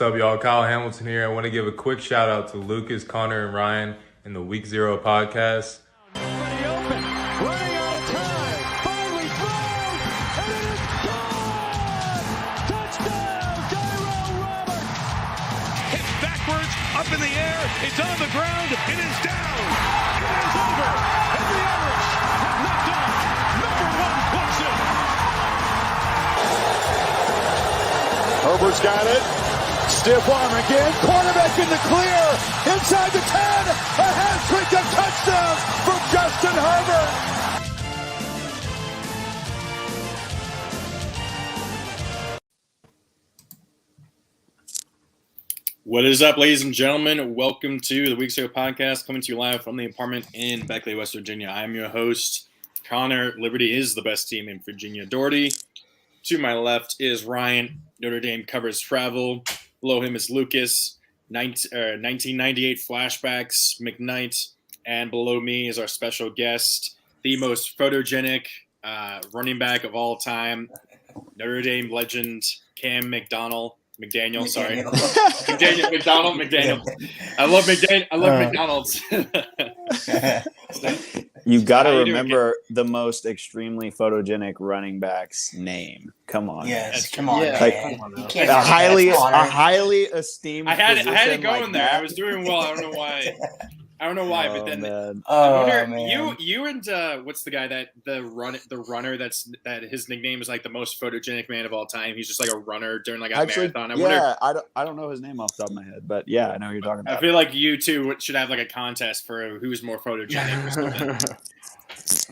up, y'all? Kyle Hamilton here. I want to give a quick shout out to Lucas, Connor, and Ryan in the Week 0 podcast. Pretty open, running out of time, finally throws, and it is gone! Touchdown, Tyrell Roberts! Hit backwards, up in the air, it's on the ground, it is down! It is over, and the Irish have knocked off number one Clemson! Herbert's got it. Stiff arm again. Quarterback in the clear. Inside the 10. A hat-trick of touchdown from Justin Herbert. What is up, ladies and gentlemen? Welcome to the Week 0 podcast, coming to you live from the apartment in Beckley, West Virginia. I am your host, Connor. Liberty is the best team in Virginia. Doherty. To my left is Ryan. Notre Dame covers travel. Below him is Lucas. 1998 flashbacks, McKnight. And below me is our special guest, the most photogenic running back of all time, Notre Dame legend, Mcdaniel. I love McDonald's. You got to remember the most extremely photogenic running back's name. Come on. Yes, come on. Yeah. Like, a highly esteemed. I had to go like in there. that. I was doing well. I don't know why. Oh, but then man. you and what's the guy that the runner that his nickname is like the most photogenic man of all time. He's just like a runner during like a marathon. I don't know his name off the top of my head, but yeah, I know who you're talking about. I feel like you two should have like a contest for who's more photogenic or something.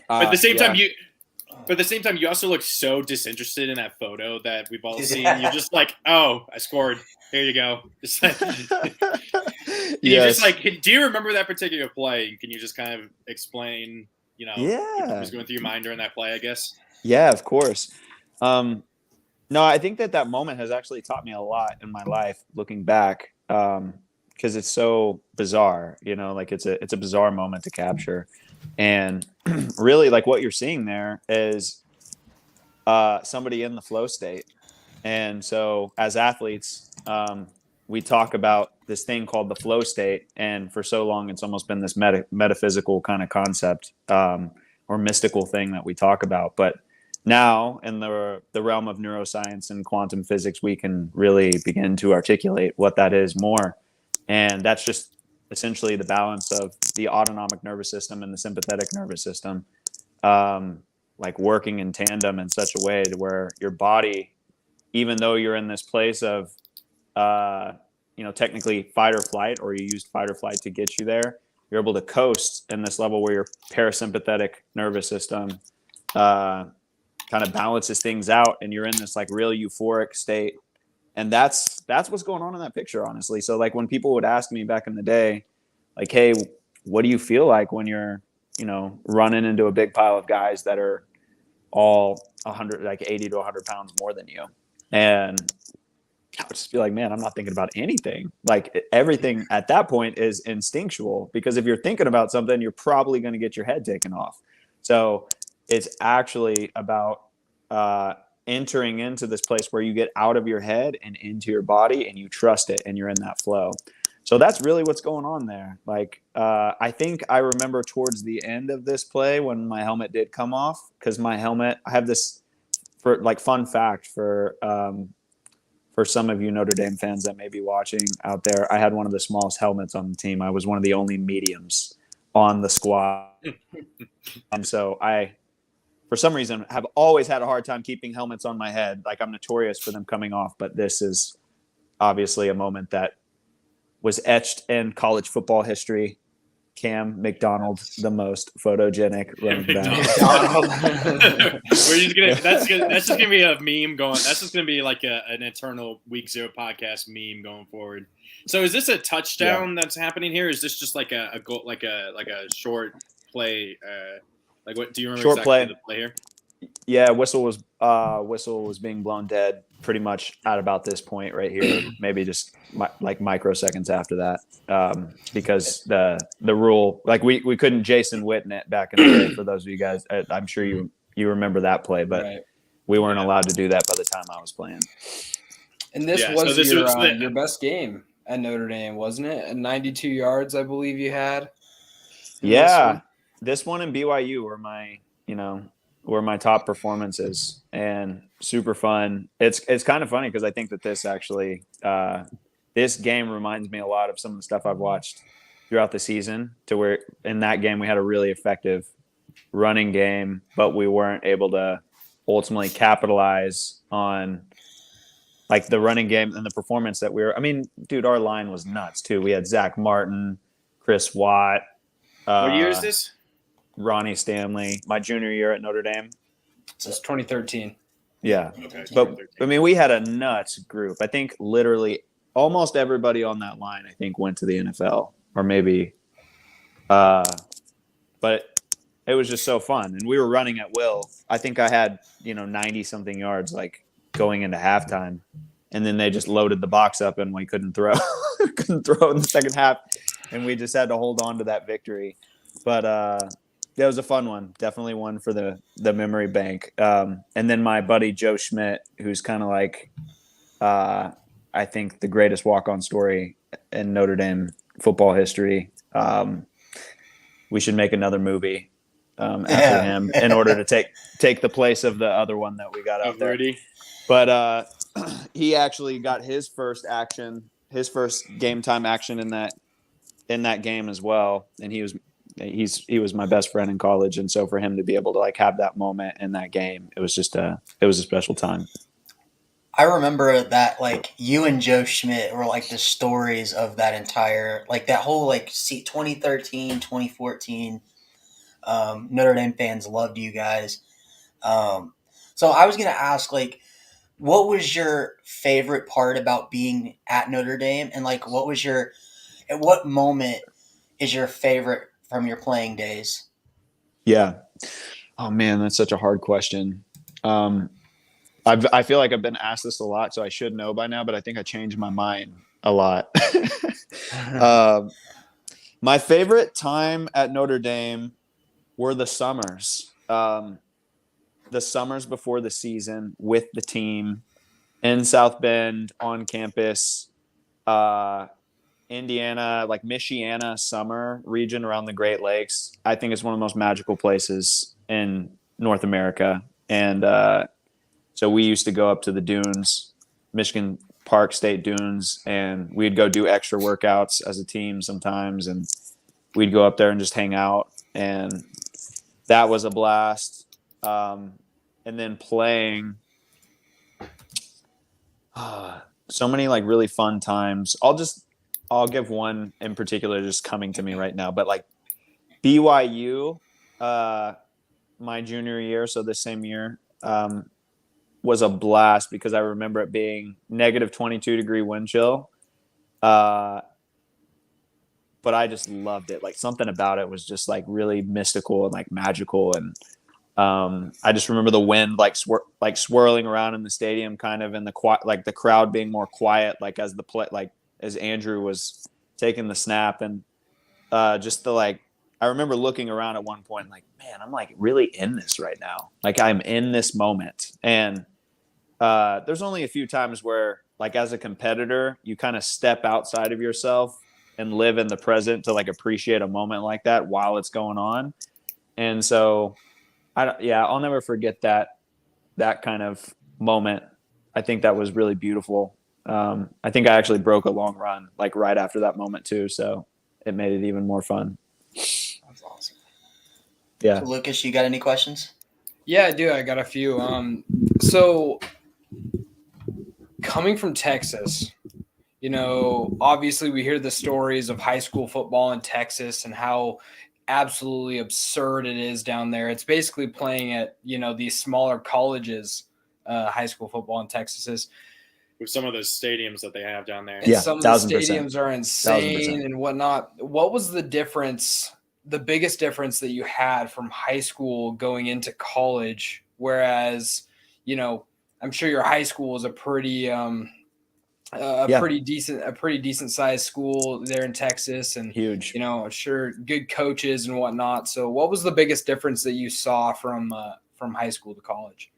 But at the same time, you also look so disinterested in that photo that we've all seen. You're just like, oh, I scored. Here you go. Just like, do you remember that particular play? Can you just kind of explain, what was going through your mind during that play, I guess? Yeah, of course. No, I think that moment has actually taught me a lot in my life looking back, because it's so bizarre, like it's a bizarre moment to capture. And really, like what you're seeing there is somebody in the flow state. And so as athletes, we talk about this thing called the flow state. And for so long, it's almost been this metaphysical kind of concept or mystical thing that we talk about. But now in the realm of neuroscience and quantum physics, we can really begin to articulate what that is more. And that's just essentially the balance of the autonomic nervous system and the sympathetic nervous system, like working in tandem in such a way to where your body, even though you're in this place of, technically fight or flight, or you used fight or flight to get you there, you're able to coast in this level where your parasympathetic nervous system kind of balances things out, and you're in this like real euphoric state. And that's what's going on in that picture, honestly. So like when people would ask me back in the day, like, hey, what do you feel like when you're, running into a big pile of guys that are all 100, like 80 to 100 pounds more than you? And I would just be like, man, I'm not thinking about anything. Like everything at that point is instinctual, because if you're thinking about something, you're probably going to get your head taken off. So it's actually about entering into this place where you get out of your head and into your body and you trust it and you're in that flow. So that's really what's going on there. Like, I think I remember towards the end of this play when my helmet did come off, because my helmet, I have this fun fact for some of you Notre Dame fans that may be watching out there. I had one of the smallest helmets on the team. I was one of the only mediums on the squad. And so I, for some reason, have always had a hard time keeping helmets on my head. Like I'm notorious for them coming off, but this is obviously a moment that was etched in college football history. Cam McDonald, the most photogenic running back. That's just gonna be a meme going. That's just gonna be like an eternal Week 0 podcast meme going forward. So is this a touchdown that's happening here? Is this just like a goal, like a short play? Like what do you remember? Short exactly the play here? Yeah, whistle was being blown dead pretty much at about this point right here, maybe just like microseconds after that, because the rule, like we couldn't Jason Witten it back in the day. For those of you guys, I'm sure you remember that play, but we weren't allowed to do that by the time I was playing. And this Yeah, was so this was your best game at Notre Dame, wasn't it? And 92 yards, I believe you had. Yeah, this one and BYU were my top performances and super fun. It's kind of funny because I think that this actually this game reminds me a lot of some of the stuff I've watched throughout the season. To where in that game we had a really effective running game, but we weren't able to ultimately capitalize on like the running game and the performance that we were. I mean, dude, our line was nuts too. We had Zach Martin, Chris Watt. What year is this? Ronnie Stanley, my junior year at Notre Dame. It's 2013. Yeah. Okay. But, I mean, we had a nuts group. I think literally almost everybody on that line, I think, went to the NFL or maybe but it was just so fun. And we were running at will. I think I had, 90-something yards, like, going into halftime. And then they just loaded the box up and we couldn't throw. Couldn't throw in the second half. And we just had to hold on to that victory. But that was a fun one. Definitely one for the memory bank. And then my buddy Joe Schmidt, who's kind of like, I think, the greatest walk-on story in Notre Dame football history. We should make another movie after him in order to take the place of the other one that we got out there. Rudy. But he actually got his first game time action in that game as well, and he was my best friend in college, and so for him to be able to like have that moment in that game, it was a special time. I remember that like you and Joe Schmidt were like the stories of that entire like that whole like 2013, 2014 Notre Dame fans loved you guys. So I was gonna ask like what was your favorite part about being at Notre Dame, and like at what moment is your favorite from your playing days? Yeah. Oh man, that's such a hard question. I feel like I've been asked this a lot, so I should know by now, but I think I changed my mind a lot. My favorite time at Notre Dame were the summers. The summers before the season with the team in South Bend on campus, Indiana, like Michiana summer region around the Great Lakes. I think it's one of the most magical places in North America. And so we used to go up to the dunes, Michigan Park State Dunes, and we'd go do extra workouts as a team sometimes. And we'd go up there and just hang out. And that was a blast. And then playing so many like really fun times. I'll give one in particular just coming to me right now, but like BYU, my junior year, so this same year, was a blast because I remember it being negative 22-degree wind chill. But I just loved it. Like something about it was just like really mystical and like magical. And I just remember the wind like swirling around in the stadium, kind of, and the crowd being more quiet, like as Andrew was taking the snap, and just I remember looking around at one point, like, man, I'm like really in this right now. Like I'm in this moment, and there's only a few times where, like, as a competitor, you kind of step outside of yourself and live in the present to like appreciate a moment like that while it's going on. And so I'll never forget that kind of moment. I think that was really beautiful. I think I actually broke a long run like right after that moment too, so it made it even more fun. That's awesome. Yeah. So Lucas, you got any questions? Yeah, I do. I got a few. So coming from Texas, obviously we hear the stories of high school football in Texas and how absolutely absurd it is down there. It's basically playing at, these smaller colleges, high school football in Texas is. With some of those stadiums that they have down there. And some of the 1,000%. stadiums are insane 1,000%. and whatnot. What was the difference, the biggest difference that you had from high school going into college? Whereas, I'm sure your high school is a pretty pretty decent sized school there in Texas, and Huge. Sure, good coaches and whatnot. So what was the biggest difference that you saw from high school to college?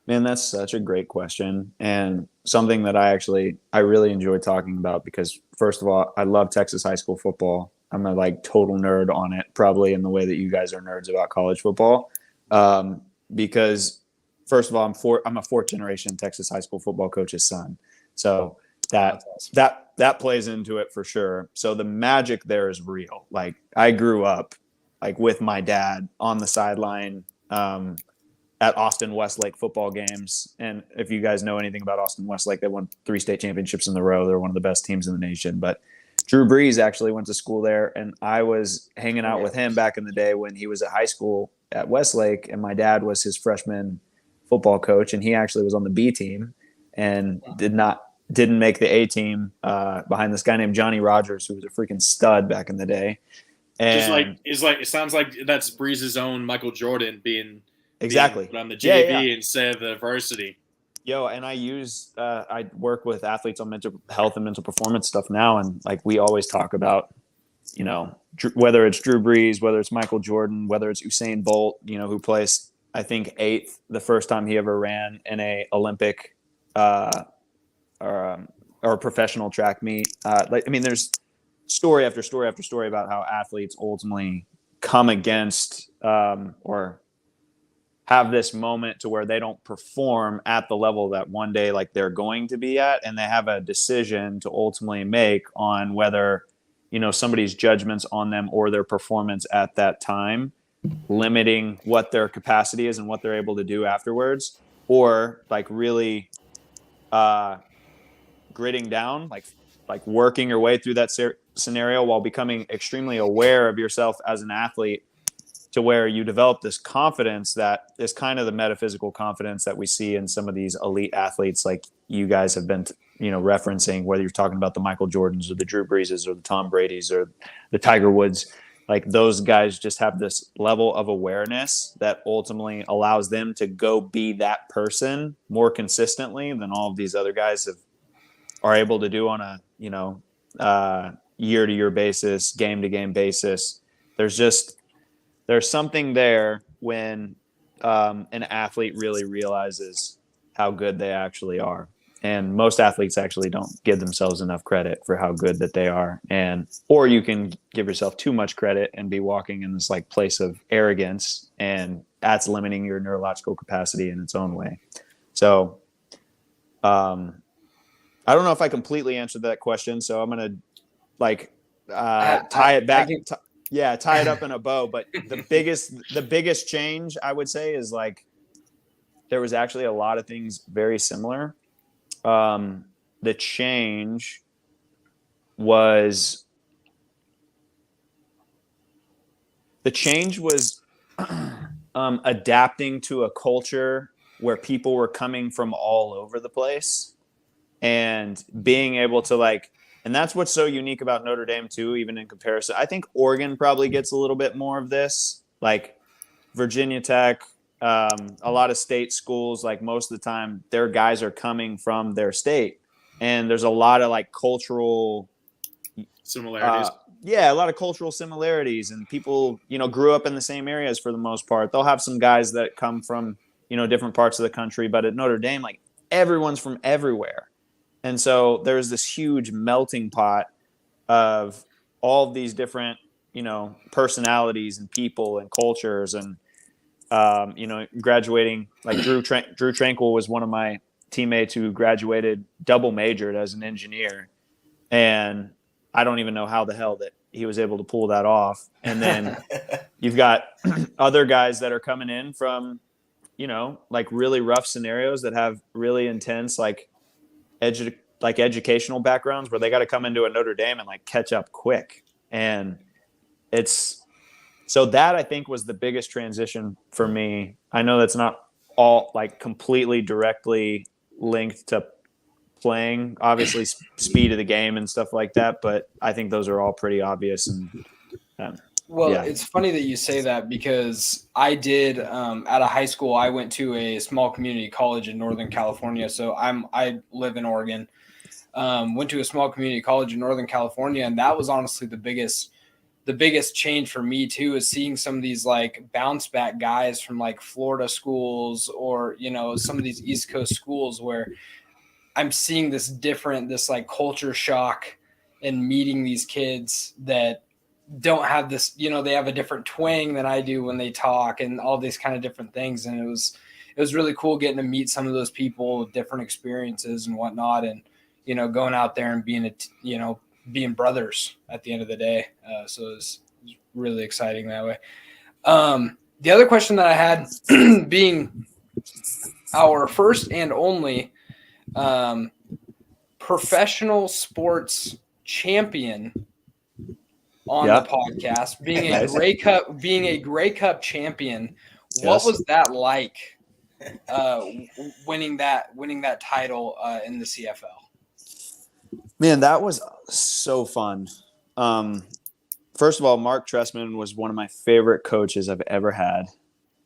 Man, that's such a great question, and something that I really enjoy talking about because first of all, I love Texas high school football. I'm a like total nerd on it, probably in the way that you guys are nerds about college football. Because first of all, I'm a fourth generation Texas high school football coach's son, so that plays into it for sure. So the magic there is real. Like I grew up like with my dad on the sideline. At Austin Westlake football games. And if you guys know anything about Austin Westlake, they won 3 state championships in a row. They're one of the best teams in the nation. But Drew Brees actually went to school there, and I was hanging out with him back in the day when he was at high school at Westlake, and my dad was his freshman football coach, and he actually was on the B team and didn't make the A team behind this guy named Johnny Rogers, who was a freaking stud back in the day. And it sounds like that's Breeze's own Michael Jordan being exactly on the JV instead of the varsity. Yo, and I work with athletes on mental health and mental performance stuff now, and like we always talk about, you know, whether it's Drew Brees, whether it's Michael Jordan, whether it's Usain Bolt, you know, who placed I think 8th the first time he ever ran in a Olympic or professional track meet. There's story after story after story about how athletes ultimately come against or have this moment to where they don't perform at the level that one day like they're going to be at, and they have a decision to ultimately make on whether, you know, somebody's judgments on them or their performance at that time limiting what their capacity is and what they're able to do afterwards, or like really gritting down, like working your way through that scenario while becoming extremely aware of yourself as an athlete, to where you develop this confidence that is kind of the metaphysical confidence that we see in some of these elite athletes like you guys have been, referencing, whether you're talking about the Michael Jordans or the Drew Breeses or the Tom Bradys or the Tiger Woods. Like those guys just have this level of awareness that ultimately allows them to go be that person more consistently than all of these other guys are able to do on a, year-to-year basis, game-to-game basis. There's something there when an athlete really realizes how good they actually are. And most athletes actually don't give themselves enough credit for how good that they are. Or you can give yourself too much credit and be walking in this like place of arrogance, and that's limiting your neurological capacity in its own way. So I don't know if I completely answered that question. So I'm going to tie it back. Tie it up in a bow. But the biggest change I would say is like there was actually a lot of things very similar. The change was adapting to a culture where people were coming from all over the place and being able to and that's what's so unique about Notre Dame too, even in comparison. I think Oregon probably gets a little bit more of this, like Virginia Tech, a lot of state schools, like most of the time their guys are coming from their state, and there's a lot of like cultural similarities. A lot of cultural similarities, and people, grew up in the same areas for the most part. They'll have some guys that come from, different parts of the country, but at Notre Dame, like everyone's from everywhere. And so there's this huge melting pot of all of these different, personalities and people and cultures. And, graduating, like Drew Tranquil was one of my teammates who graduated double majored as an engineer. And I don't even know how the hell that he was able to pull that off. And then you've got other guys that are coming in from, like really rough scenarios that have really intense, educational backgrounds where they got to come into a Notre Dame and like catch up quick. And so that I think was the biggest transition for me. I know that's not all like completely directly linked to playing, obviously speed of the game and stuff like that, but I think those are all pretty obvious. And It's funny that you say that, because I did at a high school, I went to a small community college in Northern California. So I live in Oregon. Went to a small community college in Northern California, and that was honestly the biggest the biggest change for me too is seeing some of these like bounce back guys from like Florida schools or, you know, some of these East Coast schools where I'm seeing this like culture shock and meeting these kids that don't have this, you know, they have a different twang than I do when they talk and all these kind of different things. And it was really cool getting to meet some of those people with different experiences and whatnot. And, you know, going out there and being brothers at the end of the day. So it was really exciting that way. The other question that I had being our first and only professional sports champion on the podcast, being a Grey Cup champion. What was that like? Winning that title in the CFL. Man, that was so fun. First of all, Mark Trestman was one of my favorite coaches I've ever had.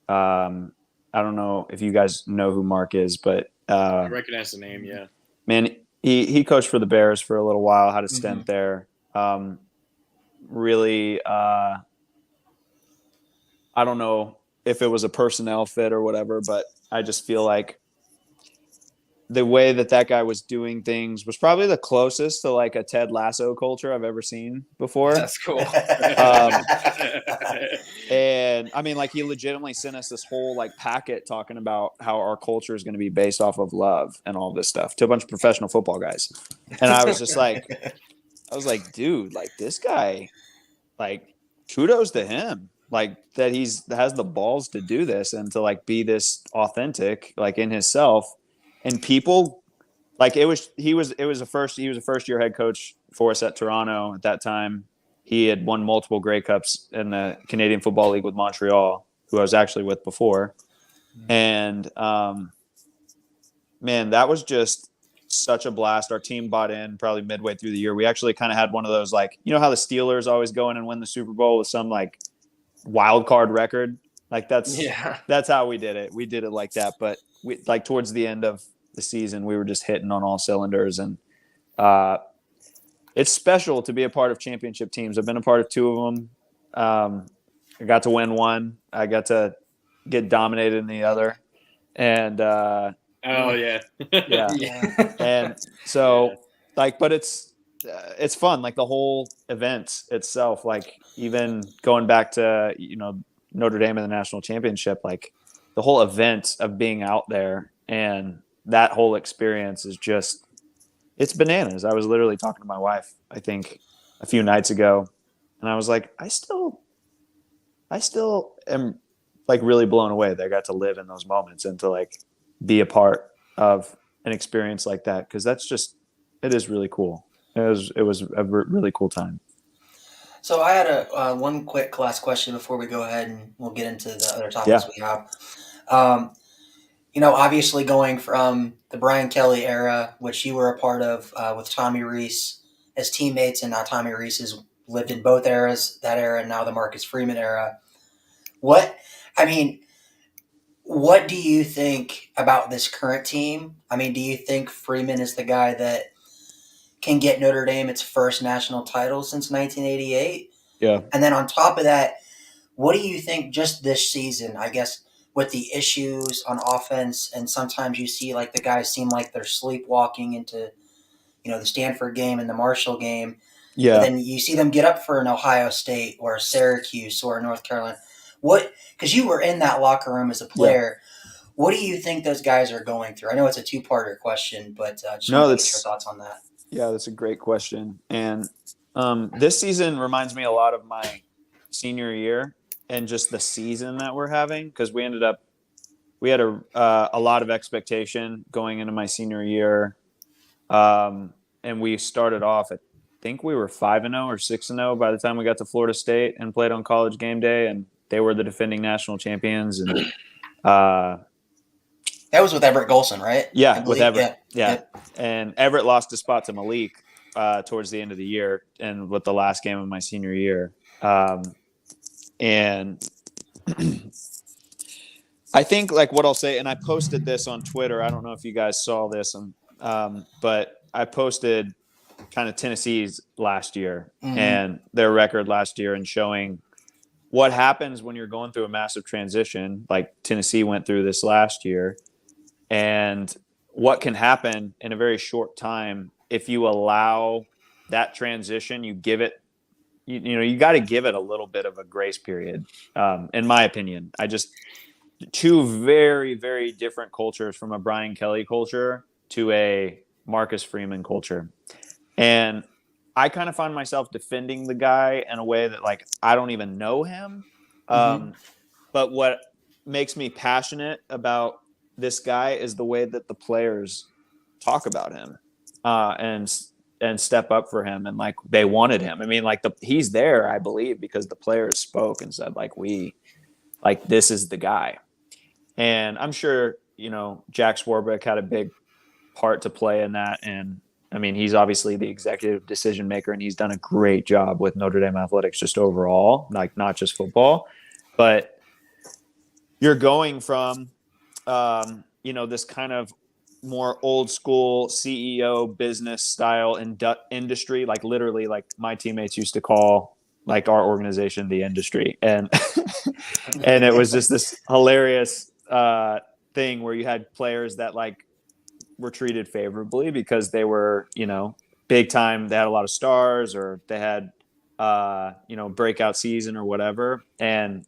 I don't know if you guys know who Mark is, but I recognize the name. Yeah, man, he coached for the Bears for a little while, had a stint there. Really, I don't know if it was a personnel fit or whatever, but I just feel like the way that guy was doing things was probably the closest to like a Ted Lasso culture I've ever seen before. That's cool. And I mean, like he legitimately sent us this whole like packet talking about how our culture is going to be based off of love and all this stuff to a bunch of professional football guys. And I was just like, dude, like this guy, like kudos to him. Like that has the balls to do this and to like be this authentic, like in himself. And people, like he was a first year head coach for us at Toronto at that time. He had won multiple Grey Cups in the Canadian Football League with Montreal, who I was actually with before. And man, that was just such a blast. Our team bought in probably midway through the year. We actually kind of had one of those, like, you know how the Steelers always go in and win the Super Bowl with some like wild card record? Like that's how we did it. We did it like that. But we like towards the end of the season, we were just hitting on all cylinders. And it's special to be a part of championship teams. I've been a part of two of them. I got to win one. I got to get dominated in the other. And yeah. And so like, but it's fun. Like the whole event itself, like even going back to, you know, Notre Dame in the national championship, like the whole event of being out there and that whole experience is just, it's bananas. I was literally talking to my wife, I think a few nights ago, and I was like, I still am like really blown away that I got to live in those moments and to like be a part of an experience like that. Cause that's just, it is really cool. It was a really cool time. So I had a one quick last question before we go ahead and we'll get into the other topics we have. You know, obviously going from the Brian Kelly era, which you were a part of with Tommy Rees as teammates, and now Tommy Rees has lived in both eras, that era and now the Marcus Freeman era. What do you think about this current team? I mean, do you think Freeman is the guy that can get Notre Dame its first national title since 1988? Yeah. And then on top of that, what do you think just this season, I guess, with the issues on offense, and sometimes you see like the guys seem like they're sleepwalking into, you know, the Stanford game and the Marshall game. Yeah. But then you see them get up for an Ohio State or a Syracuse or a North Carolina. Because you were in that locker room as a player. Yeah. What do you think those guys are going through? I know it's a two-parter question, but just want to get your thoughts on that. Yeah, that's a great question. And this season reminds me a lot of my senior year and just the season that we're having, because we had a lot of expectation going into my senior year. And we started off I think we were 5-0 or 6-0 by the time we got to Florida State and played on College game day, and they were the defending national champions. And that was with Everett Golson, right? Yeah, with Everett. Yeah. Yep. And Everett lost a spot to Malik towards the end of the year and with the last game of my senior year. And I think like what I'll say, and I posted this on Twitter. I don't know if you guys saw this, but I posted kind of Tennessee's last year Mhm. and their record last year, and showing what happens when you're going through a massive transition like Tennessee went through this last year, and what can happen in a very short time if you allow that transition. You give it, you got to give it a little bit of a grace period. In my opinion, two very, very different cultures, from a Brian Kelly culture to a Marcus Freeman culture. And I kind of find myself defending the guy in a way that, like, I don't even know him. But what makes me passionate about this guy is the way that the players talk about him, and step up for him, and like they wanted him. I mean, like he's there, I believe, because the players spoke and said, like, this is the guy. And I'm sure, Jack Swarbrick had a big part to play in that. And I mean, he's obviously the executive decision maker, and he's done a great job with Notre Dame athletics just overall, like not just football. But you're going from, this kind of more old school CEO business style industry, like literally, like my teammates used to call like our organization the industry, and and it was just this hilarious thing where you had players that like were treated favorably because they were, big time. They had a lot of stars, or they had, breakout season or whatever. And,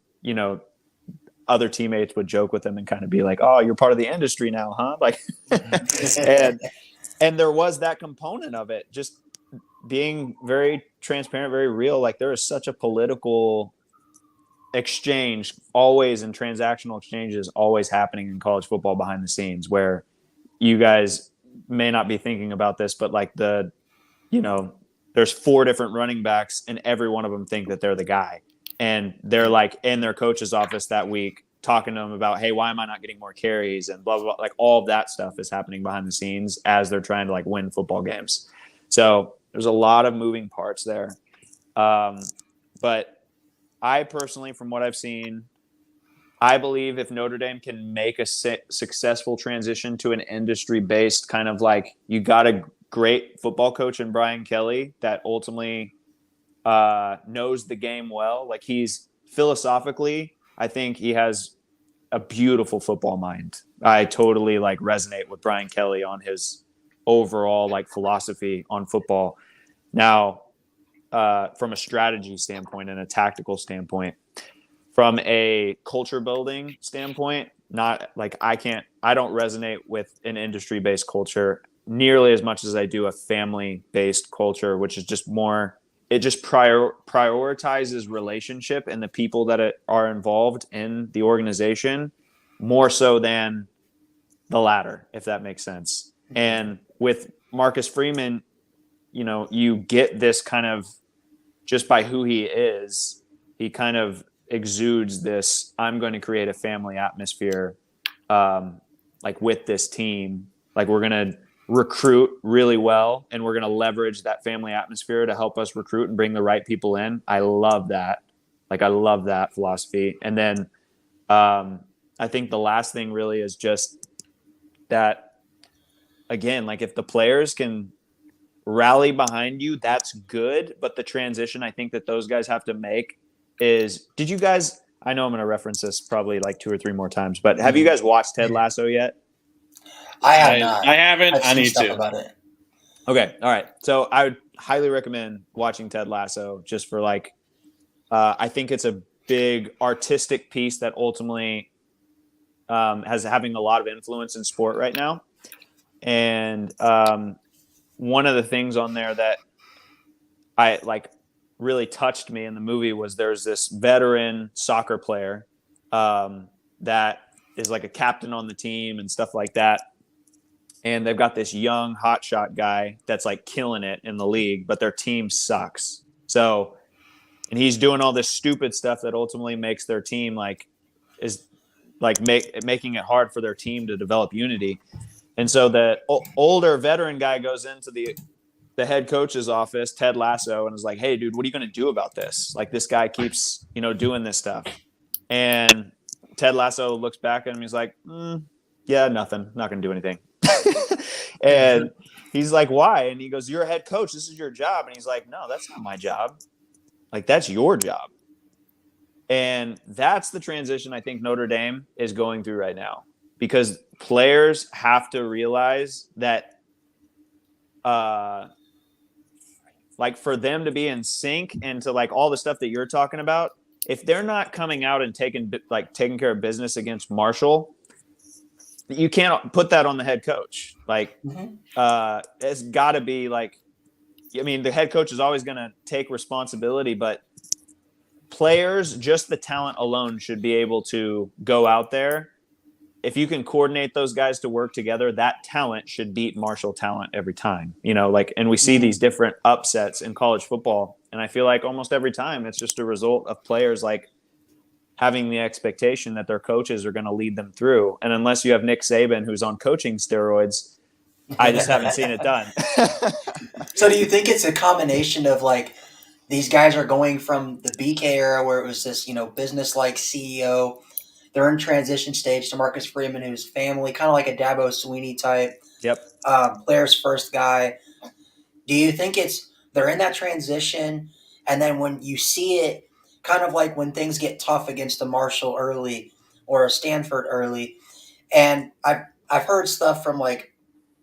other teammates would joke with them and kind of be like, "Oh, you're part of the industry now, huh?" Like, and there was that component of it, just being very transparent, very real. Like, there is such a political exchange always, and transactional exchanges always happening in college football behind the scenes, where you guys may not be thinking about this, but like there's 4 different running backs, and every one of them think that they're the guy. And they're like in their coach's office that week talking to them about, hey, why am I not getting more carries, and blah, blah, blah. Like, all of that stuff is happening behind the scenes as they're trying to like win football games. So there's a lot of moving parts there. But I personally, from what I've seen, I believe if Notre Dame can make a successful transition to an industry-based kind of, like, you got a great football coach in Brian Kelly that ultimately knows the game well. Like, he's philosophically, I think he has a beautiful football mind. I totally like resonate with Brian Kelly on his overall like philosophy on football. Now, from a strategy standpoint and a tactical standpoint, from a culture building standpoint, not like I don't resonate with an industry-based culture nearly as much as I do a family-based culture, which is just more, it just prioritizes relationship and the people that are involved in the organization more so than the latter, if that makes sense. And with Marcus Freeman, you get this kind of, just by who he is, he kind of exudes this, I'm going to create a family atmosphere, like with this team. Like, we're going to recruit really well, and we're going to leverage that family atmosphere to help us recruit and bring the right people in. I love that. Like, I love that philosophy. And then I think the last thing really is just that, again, like, if the players can rally behind you, that's good. But the transition I think that those guys have to make is, did you guys, I know I'm going to reference this probably like 2 or 3 more times, but have you guys watched Ted Lasso yet? I have not. I haven't. I've I seen need stuff to. about it. Okay. All right. So I would highly recommend watching Ted Lasso, just for like, I think it's a big artistic piece that ultimately has having a lot of influence in sport right now. And one of the things on there that I like really touched me in the movie was there's this veteran soccer player that is like a captain on the team and stuff like that. And they've got this young hotshot guy that's like killing it in the league, but their team sucks. So, and he's doing all this stupid stuff that ultimately makes their team making it hard for their team to develop unity. And so the older veteran guy goes into the head coach's office, Ted Lasso, and is like, "Hey, dude, what are you going to do about this? Like, this guy keeps, doing this stuff." And Ted Lasso looks back at him. He's like, "Yeah, nothing. Not going to do anything." And he's like, why? And he goes, you're a head coach. This is your job. And he's like, no, that's not my job. Like, that's your job. And that's the transition I think Notre Dame is going through right now, because players have to realize that, like, for them to be in sync and to like all the stuff that you're talking about, if they're not coming out and taking care of business against Marshall, you can't put that on the head coach. Like, it's got to be like, I mean, the head coach is always going to take responsibility, but players, just the talent alone, should be able to go out there. If you can coordinate those guys to work together, that talent should beat Marshall talent every time, you know, like, and we see these different upsets in college football. And I feel like almost every time it's just a result of players like having the expectation that their coaches are going to lead them through. And unless you have Nick Saban, who's on coaching steroids, I just haven't seen it done. So do you think it's a combination of like, these guys are going from the BK era where it was this, you know, business-like CEO. They're in transition stage to Marcus Freeman, who's family, kind of like a Dabo Swinney type. Yep. Players first guy. Do you think they're in that transition, and then when you see it, kind of like when things get tough against a Marshall early or a Stanford early, and I've heard stuff from like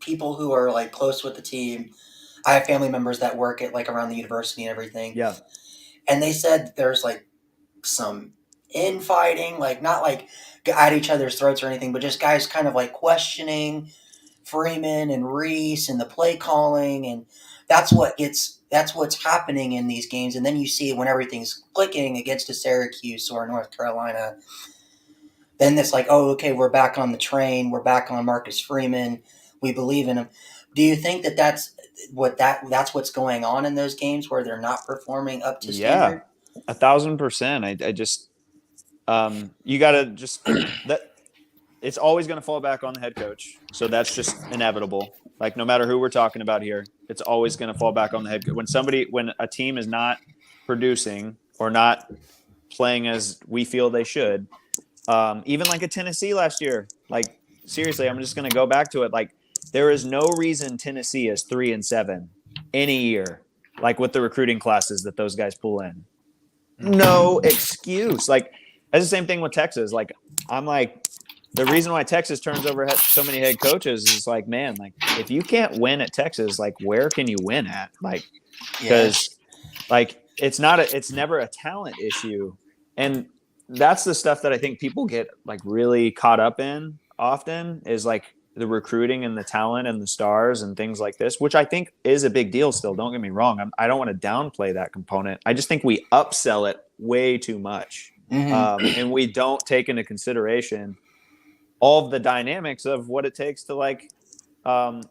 people who are like close with the team. I have family members that work at like around the university and everything. Yeah. And they said there's like some infighting, like not like at each other's throats or anything, but just guys kind of like questioning Freeman and Reese and the play calling. And that's what's happening in these games. And then you see when everything's clicking against a Syracuse or North Carolina, then it's like, oh, okay, we're back on the train. We're back on Marcus Freeman. We believe in him. Do you think that's what's going on in those games where they're not performing up to standard? Yeah, 1,000%. I just, you got to just that. It's always going to fall back on the head coach. So that's just inevitable. Like, no matter who we're talking about here, it's always going to fall back on the head coach. When a team is not producing or not playing as we feel they should, even like a Tennessee last year, like, seriously, I'm just going to go back to it. Like, there is no reason Tennessee is 3-7 any year, like with the recruiting classes that those guys pull in. No excuse. Like, that's the same thing with Texas. Like, I'm like, the reason why Texas turns over so many head coaches is like, man, like, if you can't win at Texas, like, where can you win at? Like, because like, it's never a talent issue. And that's the stuff that I think people get like really caught up in often, is like the recruiting and the talent and the stars and things like this, which I think is a big deal still. Don't get me wrong. I don't want to downplay that component. I just think we upsell it way too much. And we don't take into consideration all of the dynamics of what it takes to, like,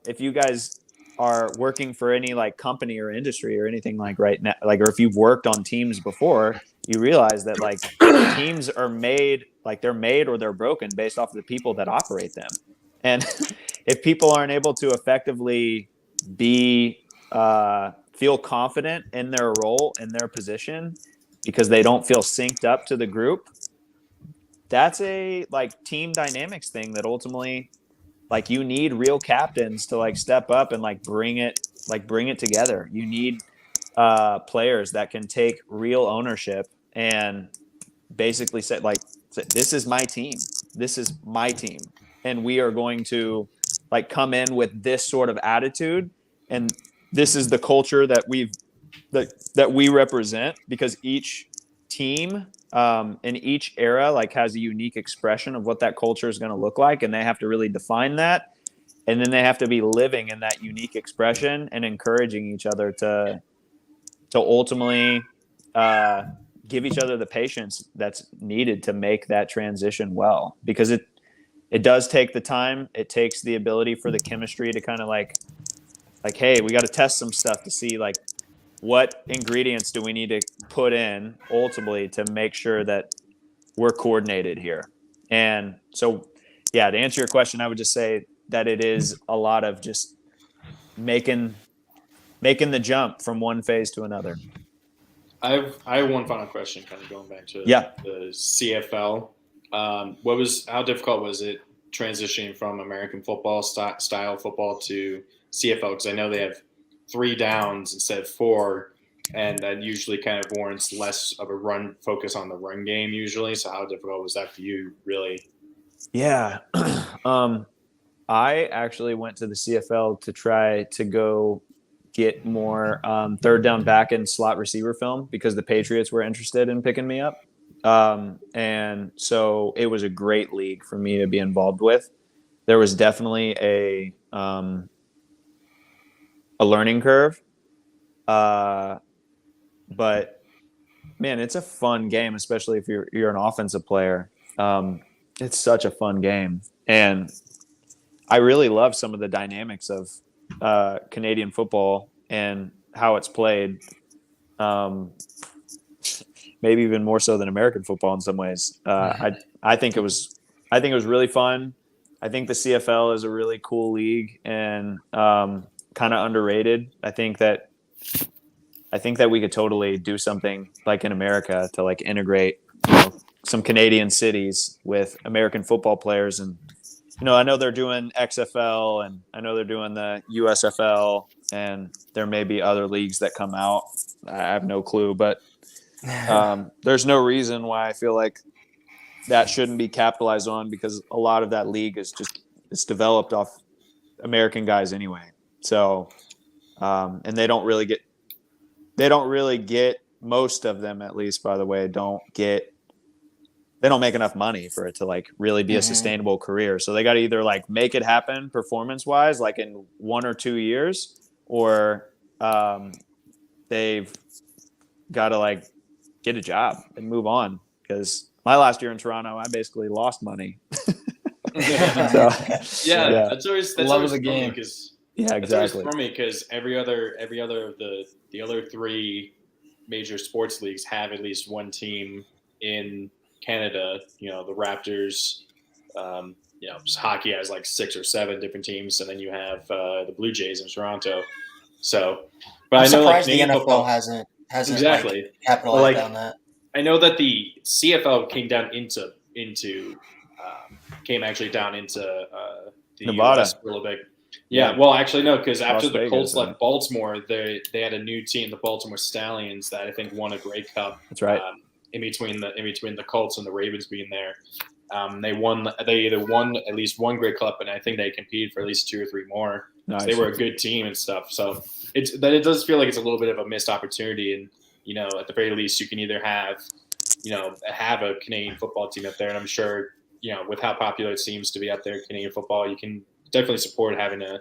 if you guys are working for any like company or industry or anything like right now, like, or if you've worked on teams before, you realize that like teams are made, like they're made or they're broken based off of the people that operate them. And if people aren't able to effectively feel confident in their role, in their position, because they don't feel synced up to the group, that's a like team dynamics thing that ultimately, like, you need real captains to like step up and like bring it together. You need players that can take real ownership and basically say, this is my team. This is my team. And we are going to like come in with this sort of attitude. And this is the culture that we represent, because each team in each era like has a unique expression of what that culture is going to look like. And they have to really define that. And then they have to be living in that unique expression and encouraging each other to ultimately give each other the patience that's needed to make that transition well, because it does take the time. It takes the ability for the chemistry to kind of like, hey, we got to test some stuff to see like what ingredients do we need to put in ultimately to make sure that we're coordinated here. And so, yeah, to answer your question, I would just say that it is a lot of just making the jump from one phase to another. I have one final question, kind of going back to the CFL. How difficult was it transitioning from American football style football to CFL? Because I know they have 3 downs instead of 4, and that usually kind of warrants less of a run focus on the run game usually. So how difficult was that for you, really? Yeah. I actually went to the CFL to try to go get more third down back and slot receiver film because the Patriots were interested in picking me up. And so it was a great league for me to be involved with. There was definitely a learning curve. But man, it's a fun game, especially if you're an offensive player. It's such a fun game. And I really love some of the dynamics of Canadian football and how it's played. Maybe even more so than American football in some ways. I think it was really fun. I think the CFL is a really cool league and kind of underrated. I think that we could totally do something like in America to like integrate, some Canadian cities with American football players. And I know they're doing XFL and I know they're doing the USFL, and there may be other leagues that come out. I have no clue, but there's no reason why I feel like that shouldn't be capitalized on, because a lot of that league is it's developed off American guys anyway. So, and they don't really get most of them, at least, by the way, they don't make enough money for it to like really be a sustainable career. So they got to either like make it happen performance wise, like in 1 or 2 years, or they've got to like get a job and move on. Because my last year in Toronto, I basically lost money. That's always the game. Because exactly. For me, because every other of the other 3 major sports leagues have at least one team in Canada. The Raptors. Hockey has like 6 or 7 different teams, and then you have the Blue Jays in Toronto. So, but I'm I know surprised like the NFL football, hasn't exactly like, capitalized on that. I know that the CFL came actually down into the Nevada. US a little bit. Yeah, well, actually no, because after Las the Vegas, Colts left Baltimore, they had a new team, the Baltimore Stallions, that I think won a Grey Cup. That's right. In between the Colts and the Ravens being there, they either won at least one Grey Cup, and I think they competed for at least 2 or 3 more. Nice. So they were a good team and stuff. So it does feel like it's a little bit of a missed opportunity, and at the very least, you can either have a Canadian football team up there, and I'm sure with how popular it seems to be up there, Canadian football, you can definitely support having a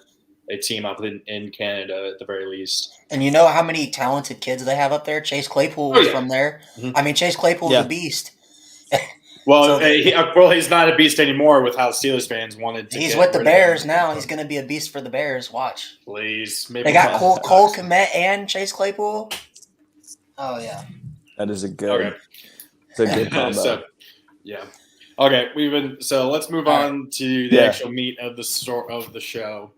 team up in Canada at the very least. And you know how many talented kids they have up there? Chase Claypool was from there. Mm-hmm. I mean, Chase Claypool's a beast. Well, he's not a beast anymore with how Steelers fans wanted to. He's with the Bears now. He's going to be a beast for the Bears. Watch. Please. Maybe they got Cole Kmet and Chase Claypool. Oh, yeah. That is a good combo. So, yeah. Okay, let's move on to the actual meat of the show.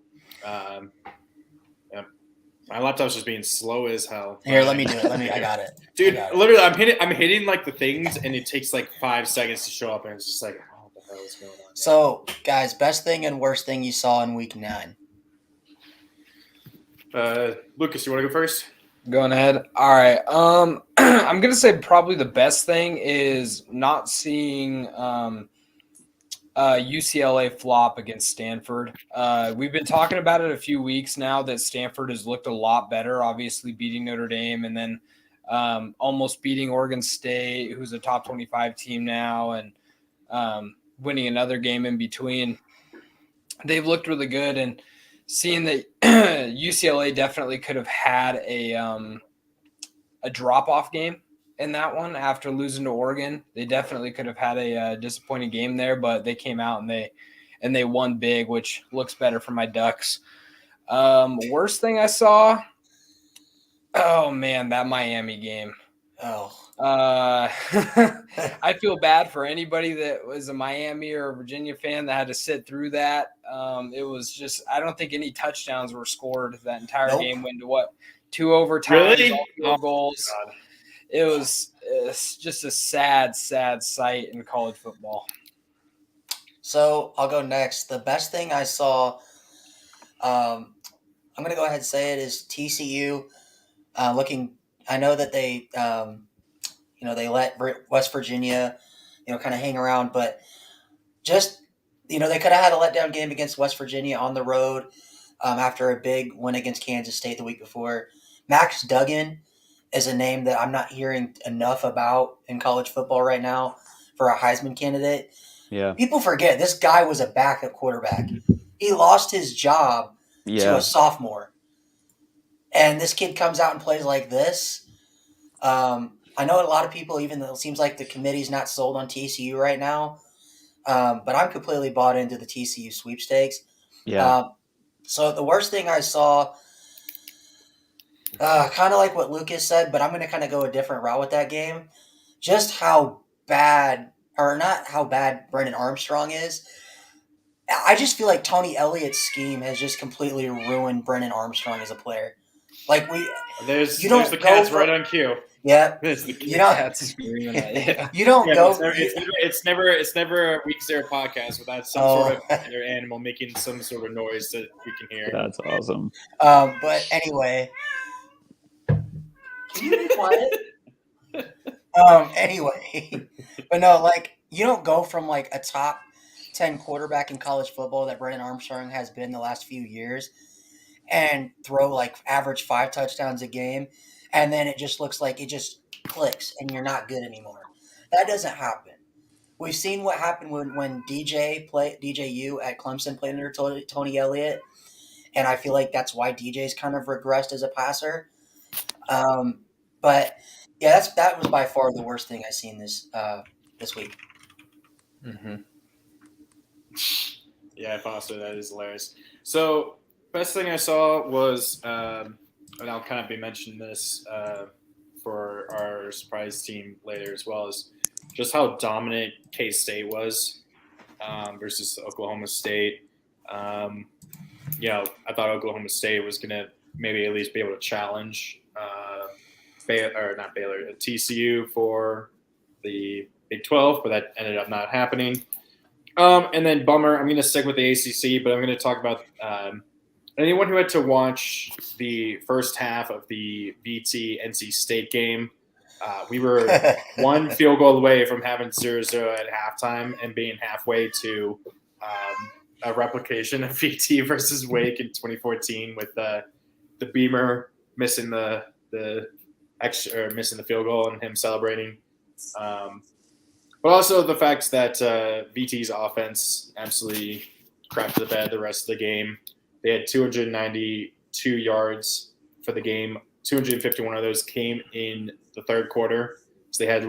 My laptop's just being slow as hell. Here, let me do it. I got it. Dude, literally, I'm hitting like the things, and it takes like 5 seconds to show up, and it's just like, oh, what the hell is going on? So, guys, best thing and worst thing you saw in week 9. Lucas, you want to go first? Going ahead. All right. I'm gonna say probably the best thing is not seeing UCLA flop against Stanford. We've been talking about it a few weeks now that Stanford has looked a lot better, obviously beating Notre Dame and then almost beating Oregon State, who's a top 25 team now, and winning another game in between. They've looked really good, and seeing that UCLA definitely could have had a drop-off game in that one after losing to Oregon. They definitely could have had a disappointing game there, but they came out and they won big, which looks better for my Ducks. Worst thing I saw, oh man, that Miami game. I feel bad for anybody that was a Miami or a Virginia fan that had to sit through that. It was just, I don't think any touchdowns were scored that entire game. Went to 2 overtimes, really? all field goals. God. It's just a sad sight in college football. So I'll go next. The best thing I saw, I'm going to go ahead and say it, is TCU looking. I know that they, they let West Virginia, kind of hang around, but just, they could have had a letdown game against West Virginia on the road after a big win against Kansas State the week before. Max Duggan is a name that I'm not hearing enough about in college football right now for a Heisman candidate. Yeah. People forget this guy was a backup quarterback. He lost his job to a sophomore. And this kid comes out and plays like this. I know a lot of people, even though it seems like the committee's not sold on TCU right now, but I'm completely bought into the TCU sweepstakes. Yeah. So the worst thing I saw, kind of like what Lucas said, but I'm going to kind of go a different route with that game. Just how bad, or not how bad, Brendan Armstrong is. I just feel like Tony Elliott's scheme has just completely ruined Brendan Armstrong as a player. Like there's the cats right on cue. Yeah, There's the you don't. That's screaming at you. You don't go. It's never a Week Zero podcast without some sort of other animal making some sort of noise that we can hear. That's awesome. But anyway, can you be quiet? Anyway, but no, like you don't go from like a top 10 quarterback in college football that Brendan Armstrong has been the last few years and throw like average 5 touchdowns a game, and then it just looks like it just clicks and you're not good anymore. That doesn't happen. We've seen what happened when DJU at Clemson played under Tony Elliott, and I feel like that's why DJ's kind of regressed as a passer. But yeah, that was by far the worst thing I've seen this week. Mm-hmm. Yeah, Foster, that is hilarious. So, best thing I saw was, and I'll kind of be mentioning this for our surprise team later as well, as just how dominant K-State was versus Oklahoma State. I thought Oklahoma State was going to maybe at least be able to challenge TCU for the Big 12, but that ended up not happening. And then bummer, I'm going to stick with the ACC, but I'm going to talk about anyone who had to watch the first half of the VT NC State game. We were one field goal away from having 0-0 at halftime and being halfway to a replication of VT versus Wake in 2014 with the Beamer missing the field goal and him celebrating. But also the fact that VT's offense absolutely crapped the bed the rest of the game. They had 292 yards for the game. 251 of those came in the third quarter. So they had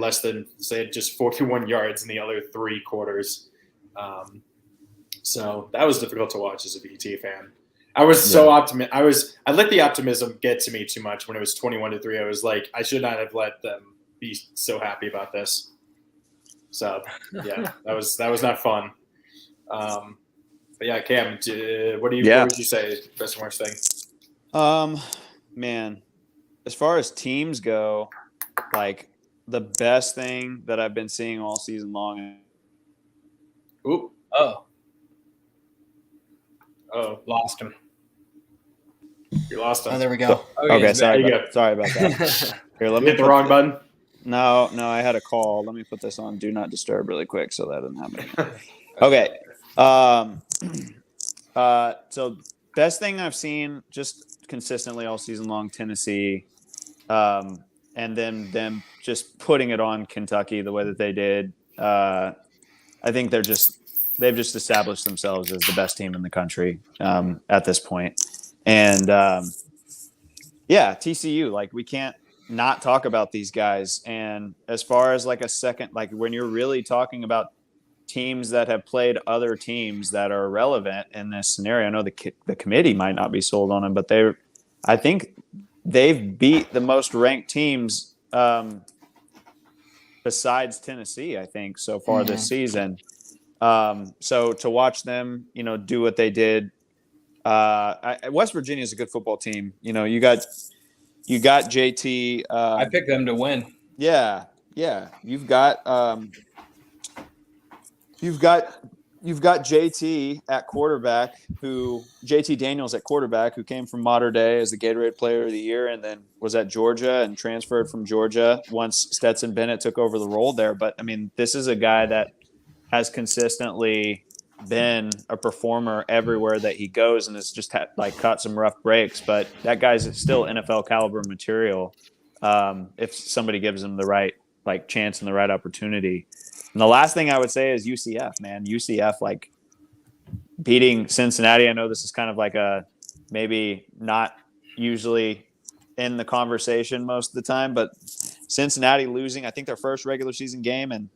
just 41 yards in the other 3 quarters. So that was difficult to watch as a VT fan. I was so optimistic. I let the optimism get to me too much when it was 21-3. I was like, I should not have let them be so happy about this. So yeah, that was not fun. But yeah, Cam, what would you say is best and worst thing? Man, as far as teams go, like the best thing that I've been seeing all season long. Oop. Oh, Lost him. You lost him. Oh, there we go. Okay, sorry There you about that. Here, let me hit the wrong button. No, I had a call. Let me put this on Do Not Disturb really quick so that doesn't happen. Okay. So best thing I've seen just consistently all season long, Tennessee, and then them just putting it on Kentucky the way that they did. I think they've just established themselves as the best team in the country at this point. And TCU, like we can't not talk about these guys. And as far as like a second, like when you're really talking about teams that have played other teams that are relevant in this scenario, I know the committee might not be sold on them, but I think they've beat the most ranked teams besides Tennessee, I think, so far this season. So to watch them, do what they did. West Virginia is a good football team. You got JT. I picked them to win. Yeah. You've got you've got JT at quarterback, JT Daniels at quarterback, who came from Mater Dei as the Gatorade Player of the Year, and then was at Georgia and transferred from Georgia once Stetson Bennett took over the role there. But I mean, this is a guy that has consistently been a performer everywhere that he goes, and has just caught some rough breaks. But that guy's still NFL caliber material if somebody gives him the right chance and the right opportunity. And the last thing I would say is UCF, man. UCF, beating Cincinnati. I know this is kind of a maybe not usually in the conversation most of the time, but Cincinnati losing, I think, their first regular season game in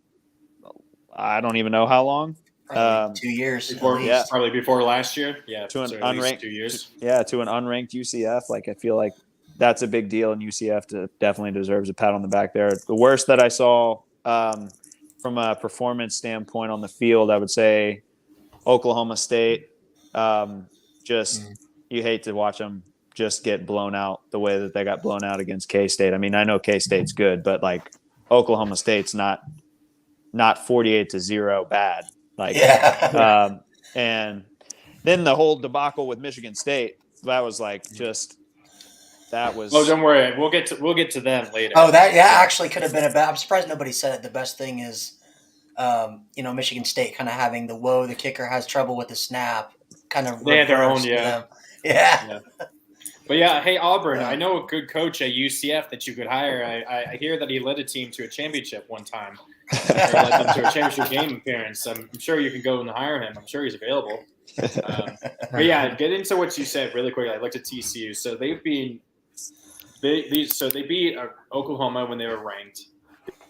I don't even know how long. Probably 2 years. Probably before last year. Yeah, to an unranked 2 years. To an unranked UCF. I feel like that's a big deal, and UCF definitely deserves a pat on the back there. The worst that I saw from a performance standpoint on the field, I would say Oklahoma State. You hate to watch them just get blown out the way that they got blown out against K-State. I mean, I know K-State's good, but Oklahoma State's not 48-0 bad. And then the whole debacle with Michigan State, that was Oh, don't worry. We'll get to them later. Oh, that actually could have been I'm surprised nobody said it. The best thing is, Michigan State kind of having the kicker has trouble with the snap. Kind of they had their own, yeah. But yeah, hey Auburn, I know a good coach at UCF that you could hire. I hear that he led a team to a championship one time. Or led them to a championship game appearance. I'm sure you can go and hire him. I'm sure he's available. But yeah, get into what you said really quickly. I looked at TCU, so they beat Oklahoma when they were ranked.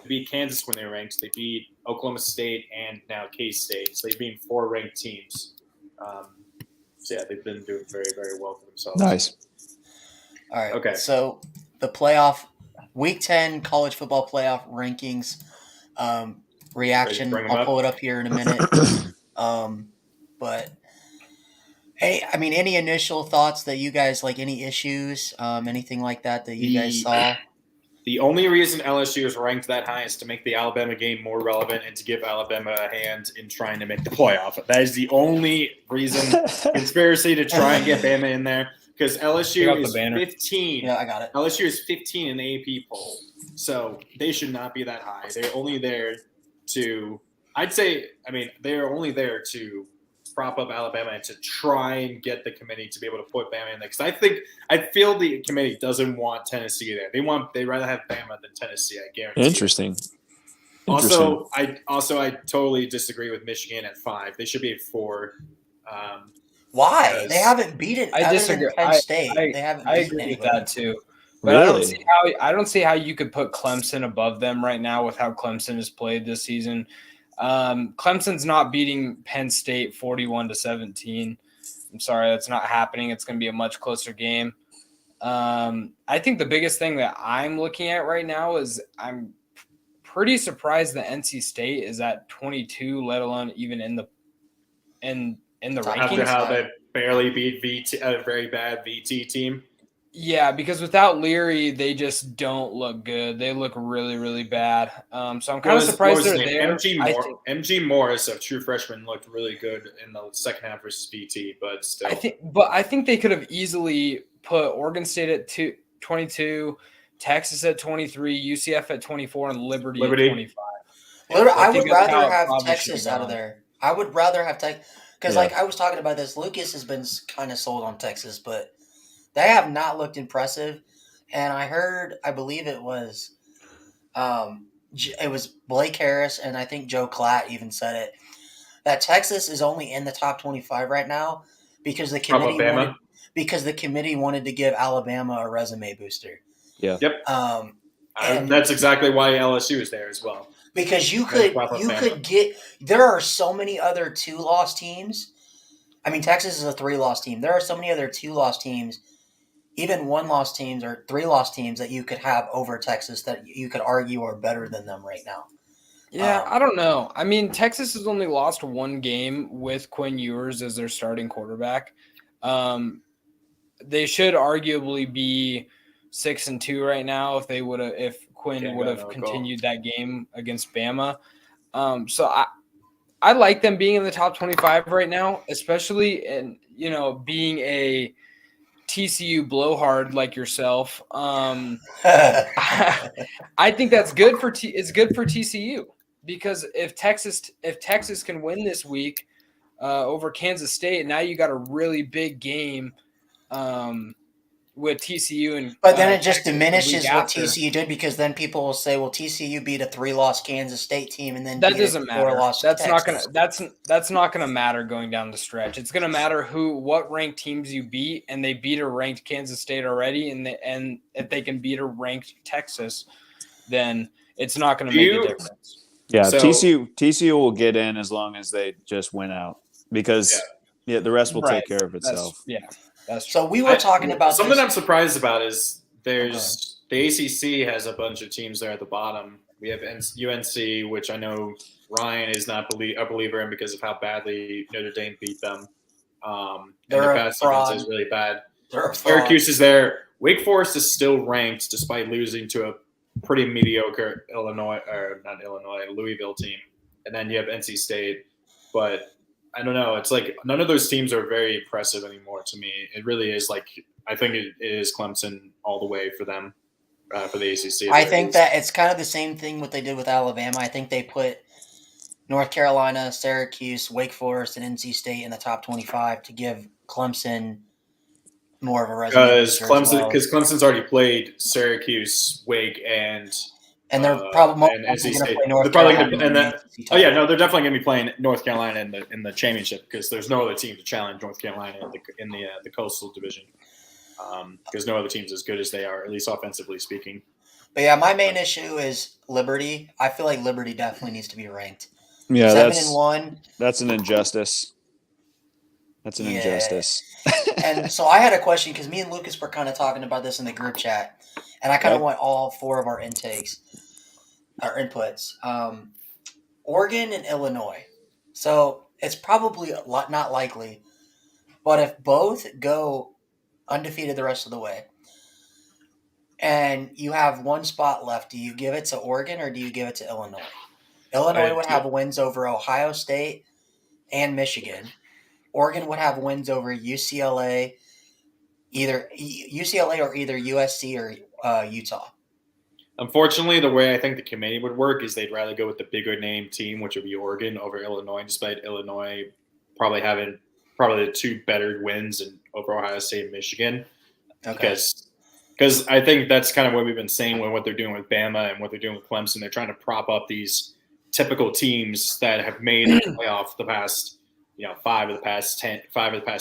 They beat Kansas when they were ranked. They beat Oklahoma State and now K-State. So they've been 4 ranked teams. So yeah, they've been doing very, very well for themselves. Nice. All right. Okay. So the playoff Week 10 college football playoff rankings reaction. I'll pull it up here in a minute. But hey, I mean, any initial thoughts that you guys any issues, anything like that you guys saw? The only reason LSU is ranked that high is to make the Alabama game more relevant and to give Alabama a hand in trying to make the playoff. That is the only reason. Conspiracy to try and get Bama in there, because LSU is 15. Yeah, I got it. LSU is 15 in the AP poll, so they should not be that high. They're only there to, they're only there to prop up Alabama and to try and get the committee to be able to put Bama in there. Because I feel the committee doesn't want Tennessee there. They'd rather have Bama than Tennessee. I guarantee. Interesting. Also, I totally disagree with Michigan at 5. They should be at 4. Why? They haven't beaten. I disagree. Penn State. They haven't. I agree with that too. But Really? I don't see how you could put Clemson above them right now with how Clemson has played this season. Clemson's not beating Penn State 41-17. I'm sorry, that's not happening. It's going to be a much closer game. I think the biggest thing that I'm looking at right now is I'm pretty surprised that NC State is at 22, let alone even in the rankings. After how they barely beat a very bad VT team. Yeah, because without Leary, they just don't look good. They look really, really bad. So I'm kind of surprised they're there. MG Morris, a true freshman, looked really good in the second half versus BT, but still. I think they could have easily put Oregon State at 22, Texas at 23, UCF at 24, and Liberty. At 25. I would rather have Texas out of there. I would rather have Texas because, I was talking about this. Lucas has been kind of sold on Texas, but they have not looked impressive. And I believe it was Blake Harris, and I think Joe Klatt even said it, that Texas is only in the top 25 right now because the committee wanted to give Alabama a resume booster. Yeah. Yep. And that's exactly why LSU is there as well. Because there are so many other 2-loss teams. I mean, Texas is a 3-loss team. There are so many other 2-loss teams, even 1-loss teams or 3-loss teams that you could have over Texas that you could argue are better than them right now. Yeah, I don't know. I mean, Texas has only lost 1 game with Quinn Ewers as their starting quarterback. They should arguably be 6-2 right now if Quinn would have continued that game against Bama. So I like them being in the top 25 right now, especially in, being a TCU blowhard like yourself. I think that's good for it's good for TCU, because if Texas can win this week over Kansas State, now you got a really big game with TCU and But then it just Texas the week diminishes what after. TCU did, because then people will say, well, TCU beat a 3-loss Kansas State team and then That beat doesn't a matter. 4-loss That's Texas. that's not gonna matter going down the stretch. It's gonna matter what ranked teams you beat, and they beat a ranked Kansas State already, and if they can beat a ranked Texas, then it's not gonna make a difference. Yeah, So- TCU will get in as long as they just win out, because the rest will take care of itself. That's true. So we were talking about something this. I'm surprised about is there's the ACC has a bunch of teams there at the bottom. We have UNC, which I know Ryan is not a believer in because of how badly Notre Dame beat them. And They're the a pass fraud. defense is really bad. They're a fraud. Syracuse is there. Wake Forest is still ranked despite losing to a pretty mediocre Louisville team. And then you have NC State. But I don't know. It's like none of those teams are very impressive anymore to me. It really is like I think it is Clemson all the way for them, for the ACC. I think that it's kind of the same thing what they did with Alabama. I think they put North Carolina, Syracuse, Wake Forest, and NC State in the top 25 to give Clemson more of a resume. Because Clemson's already played Syracuse, Wake, and they're probably and going NC to State. play North They're probably Carolina. they're definitely going to be playing North Carolina in the championship, because there's no other team to challenge North Carolina in the Coastal Division. Because no other team's as good as they are, at least offensively speaking. But yeah, my main issue is Liberty. I feel like Liberty definitely needs to be ranked. Yeah, 7-1. That's an injustice. That's an injustice. And so I had a question, because me and Lucas were kind of talking about this in the group chat, and I kind of want all 4 of our inputs. Oregon and Illinois. So it's probably not likely, but if both go undefeated the rest of the way, and you have one spot left, do you give it to Oregon or do you give it to Illinois? Illinois would have wins over Ohio State and Michigan. Oregon would have wins over UCLA, either USC or Utah. Unfortunately, the way I think the committee would work is they'd rather go with the bigger name team, which would be Oregon, over Illinois, despite Illinois probably having the 2 better wins over Ohio State and Michigan. Okay. Because I think that's kind of what we've been saying with what they're doing with Bama and what they're doing with Clemson. They're trying to prop up these typical teams that have made the playoff the past, 5 of the past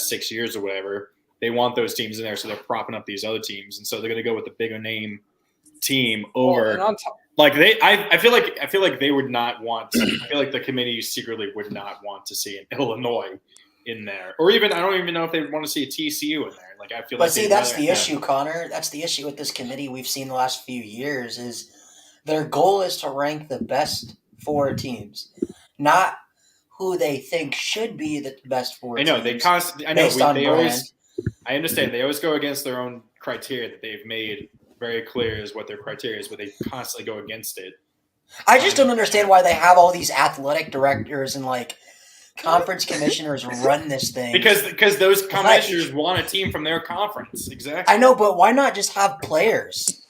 6 years or whatever. They want those teams in there, so they're propping up these other teams, and so they're going to go with the bigger name team over. I feel like they would not want. I feel like the committee secretly would not want to see an Illinois in there, or even I don't even know if they would want to see a TCU in there. Like I feel. But like see, that's the issue, Connor. That's the issue with this committee we've seen the last few years is their goal is to rank the best 4 teams, not who they think should be the best 4 teams. I know they constantly. I know they always. I understand they always go against their own criteria that they've made very clear is what their criteria is, but they constantly go against it. I just don't understand why they have all these athletic directors and conference commissioners run this thing. Because those commissioners want a team from their conference. Exactly. I know, but why not just have players?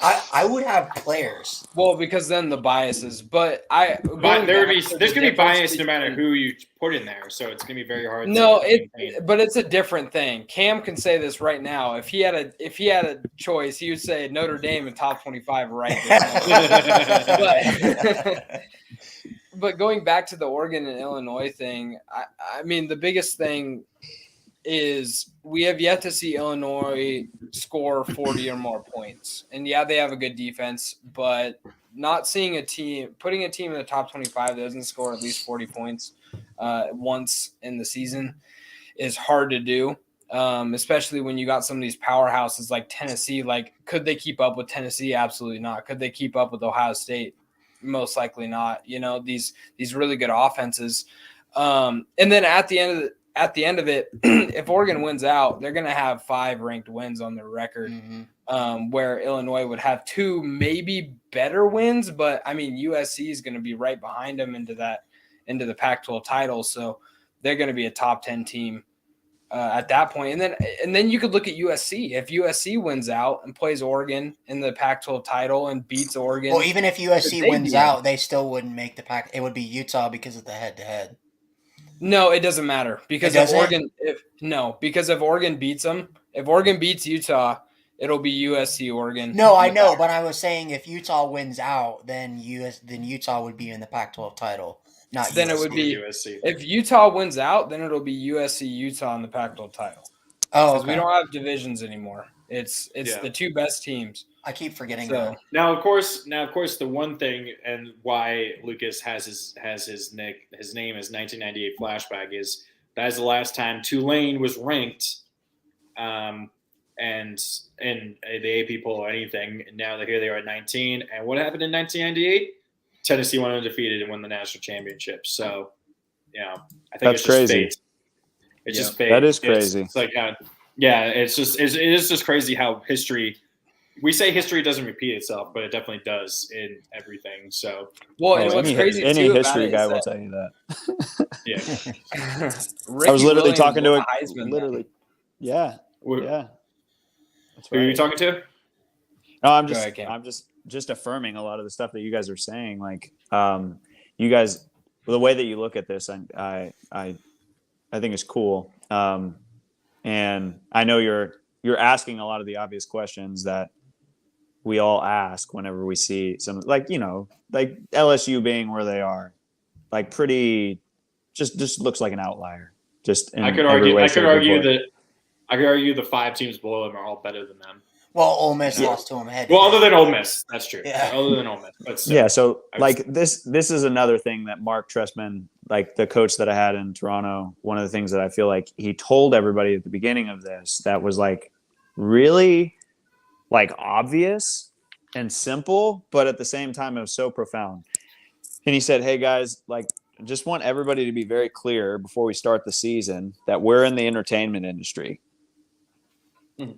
I would have players. Well, because then the biases. But there's going to be bias no matter who you put in there, so it's going to be very hard. But it's a different thing. Cam can say this right now. If he had a choice, he would say Notre Dame in top 25 right now. But going back to the Oregon and Illinois thing, I mean the biggest thing is we have yet to see Illinois score 40 or more points. And yeah, they have a good defense, but not seeing putting a team in the top 25 that doesn't score at least 40 points once in the season is hard to do. Especially when you got some of these powerhouses like Tennessee. Could they keep up with Tennessee? Absolutely not. Could they keep up with Ohio State? Most likely not. These really good offenses. And then at the end of it, if Oregon wins out, they're going to have 5 ranked wins on their record, where Illinois would have 2 maybe better wins. But I mean, USC is going to be right behind them into into the Pac-12 title. So they're going to be a top 10 team at that point. And then you could look at USC. If USC wins out and plays Oregon in the Pac-12 title and beats Oregon. Well, even if USC wins out, they still wouldn't make the Pac. It would be Utah because of the head-to-head. No, it doesn't matter because if Oregon beats them, if Oregon beats Utah, it'll be USC Oregon. No, I know, but I was saying if Utah wins out, then Utah would be in the Pac-12 title. Not then USC. It would be USC. If Utah wins out, then it'll be USC Utah in the Pac-12 title. Oh, because we don't have divisions anymore. It's the two best teams. I keep forgetting that. Now, of course, the one thing and why Lucas has his name as 1998 flashback is that is the last time Tulane was ranked, and in the AP poll or anything. And now here they are at 19. And what happened in 1998? Tennessee went undefeated and won the national championship. So, I think that's it's crazy. Just fate. It's just fate. That is crazy. It's like, it is just crazy how history. We say history doesn't repeat itself, but it definitely does in everything. So, and what's crazy any too history about guy it will is tell you that. Ricky I was literally Williams talking to won a the Heisman. literally, yeah. Who That's are you right. talking to? No, I'm Go just ahead, Cam. I'm just affirming a lot of the stuff that you guys are saying. Like, you guys, the way that you look at this, I think is cool. And I know you're asking a lot of the obvious questions that we all ask whenever we see some, like LSU being where they are, like pretty, just looks like an outlier. Just in I could every argue. way, I could shape, or argue form. that. I could argue the 5 teams below them are all better than them. Well, Ole Miss lost to them head. Well, other than Ole Miss, that's true. Yeah. Other than Ole Miss, but still, Yeah, so like this is another thing that Mark Trestman, like the coach that I had in Toronto, one of the things that I feel like he told everybody at the beginning of this that was like really like obvious and simple, but at the same time it was so profound. And he said, "Hey guys, like just want everybody to be very clear before we start the season that we're in the entertainment industry." Mhm.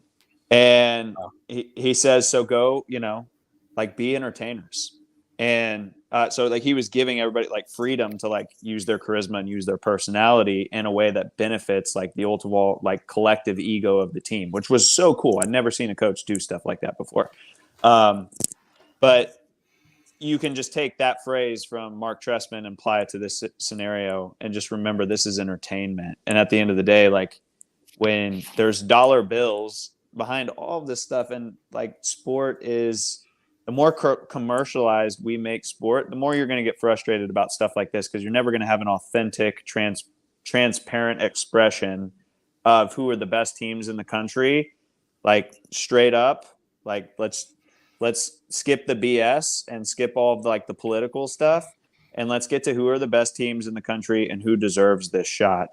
And he says, so go, like be entertainers. And so like he was giving everybody like freedom to like use their charisma and use their personality in a way that benefits like the ultimate like collective ego of the team, which was so cool. I'd never seen a coach do stuff like that before. But you can just take that phrase from Mark Trestman and apply it to this scenario and just remember this is entertainment. And at the end of the day, like when there's dollar bills behind all of this stuff, and like sport is, the more commercialized we make sport, the more you're going to get frustrated about stuff like this because you're never going to have an authentic, transparent expression of who are the best teams in the country. Like straight up, like let's skip the BS and skip all of like the political stuff, and let's get to who are the best teams in the country and who deserves this shot.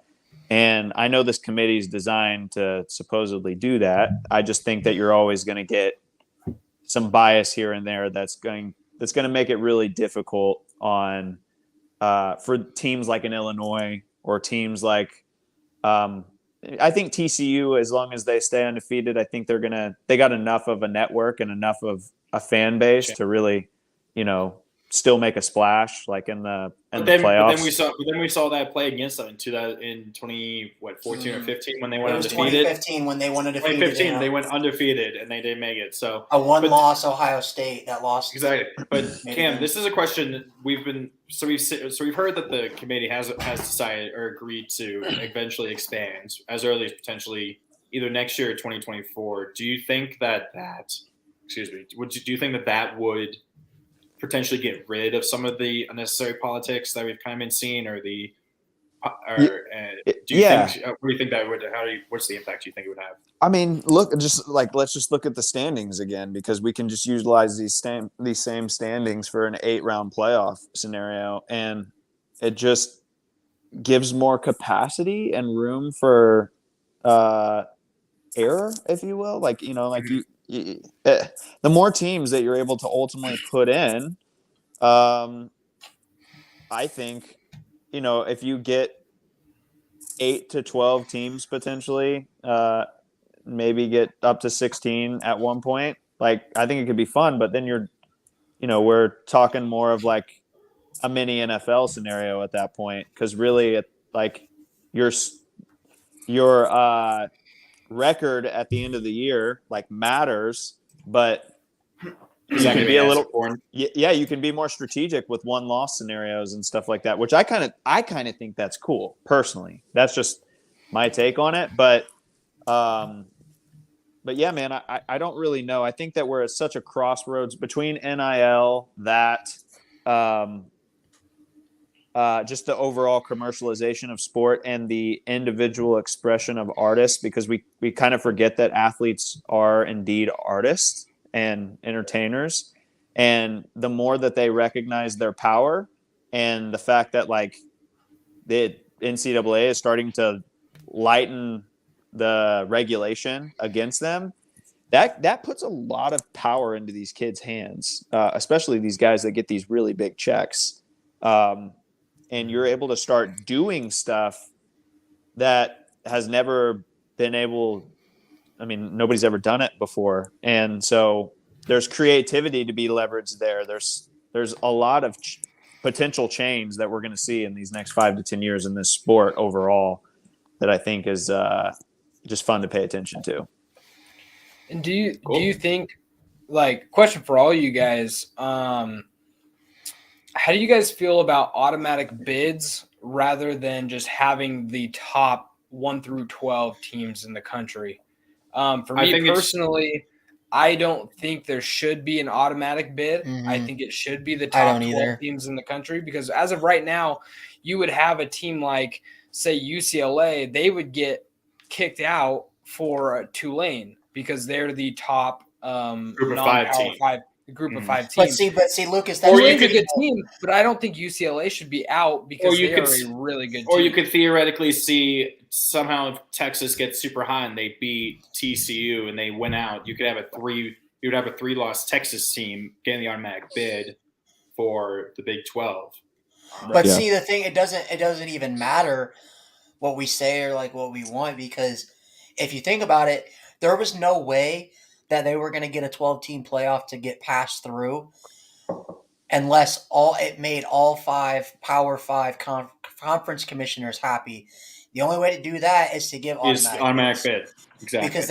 And I know this committee is designed to supposedly do that. I just think that you're always going to get some bias here and there that's going to make it really difficult on for teams like in Illinois or teams like I think TCU, as long as they stay undefeated, I think they got enough of a network and enough of a fan base to really, still make a splash like in the playoffs. But then we saw that play against them in 2014 or 15 when they went It was undefeated. 2015 when they went undefeated. 2015 they went undefeated and they didn't make it. So a one-loss Ohio State that lost. Exactly. But Cam, this is a question that we've heard that the committee has decided or agreed to eventually expand as early as potentially either next year or 2024. Do you think that would potentially get rid of some of the unnecessary politics that we've kind of been seeing, or the what do you think that would? What's the impact you think it would have? I mean, let's just look at the standings again, because we can just utilize these same standings for an 8-round playoff scenario, and it just gives more capacity and room for error, if you will. The more teams that you're able to ultimately put in, I think, if you get 8 to 12 teams potentially, maybe get up to 16 at one point, like I think it could be fun. But then we're talking more of like a mini NFL scenario at that point, because really, like your record at the end of the year like matters, but Is you that can going to be be a an little corn? yeah, you can be more strategic with one loss scenarios and stuff like that, which I kind of think that's cool personally. That's just my take on it, but yeah, man, I don't really know. I think that we're at such a crossroads between NIL, that just the overall commercialization of sport and the individual expression of artists, because we kind of forget that athletes are indeed artists and entertainers. And the more that they recognize their power, and the fact that like the NCAA is starting to lighten the regulation against them, that puts a lot of power into these kids' hands, especially these guys that get these really big checks. And you're able to start doing stuff that has never been able. I mean, nobody's ever done it before, and so there's creativity to be leveraged there. There's a lot of potential change that we're going to see in these next 5 to 10 years in this sport overall, that I think is just fun to pay attention to. And do you think, like, question for all you guys, how do you guys feel about automatic bids rather than just having the top 1 through 12 teams in the country? For me personally, I don't think there should be an automatic bid. Mhm. I think it should be the top 12 teams in the country, because as of right now, you would have a team like, say, UCLA, they would get kicked out for Tulane because they're the top Group of five teams. But see, Lucas, that's a good team, but I don't think UCLA should be out because they are a really good team. Or you could theoretically see somehow if Texas gets super high and they beat TCU and they win out, you would have a 3-loss Texas team getting the automatic bid for the Big 12. But see, the thing, it doesn't even matter what we say or like what we want, because if you think about it, there was no way that they were going to get a 12-team playoff to get passed through unless it made all 5 Power 5 conference commissioners happy. The only way to do that is to give automatic bid. Exactly. Because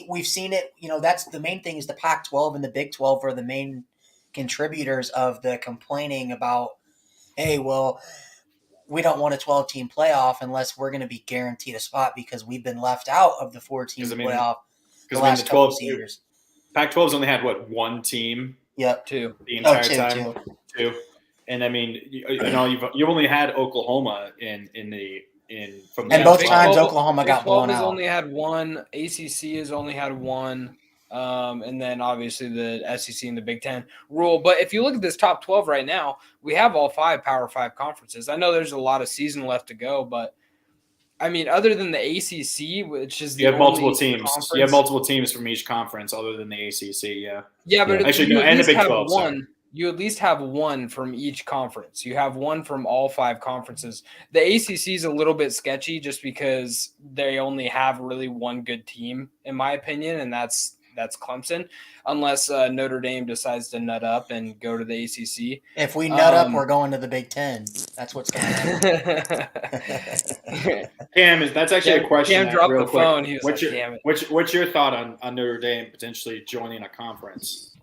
we've seen it, that's the main thing, is the Pac-12 and the Big 12 are the main contributors of the complaining about, hey, well, we don't want a 12-team playoff unless we're going to be guaranteed a spot because we've been left out of the 4-team playoff the last couple of years. Pac-12's only had, one team? Yep. 2. The entire time? 2. And, I mean, you've only had Oklahoma from and both times Oklahoma got blown out. Has only had 1. ACC has only had 1. And then obviously the SEC and the Big Ten rule. But if you look at this top 12 right now, we have all 5 Power 5 conferences. I know there's a lot of season left to go, but I mean, other than the ACC, which is you have multiple teams. Conference, you have multiple teams from each conference, other than the ACC. Yeah. Yeah, but actually, no, and the Big 12. You at least have 1 from each conference. You have 1 from all 5 conferences. The ACC is a little bit sketchy just because they only have really 1 good team, in my opinion, and that's Clemson, unless Notre Dame decides to nut up and go to the ACC. If we nut up, we're going to the Big Ten. That's what's going to happen. Cam, that's actually a question. Cam dropped the phone. He was what's damn it. What's your thought on Notre Dame potentially joining a conference?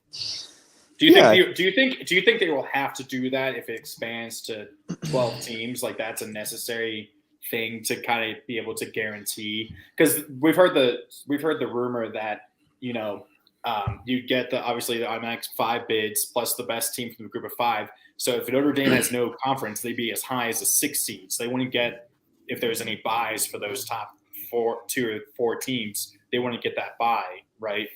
Do you think they will have to do that if it expands to 12 teams? Like, that's a necessary thing to kind of be able to guarantee? Because we've heard the rumor that you get obviously the automatic 5 bids plus the best team from the group of 5. So if Notre Dame has no conference, they'd be as high as a 6 seed. So they wouldn't get, if there's any buys for those top 2 or 4 teams, they wouldn't get that buy, right?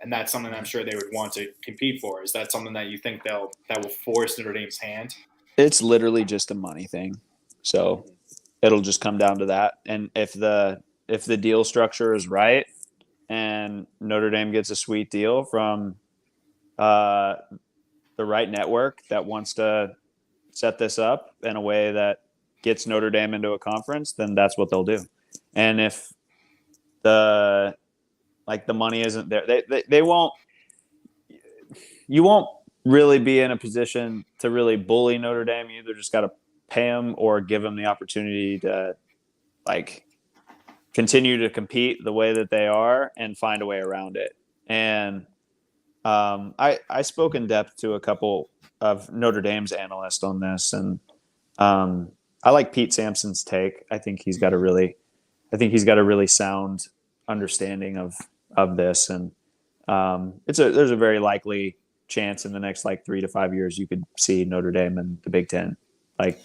And that's something I'm sure they would want to compete for. Is that something that you think that will force Notre Dame's hand? It's literally just a money thing. So it'll just come down to that. And if the deal structure is right, and Notre Dame gets a sweet deal from the right network that wants to set this up in a way that gets Notre Dame into a conference, then that's what they'll do. And if the money isn't there, they won't. You won't really be in a position to really bully Notre Dame. You either just got to pay them or give them the opportunity to like continue to compete the way that they are and find a way around it. And I spoke in depth to a couple of Notre Dame's analysts on this, and I like Pete Sampson's take. I think he's got a really sound understanding of this, and there's a very likely chance in the next like 3 to 5 years you could see Notre Dame in the Big Ten. Like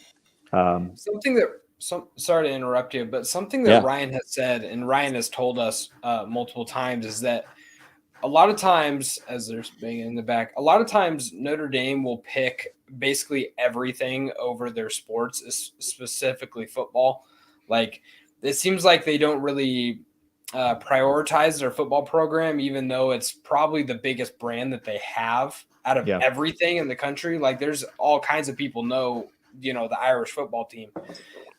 sorry to interrupt you, but something that Ryan has said and Ryan has told us multiple times is that a lot of times, as there's banging in the back, a lot of times Notre Dame will pick basically everything over their sports, specifically football. Like it seems like they don't really prioritize their football program, even though it's probably the biggest brand that they have out of everything in the country. Like there's all kinds of people know, the Irish football team.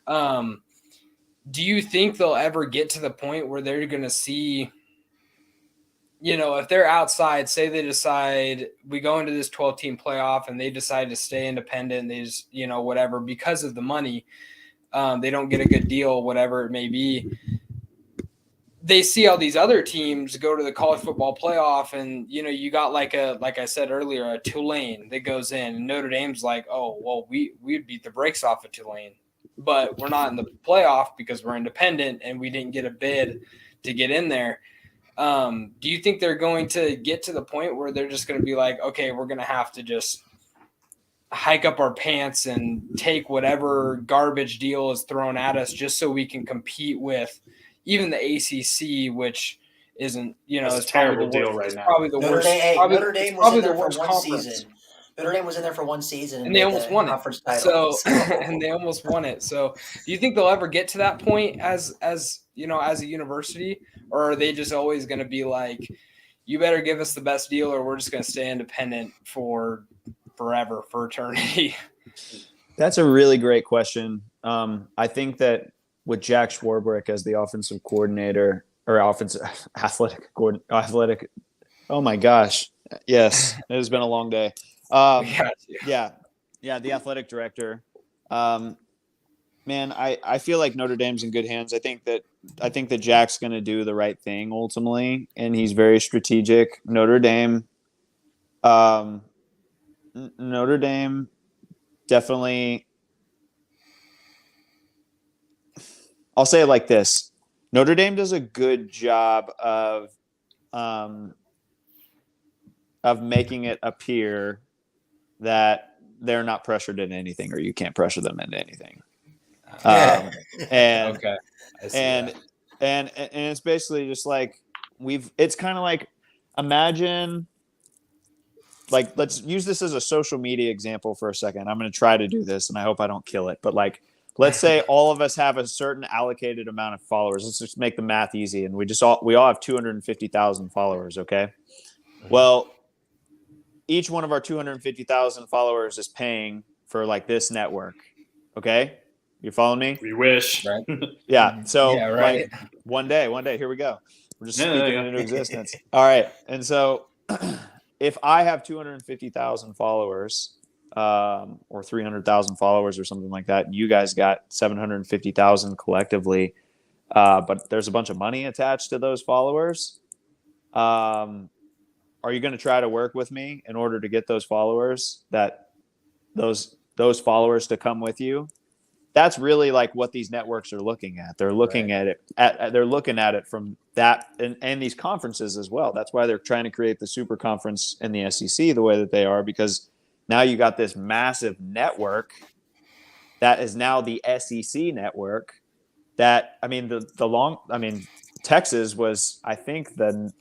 Do you think they'll ever get to the point where they're going to see, if they're outside, say they decide we go into this 12-team playoff and they decide to stay independent, they just, whatever, because of the money, they don't get a good deal, whatever it may be. They see all these other teams go to the college football playoff and, you got like I said earlier, a Tulane that goes in and Notre Dame's like, oh, well, we'd beat the brakes off of Tulane, but we're not in the playoff because we're independent and we didn't get a bid to get in there. Do you think they're going to get to the point where they're just going to be like, okay, we're going to have to just hike up our pants and take whatever garbage deal is thrown at us just so we can compete with even the ACC, which isn't, it's a terrible deal right now. Probably the worst. Notre Dame was in there for one season. Notre Dame was in there for one season and they almost won it. Title. And they almost won it. So, do you think they'll ever get to that point as as a university, or are they just always going to be like, you better give us the best deal, or we're just going to stay independent for forever, for eternity? That's a really great question. I think that with Jack Swarbrick as the offensive coordinator or athletic. Oh my gosh. Yes. It has been a long day. The athletic director. Man, I feel like Notre Dame's in good hands. I think that Jack's going to do the right thing ultimately, and he's very strategic. Notre Dame definitely. I'll say it like this: Notre Dame does a good job of making it appear that they're not pressured into anything, or you can't pressure them into anything. And okay, and it's basically just like it's kind of like, imagine, like, let's use this as a social media example for a second. I'm going to try to do this and I hope I don't kill it, but like, let's say all of us have a certain allocated amount of followers. Let's just make the math easy. And we all have 250,000 followers. Okay. Well, each one of our 250,000 followers is paying for like this network. Okay. You following me? We wish. Right. Yeah. So right. Like, one day, here we we We're just speaking it into existence. All right. And so if I have 250,000 followers, or 300,000 followers or something like that, and you guys got 750,000 collectively, but there's a bunch of money attached to those followers, are you going to try to work with me in order to get those followers, those followers to come with you? That's really like what these networks are looking at. They're looking at it. They're looking at it from that, and these conferences as well. That's why they're trying to create the super conference in the SEC the way that they are, because now you got this massive network that is now the SEC network. That, I mean, Texas was, I think, the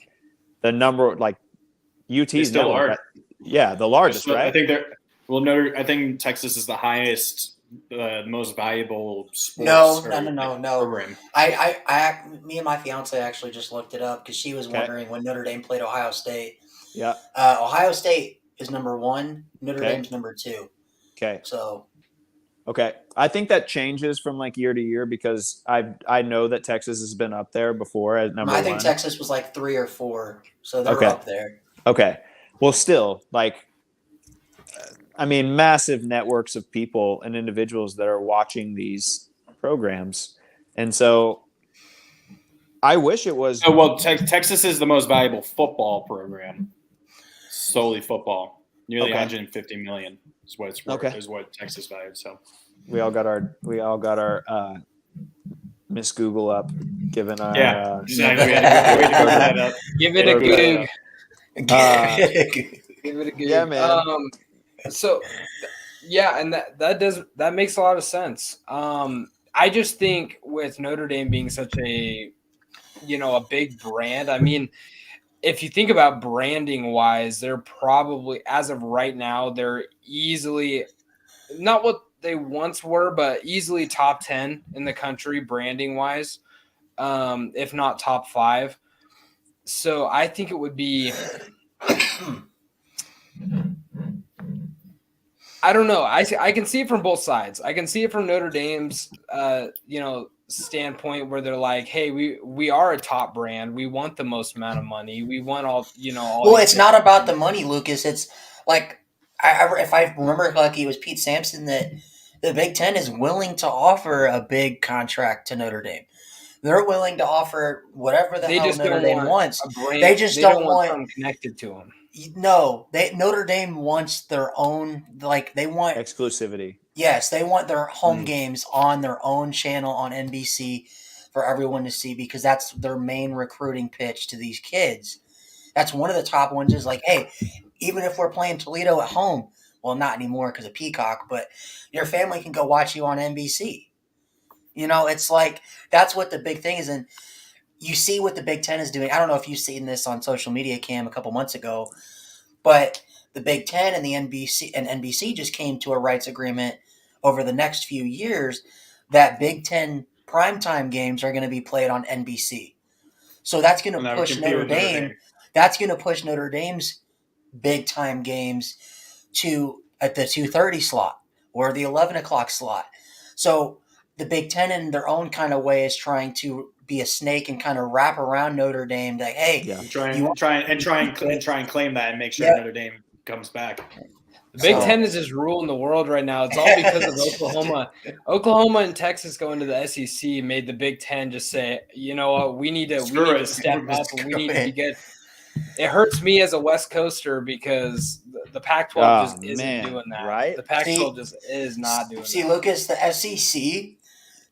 number, like, UT's still are. The largest, right? I think Texas is the highest, most valuable sports. No. Program. Me and my fiance actually just looked it up because she was wondering when Notre Dame played Ohio State. Yeah. Ohio State is number 1. Notre Dame's number 2. Okay. So. Okay. I think that changes from like year to year because I know that Texas has been up there before as number 1. I think Texas was like 3 or 4, so they're up there. Okay. Well, still, like, I mean, massive networks of people and individuals that are watching these programs. And so I wish it was. Oh, well, Texas is the most valuable football program, solely football. Nearly Okay. 150 million is what it's worth. Okay. Is what Texas valued. So We all got our Miss Google up, given our yeah, exactly. We had to Google that up. Give it a Okay. goog. Give it a goog. Yeah, man. So yeah, and that makes a lot of sense. I just think with Notre Dame being such a big brand, I mean, if you think about branding wise, they're probably, as of right now, they're easily not what they once were, but easily top 10 in the country branding wise, if not top 5. So I think it would be, I don't know. I can see it from both sides. I can see it from Notre Dame's, standpoint, where they're like, hey, we are a top brand. We want the most amount of money. We want all. Well, it's not about the money, Lucas. It's like, if I remember correctly, it was Pete Sampson that the Big Ten is willing to offer a big contract to Notre Dame. They're willing to offer whatever the hell Notre Dame wants. They just don't want something connected to them. No, Notre Dame wants their own, they want exclusivity. Yes, they want their home games on their own channel on NBC for everyone to see, because that's their main recruiting pitch to these kids. That's one of the top ones, is like, hey, even if we're playing Toledo at home, well, not anymore because of Peacock, but your family can go watch you on NBC. It's like, that's what the big thing is. And you see what the Big Ten is doing. I don't know if you've seen this on social media, Cam, a couple months ago, but the Big Ten and the NBC just came to a rights agreement over the next few years that Big Ten primetime games are going to be played on NBC. So that's going to push Notre Dame. That's going to push Notre Dame's big time games at the 2:30 slot or the 11 o'clock slot. So the Big Ten, in their own kind of way, is trying to be a snake and kind of wrap around Notre Dame. Like, hey, try and claim that and make sure Notre Dame comes back. The Big Ten is just ruling the world right now. It's all because of Oklahoma. Oklahoma and Texas going to the SEC made the Big Ten just say, you know what, we need to step up and we need to be good. It hurts me as a West Coaster because the Pac-12 just isn't doing that. Right? The Pac-12 just is not doing that. See, Lucas, the SEC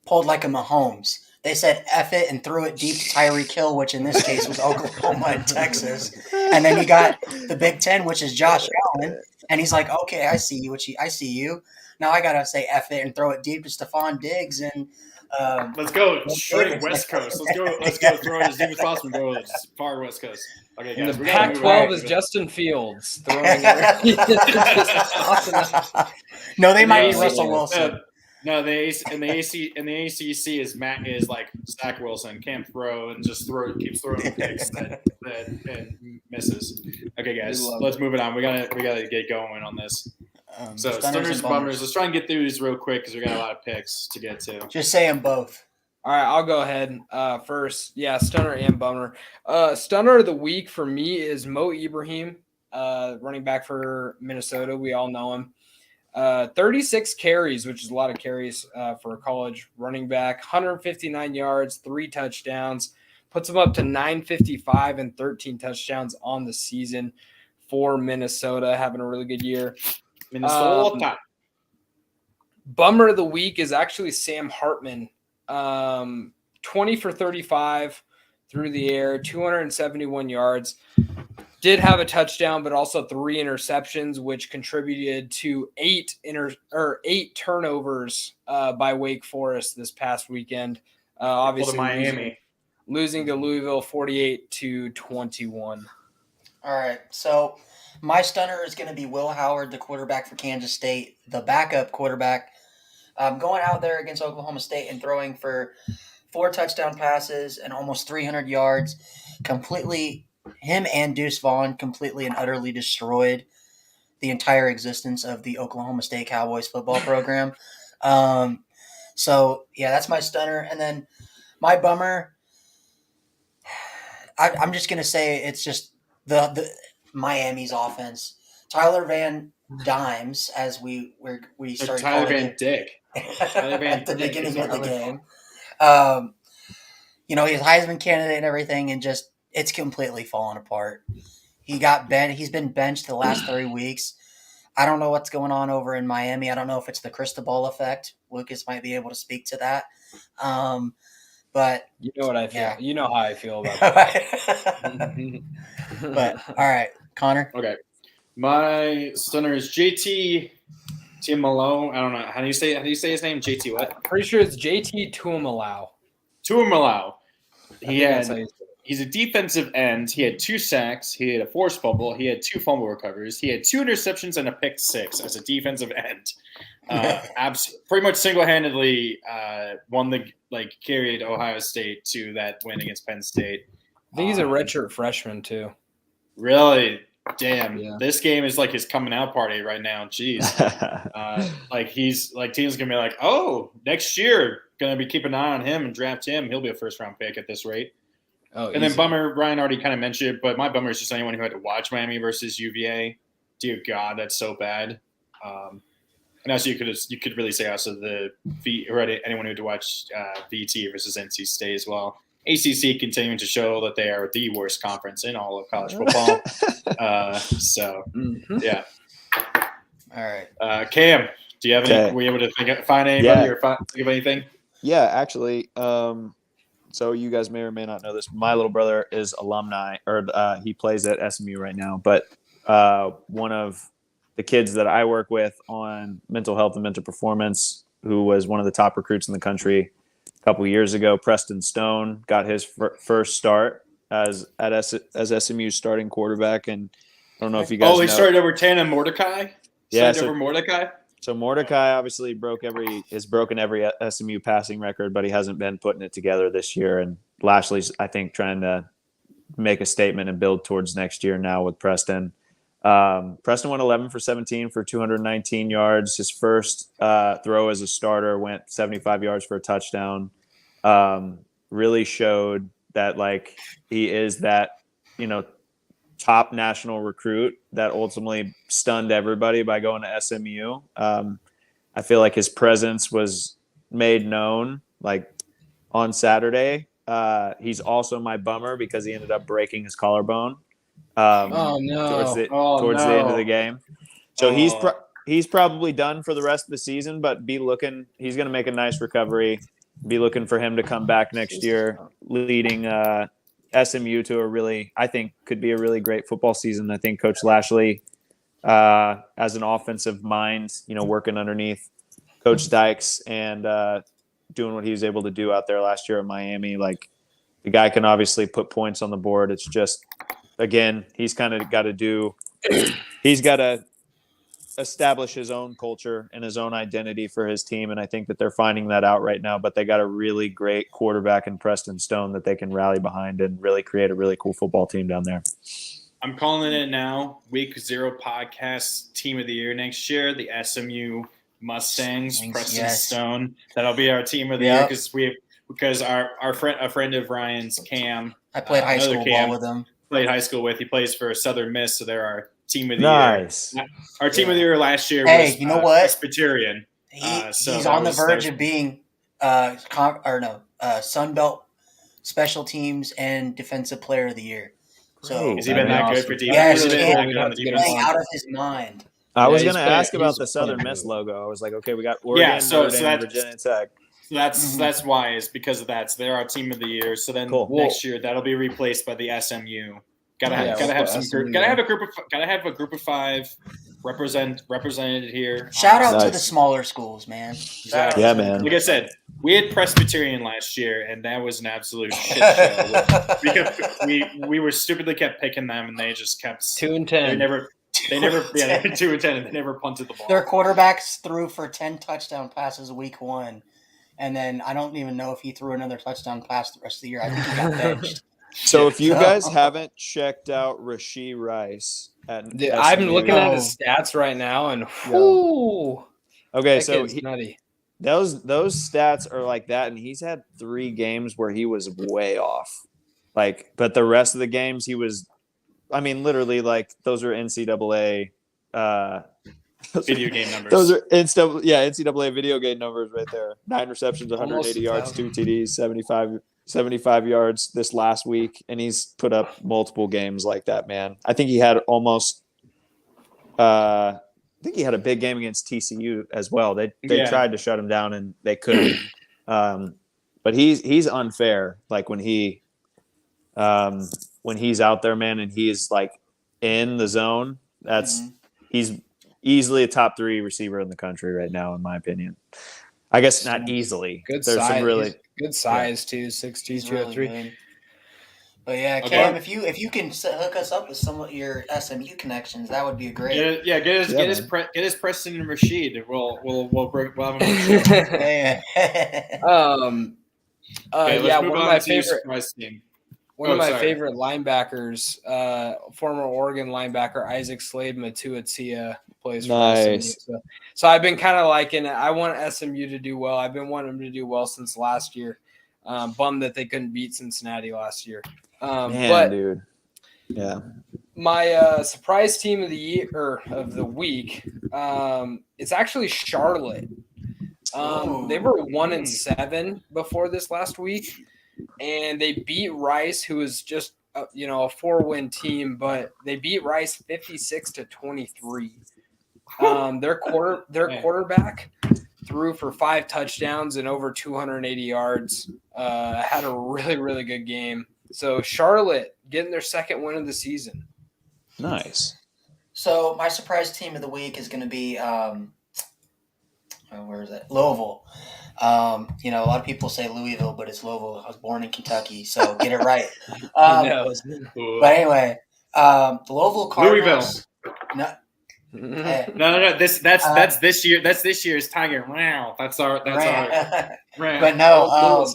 pulled like a Mahomes. They said F it and threw it deep to Tyreek Hill, which in this case was Oklahoma and Texas. And then you got the Big Ten, which is Josh Allen. And he's like, okay, I see you. I see you. Now I got to say F it and throw it deep to Stephon Diggs. And let's go straight West Coast. Let's go throw it as deep as possible and go far West Coast. Okay, guys. The Pac-12 is Justin Fields throwing it. No, they might be Russell Wilson. No, the ACC is like Zach Wilson, can't throw and just keeps throwing picks that and misses. Okay, guys, let's move it on. We gotta get going on this. So stunners and bummers. Let's try and get through these real quick because we got a lot of picks to get to. Just say them both. All right, I'll go ahead first. Yeah, stunner and bummer. Stunner of the week for me is Mo Ibrahim, running back for Minnesota. We all know him. 36 carries, which is a lot of carries for a college running back. 159 yards, 3 touchdowns. Puts him up to 955 and 13 touchdowns on the season for Minnesota. Having a really good year. Minnesota. Bummer of the week is actually Sam Hartman. 20 for 35 through the air, 271 yards. Did have a touchdown, but also 3 interceptions, which contributed to 8 turnovers by Wake Forest this past weekend. Obviously, Miami losing to Louisville 48-21. All right, so my stunner is going to be Will Howard, the quarterback for Kansas State, the backup quarterback, going out there against Oklahoma State and throwing for 4 touchdown passes and almost 300 yards. Completely, him and Deuce Vaughn completely and utterly destroyed the entire existence of the Oklahoma State Cowboys football program. So, yeah, that's my stunner. And then my bummer, I'm just going to say it's just the Miami's offense. Tyler Van dimes, as we started Tyler calling Van it Dyke. Tyler Van at the Dyke beginning is of the what game. He's a Heisman candidate and everything, and just it's completely fallen apart. He got bent. He's been benched the last 3 weeks. I don't know what's going on over in Miami. I don't know if it's the Cristobal effect. Lucas might be able to speak to that. But You know what I feel. Yeah. You know how I feel about that. but all right, Connor. Okay. My stunner is JT Malone. I don't know. How do you say his name? JT what? Pretty sure it's JT Tuimalau. Tuimalau. That's how you say it. He's a defensive end. He had 2 sacks. He had a forced fumble. He had 2 fumble recoveries. He had 2 interceptions and a pick 6 as a defensive end. Pretty much single-handedly carried Ohio State to that win against Penn State. I think he's a redshirt freshman too. Really? Damn. Yeah. This game is like his coming out party right now. Jeez. Teams gonna be like, oh, next year gonna be keeping an eye on him and draft him. He'll be a first-round pick at this rate. Oh, and then bummer, Ryan already kind of mentioned it, but my bummer is just anyone who had to watch Miami versus UVA. Dear God, that's so bad. And also, you could really say also anyone who had to watch VT versus NC State as well. ACC continuing to show that they are the worst conference in all of college football. Yeah. All right. Cam, do you have any? Were you able to find anybody or think of anything? Yeah, actually. So you guys may or may not know this. My little brother is alumni, or he plays at SMU right now. But one of the kids that I work with on mental health and mental performance, who was one of the top recruits in the country a couple of years ago, Preston Stone, got his first start as SMU's starting quarterback. And I don't know if you guys know. He started over Tana Mordecai? Over Mordecai? So Mordecai obviously has broken every SMU passing record, but he hasn't been putting it together this year. And Lashley's, I think, trying to make a statement and build towards next year now with Preston. Preston went 11 for 17 for 219 yards. His first throw as a starter went 75 yards for a touchdown. Really showed that he is that, top national recruit that ultimately stunned everybody by going to SMU. I feel like his presence was made known on Saturday. He's also my bummer because he ended up breaking his collarbone. Towards the end of the game. So he's probably done for the rest of the season, but he's going to make a nice recovery. Be looking for him to come back next year, leading SMU to I think could be a really great football season. I think Coach Lashley, as an offensive mind, working underneath Coach Dykes and doing what he was able to do out there last year at Miami. The guy can obviously put points on the board. It's just, again, he's got to establish his own culture and his own identity for his team. And I think that they're finding that out right now, but they got a really great quarterback in Preston Stone that they can rally behind and really create a really cool football team down there. I'm calling it now. Week 0 podcast team of the year next year. The SMU Mustangs, Preston Stone. That'll be our team of the year because a friend of Ryan's, Cam. I played high school ball with him. He plays for Southern Miss, so they're our team of the year. Our team of the year last year was you know what? Presbyterian. He's on the verge of being Sun Belt Special Teams and Defensive Player of the Year. So has he been that good for defense? Yes, he's playing out of his mind. I was going to ask about the Southern Miss logo. I was like, okay, we got Oregon, Notre Dame, Virginia Tech. That's why, is because of that. So they're our team of the year. So then next year that'll be replaced by the SMU. Gotta have a group of 5 represented here. Shout out to the smaller schools, man. Exactly. Yeah, man. Like I said, we had Presbyterian last year, and that was an absolute shit show. we were stupidly kept picking them, and they just kept 2-10. They never 2-10, and they never punted the ball. Their quarterbacks threw for 10 touchdown passes week 1, and then I don't even know if he threw another touchdown pass the rest of the year. I think he got benched. So if you guys haven't checked out Rashee Rice I'm looking at his stats right now, and okay, so nutty. Those stats are like that, and he's had 3 games where he was way off. But the rest of the games he was, literally those are NCAA Video game numbers. Those are NCAA video game numbers right there. 9 receptions, 180 yards, 2 TDs, 75 yards this last week, and he's put up multiple games like that, man. I think he had I think he had a big game against TCU as well. They tried to shut him down and they couldn't. But he's unfair. Like when he's out there, man, and he's like in the zone, he's easily a top 3 receiver in the country right now, in my opinion. I guess not easily. Good There's size. some really Good size too. 6'2", 203. But yeah, Cam, if you can hook us up with some of your SMU connections, that would be great. Get his Preston and Rashid. We'll have him on the show. One of my favorite team. One of my favorite linebackers, former Oregon linebacker Isaac Slade Matuatia plays for SMU. So I've been kind of liking it. I want SMU to do well. I've been wanting them to do well since last year. Bummed that they couldn't beat Cincinnati last year. Dude. Yeah. My surprise team of the year or of the week, it's actually Charlotte. They were 1-7 before this last week, and they beat Rice, who was just a 4-win team, but they beat Rice 56-23. Their quarterback threw for 5 touchdowns and over 280 yards. Had a really, really good game. So Charlotte getting their second win of the season. Nice. So my surprise team of the week is going to be where is it? Louisville. A lot of people say Louisville, but it's Louisville. I was born in Kentucky, so get it right. But anyway, the Louisville Cardinals. Louisville. No. That's this year. That's this year's Tiger. Wow. That's our. But no.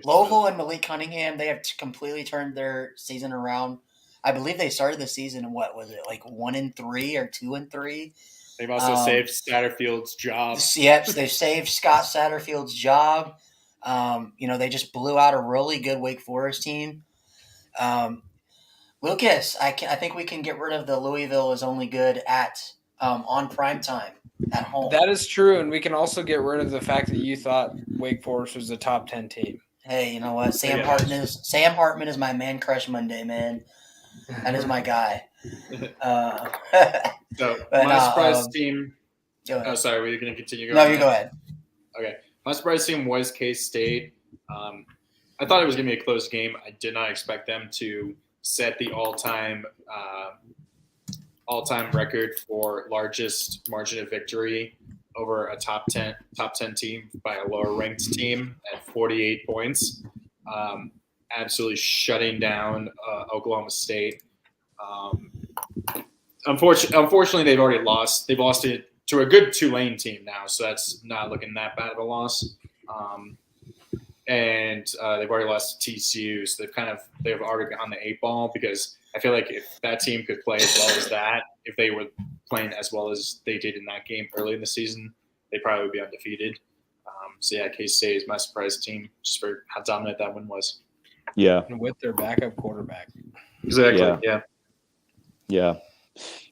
Louisville and Malik Cunningham, they have completely turned their season around. I believe they started the season in what was it, like 1-3 or 2-3? They've also saved Satterfield's job. Yep, they've saved Scott Satterfield's job. They just blew out a really good Wake Forest team. Lucas, I think we can get rid of the Louisville is only good at on prime time at home. That is true, and we can also get rid of the fact that you thought Wake Forest was a top 10 team. Hey, you know what? Sam Hartman is my man crush Monday, man. That is my guy. My surprise team. Sorry, were you going to continue? No, you go ahead. Okay, my surprise team was K-State. I thought it was going to be a close game. I did not expect them to set the all-time record for largest margin of victory over a top 10 team by a lower ranked team at 48 points. Absolutely shutting down Oklahoma State. Unfortunately, they've already lost. They've lost it to a good Tulane team now, so that's not looking that bad of a loss. And they've already lost to TCU, so they've already been on the 8 ball, because I feel like if that team could play as well as that, if they were playing as well as they did in that game early in the season, they probably would be undefeated. K-State is my surprise team, just for how dominant that one was. Yeah. And with their backup quarterback. Exactly. Yeah.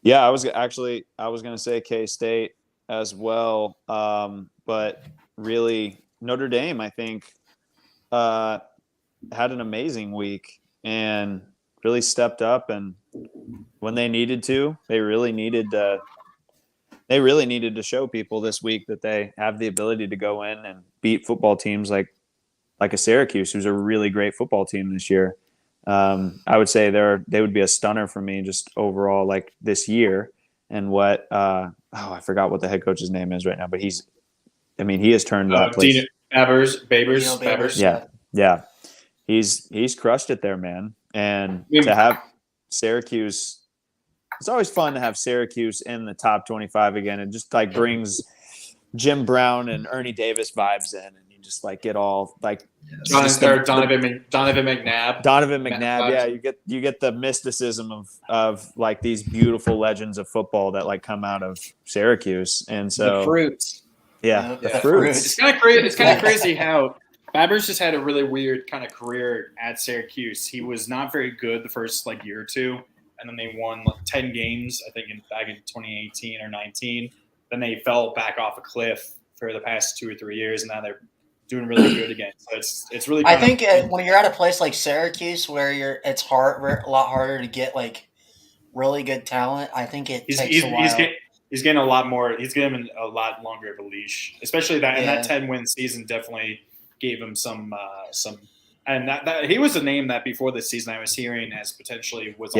I was going to say K-State as well. But really Notre Dame, I think, had an amazing week and really stepped up, and when they needed to, they really needed to show people this week that they have the ability to go in and beat football teams like a Syracuse, who's a really great football team this year. I would say they would be a stunner for me just overall, like this year. And what I forgot what the head coach's name is right now, but he has turned that place. Babers. Yeah. He's crushed it there, man. And to have Syracuse, it's always fun to have Syracuse in the top 25 again. It just like brings Jim Brown and Ernie Davis vibes in, and you just like get all like Donovan McNabb. Yeah, you get the mysticism of like these beautiful legends of football that like come out of Syracuse, and so the fruits. Yeah, the fruits. It's kind of crazy how Babers just had a really weird kind of career at Syracuse. He was not very good the first year or two, and then they won 10 games, I think, back in 2018 or 19. Then they fell back off a cliff for the past 2 or 3 years, and now they're doing really good again. So it's really. I think when you're at a place like Syracuse where it's a lot harder to get like really good talent. I think it takes a while. He's getting a lot more. He's given a lot longer of a leash, especially that. And that 10-win season definitely gave him some. And that he was a name that before this season I was hearing as potentially was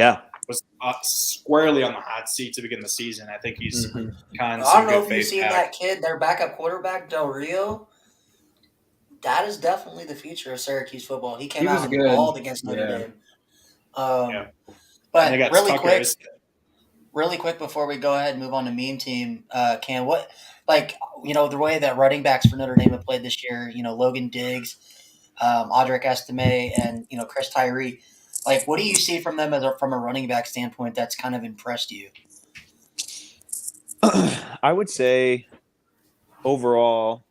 squarely on the hot seat to begin the season. I think he's kind of. I don't know if you've seen that kid, their backup quarterback Del Rio. That is definitely the future of Syracuse football. He came out and balled against Notre Dame. But really quick before we go ahead and move on to meme team, Cam, what the way that running backs for Notre Dame have played this year, Logan Diggs, Audric Estime, and Chris Tyree, what do you see from them from a running back standpoint that's kind of impressed you? I would say overall,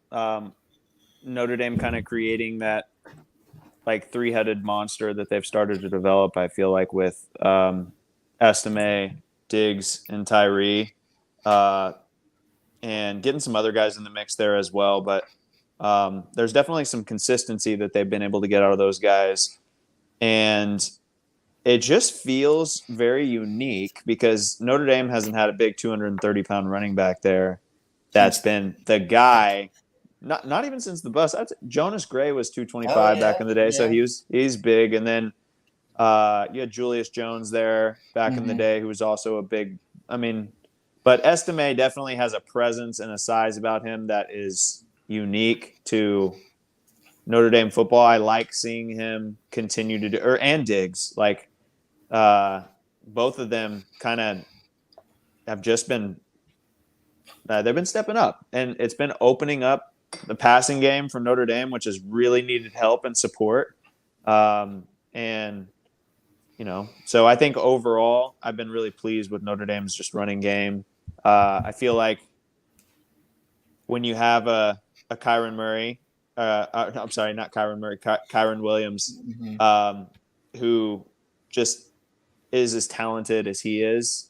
Notre Dame kind of creating that three-headed monster that they've started to develop, I feel like, with Estime, Diggs, and Tyree, and getting some other guys in the mix there as well. But there's definitely some consistency that they've been able to get out of those guys. And it just feels very unique because Notre Dame hasn't had a big 230-pound running back there. That's been the guy. Not even since the bus. Jonas Gray was 225 back in the day, so he's big. And then you had Julius Jones there back in the day, who was also a big. But Estime definitely has a presence and a size about him that is unique to Notre Dame football. I like seeing him continue to do, and Diggs, both of them kind of have just been. They've been stepping up, and it's been opening up the passing game for Notre Dame, which has really needed help and support. So I think overall, I've been really pleased with Notre Dame's just running game. I feel like when you have a Kyron Murray, I'm sorry, not Kyron Murray, Kyron Williams, who just is as talented as he is.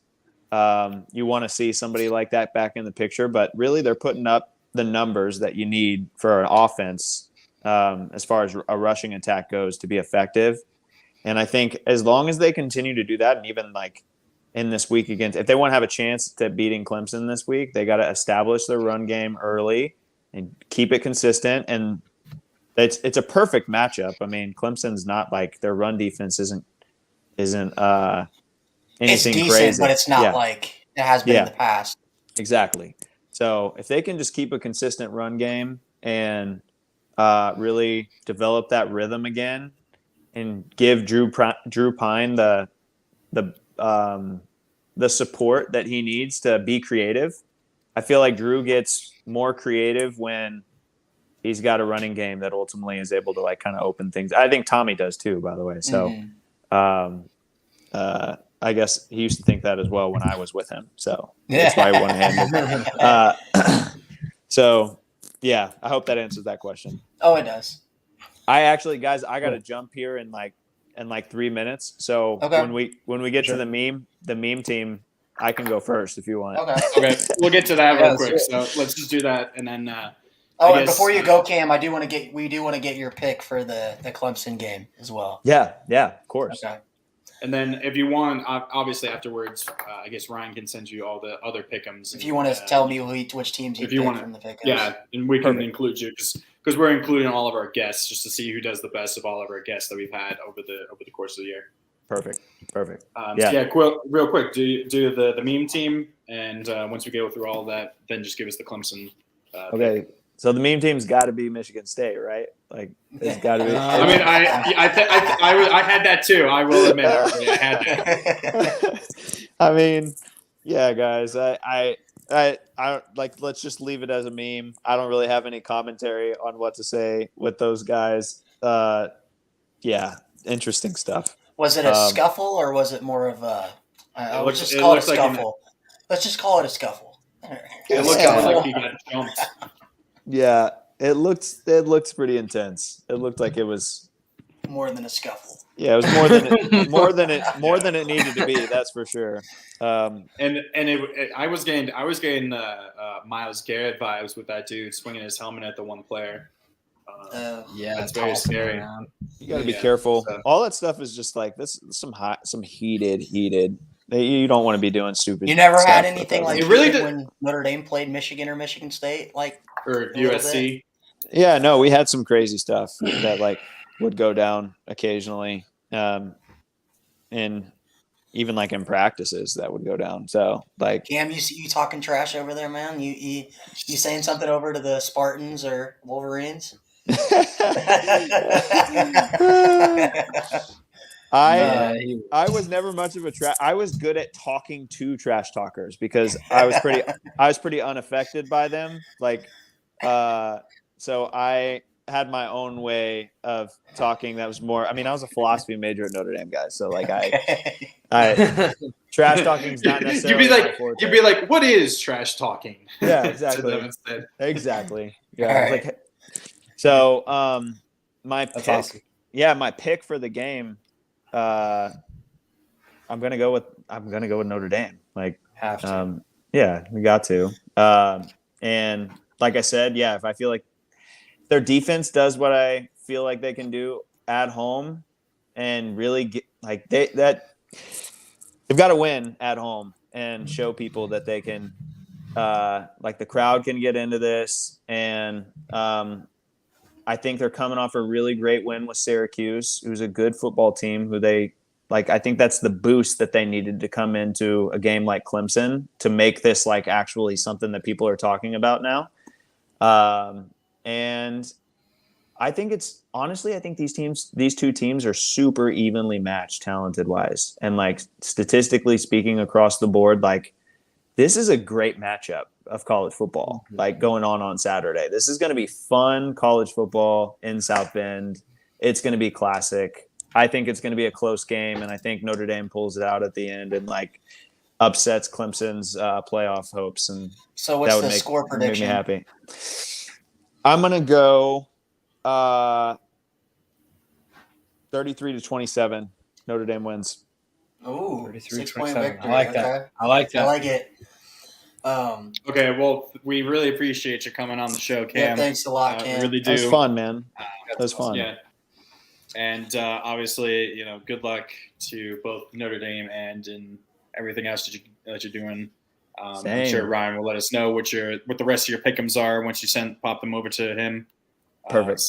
You want to see somebody like that back in the picture, but really they're putting up the numbers that you need for an offense as far as a rushing attack goes to be effective. And I think as long as they continue to do that, and even in this week if they want to have a chance to beating Clemson this week, they got to establish their run game early and keep it consistent. And it's a perfect matchup. Clemson's not their run defense isn't anything it's decent, crazy, but it's not like it has been in the past. Exactly. So if they can just keep a consistent run game and really develop that rhythm again, and give Drew Pine the support that he needs to be creative, I feel like Drew gets more creative when he's got a running game that ultimately is able to kind of open things. I think Tommy does too, by the way. So I guess he used to think that as well when I was with him. So that's why I one-handed. So, yeah, I hope that answers that question. Oh, it does. I actually, guys, I got to jump here in 3 minutes. So when we get to the meme team, I can go first if you want. Okay. We'll get to that real quick. So let's just do that, and then. And before you go, Cam, we do want to get your pick for the Clemson game as well. Yeah, of course. Okay. And then if you want, obviously afterwards, I guess Ryan can send you all the other pick'ems. If you want to tell me which teams you pick from the pick'ems. Yeah, and we can include you because we're including all of our guests just to see who does the best of all of our guests that we've had over the course of the year. Perfect. Real quick, do the meme team, and once we go through all of that, then just give us the Clemson. Okay. Pick. So the meme team's got to be Michigan State, right? It's got to be. I had that too. I will admit, I had that. Yeah, guys. I let's just leave it as a meme. I don't really have any commentary on what to say with those guys. Interesting stuff. Was it a scuffle or was it more of a? Let's just call it a scuffle. Let's just call it a scuffle. It looks like he got jumped. Yeah, it looks pretty intense. It looked like it was more than a scuffle. Yeah, it was more than it needed to be. That's for sure. I was getting Myles Garrett vibes with that dude swinging his helmet at the one player. Yeah, that's very tossing scary. around. You got to be Yeah, careful. so- All that stuff is just like this. Some heated. You don't want to be doing stupid. You never had stuff anything with like those. It really heated did- when Notre Dame played Michigan or Michigan State, like or a little USC. Yeah, no, we had some crazy stuff that like would go down occasionally, and even like in practices that would go down. So like, Cam, you talking trash over there, man? You saying something over to the Spartans or Wolverines? I was never much of a I was good at talking to trash talkers because I was pretty unaffected by them. Like, so I had my own way of talking that was more. I mean, I was a philosophy major at Notre Dame, guys. So like, I trash talking is not necessarily my forte. You'd be like, what is trash talking? Yeah, To exactly. them instead. Exactly. Yeah. All I was right. like, so my That's pick, awesome. yeah, my pick for the game, I'm gonna go with Notre Dame. Like, Have to. yeah, we got to. And like I said, yeah, if I feel like their defense does what I feel like they can do at home, and really get like they've got to win at home and show people that they can, like the crowd can get into this. And I think they're coming off a really great win with Syracuse, who's a good football team who they like. I think that's the boost that they needed to come into a game like Clemson to make this like actually something that people are talking about now. And I think I think these two teams are super evenly matched talented wise. And like statistically speaking across the board, like this is a great matchup of college football, like going on Saturday. This is going to be fun college football in South Bend. It's going to be classic. I think it's going to be a close game. And I think Notre Dame pulls it out at the end and like upsets Clemson's playoff hopes. And So what's that would the make, score prediction? make me happy. I'm going to go 33-27. Notre Dame wins. Ooh, 33, 6-point 27. victory. I like Okay. that. I like that. I like it. Okay, well, we really appreciate you coming on the show, Cam. Yeah, thanks a lot, Cam. Really do. That was fun, man. That was fun. Yeah. And obviously, good luck to both Notre Dame and in everything else that you're doing. I'm Same. sure Ryan will let us know what the rest of your pick'ems are once you pop them over to him. Perfect.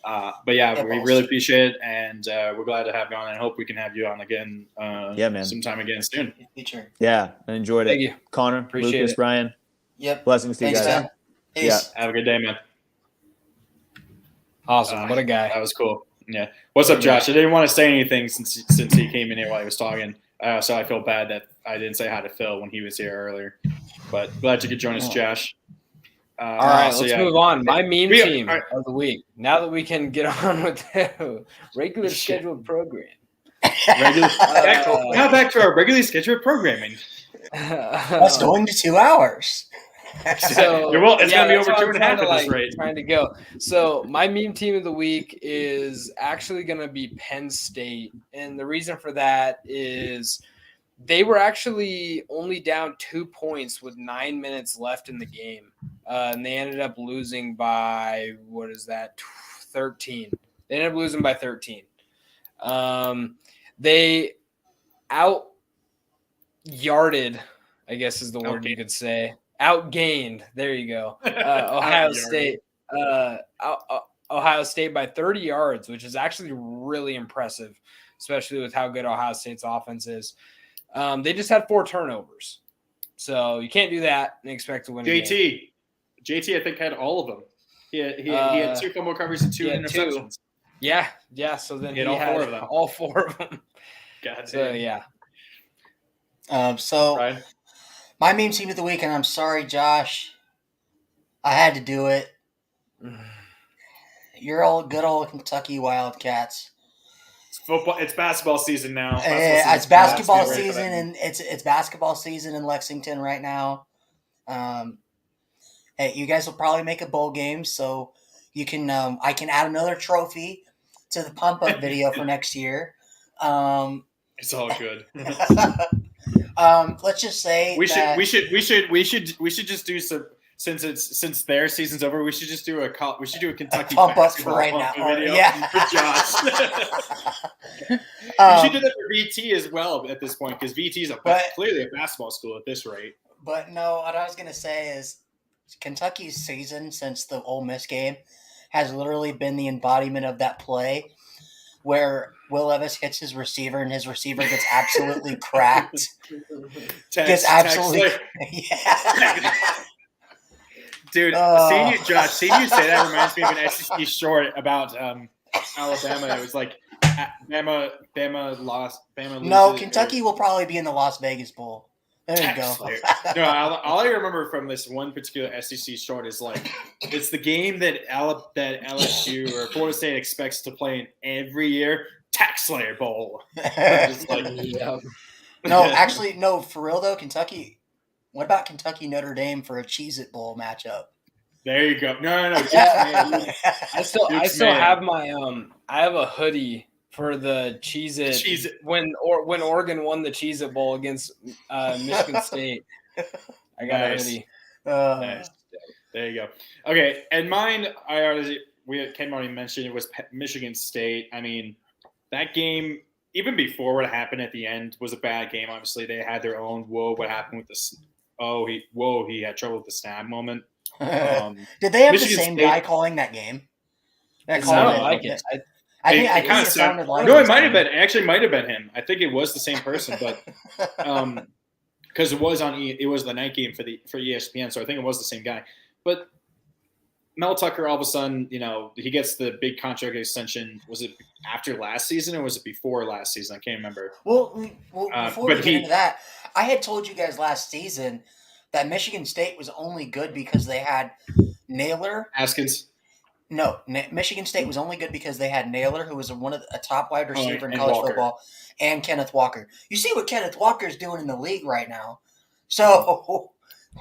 But yeah, we really appreciate it, and we're glad to have you on, and hope we can have you on again. Yeah, man. Sometime again soon. Feature. Yeah, I enjoyed it. Thank you. Connor, Appreciate Lucas, it. Brian. Yep. Blessings to you Thanks, guys. man. Peace. Yeah. Have a good day, man. Awesome. What a guy. That was cool. Yeah. What's up, Josh? I didn't want to say anything since he came in here while he was talking. So I feel bad that I didn't say hi to Phil when he was here earlier. But glad you could join us, Josh. All right, let's move on. My meme team all right. of the week. Now that we can get on with the regular scheduled program. Now back to our regularly scheduled programming. That's going to 2 hours. So It's going to be that's over what 2.5 I'm at trying this to, rate. Trying to go. So my meme team of the week is actually going to be Penn State, and the reason for that is they were actually only down 2 points with 9 minutes left in the game, and they ended up losing by 13. They ended up losing by 13. They out yarded, I guess is the word you could say. Outgained. There you go. Ohio State. Ohio State by 30 yards, which is actually really impressive, especially with how good Ohio State's offense is. They just had 4 turnovers, so you can't do that and expect to win. JT, I think had all of them. He had 2 fumble recoveries and 2 interceptions. Yeah. So then he had all 4 of them. All 4 of them. God So damn. yeah. So my meme team of the week, and I'm sorry, Josh, I had to do it. You're all good old Kentucky Wildcats. It's football. It's basketball season now. It's basketball season, and it's basketball season in Lexington right now. Hey, you guys will probably make a bowl game, so you can I can add another trophy to the pump up video for next year. It's all good. Let's just say We should just do some since their season's over. We should just do a Kentucky pump up basketball right pump now. video Yeah. for Josh. We should do that for VT as well at this point because VT is clearly a basketball school at this rate. But no, what I was gonna say is Kentucky's season since the Ole Miss game has literally been the embodiment of that play where Will Levis hits his receiver and his receiver gets absolutely cracked. Gets absolutely yeah. Dude, seeing you say that reminds me of an SEC short about Alabama. It was like Bama lost. Bama loses. No, Kentucky will probably be in the Las Vegas Bowl. There you go. No, all I remember from this one particular SEC short is like it's the game that LSU or Florida State expects to play in every year. Tax Slayer Bowl. Just like, Yeah. No, actually, no. For real though, Kentucky. What about Kentucky Notre Dame for a Cheez-It Bowl matchup? There you go. No. I still have my I have a hoodie for the Cheez-It when Oregon won the Cheez-It Bowl against Michigan State. I got a hoodie. Nice. There you go. Okay, and mine Ken already mentioned it was Michigan State. I mean, that game, even before what happened at the end, was a bad game. Obviously, they had their own what happened with this. He had trouble with the snap moment. Did they have Michigan the same State, guy calling that game? It sounded like it. I think it sounded like no, it might have been. It actually might have been him. I think it was the same person, but because it was the night game for ESPN, so I think it was the same guy. But Mel Tucker, all of a sudden, he gets the big contract extension. Was it after last season or was it before last season? I can't remember. Well, before we get into that, I had told you guys last season that Michigan State was only good because they had Naylor. Haskins. No, Michigan State was only good because they had Naylor, who was a top wide receiver in and college Walker. football, and Kenneth Walker. You see what Kenneth Walker is doing in the league right now. So,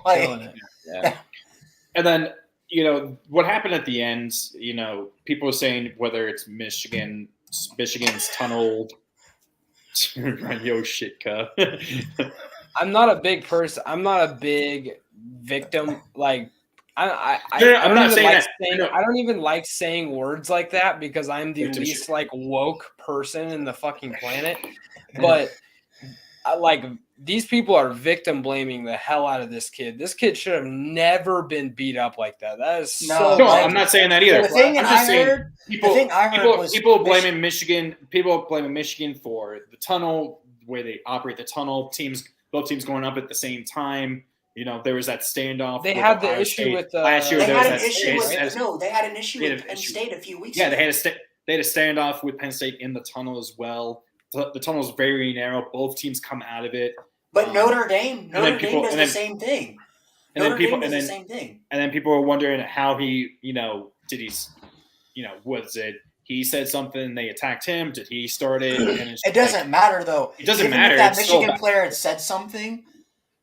Yeah. And then, what happened at the end, people are saying whether it's Michigan's tunneled. Yo, shit, cuh. I'm not a big person. I'm not a big victim. Like I don't even like saying words like that because I'm the least woke person in the fucking planet. But these people are victim blaming the hell out of this kid. This kid should have never been beat up like that. That is no. I'm not saying that either. The thing I'm just saying people blaming Michigan. People blaming Michigan for the tunnel, the way they operate the tunnel. Both teams going up at the same time. There was that standoff. They had the issue with last year. They had an issue with Penn State a few weeks ago. Yeah, they had a standoff with Penn State in the tunnel as well. The tunnel is very narrow. Both teams come out of it. But Notre Dame does the same thing. And then people were wondering how he, was it? He said something. They attacked him. Did he start it? And it doesn't matter though. It doesn't matter. If that Michigan player had said something,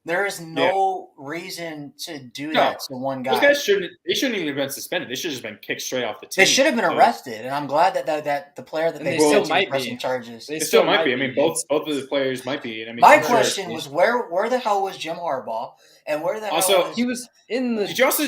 there is no reason to do that to one guy. Those guys shouldn't even have been suspended. They should have just been kicked straight off the team. They should have been arrested, and I'm glad that the player that they still might pressing be charges. They still might be. I mean, both of the players might be. And I mean, my question was where the hell was Jim Harbaugh, and where the hell was he was in the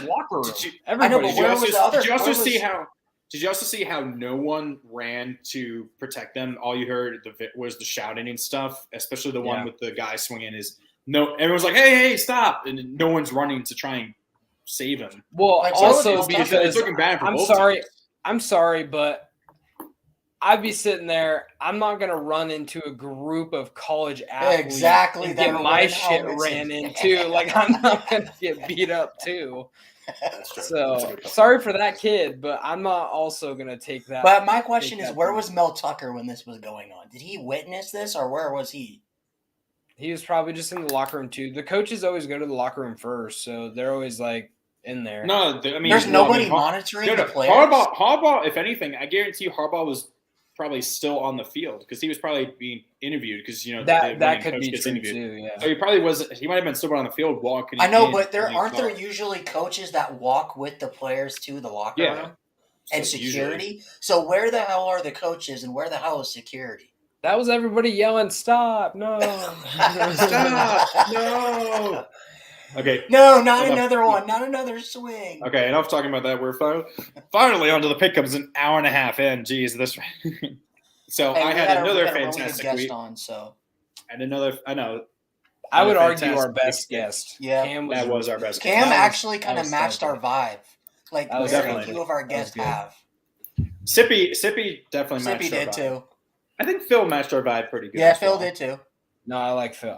locker room? I know, but where was the other? Did you also see how no one ran to protect them? All you heard was the shouting and stuff, especially the one with the guy swinging his. No, everyone's like, "Hey, stop!" And no one's running to try and save him. Well, also because it's looking bad for both teams. I'm sorry, but I'd be sitting there. I'm not gonna run into a group of college athletes and get my shit ran into. Like I'm not gonna get beat up too. That's true. So sorry for that kid, but I'm not also gonna take that. But my question is, where was Mel Tucker when this was going on? Did he witness this, or where was he? He was probably just in the locker room too. The coaches always go to the locker room first, so they're always in there. No, I mean, there's nobody monitoring the players. Harbaugh, if anything, I guarantee you, Harbaugh was probably still on the field because he was probably being interviewed because that could be true too. Yeah. So he probably was. He might have been still on the field walking. I know, but aren't there usually coaches that walk with the players to the locker room? And So security? So where the hell are the coaches and where the hell is security? That was everybody yelling, "Stop! No!" Stop! No. Okay. No, not Enough. another one. Not another swing. Okay, enough talking about that. We're finally onto the pickups, an hour and a half in. Jeez, this. So Hey, I we had a another really good fantastic guest week. on, so And another, I know. I would Fantastic argue our best week. guest. Yeah. Cam That was our best. Cam That was- actually kind that of was matched our something. vibe. Like That was very definitely- few of our that was guests good. have. Sippy definitely matched Sippy our did vibe. too. I think Phil matched our vibe pretty good. Yeah, as Phil well. did too. No, I like Phil.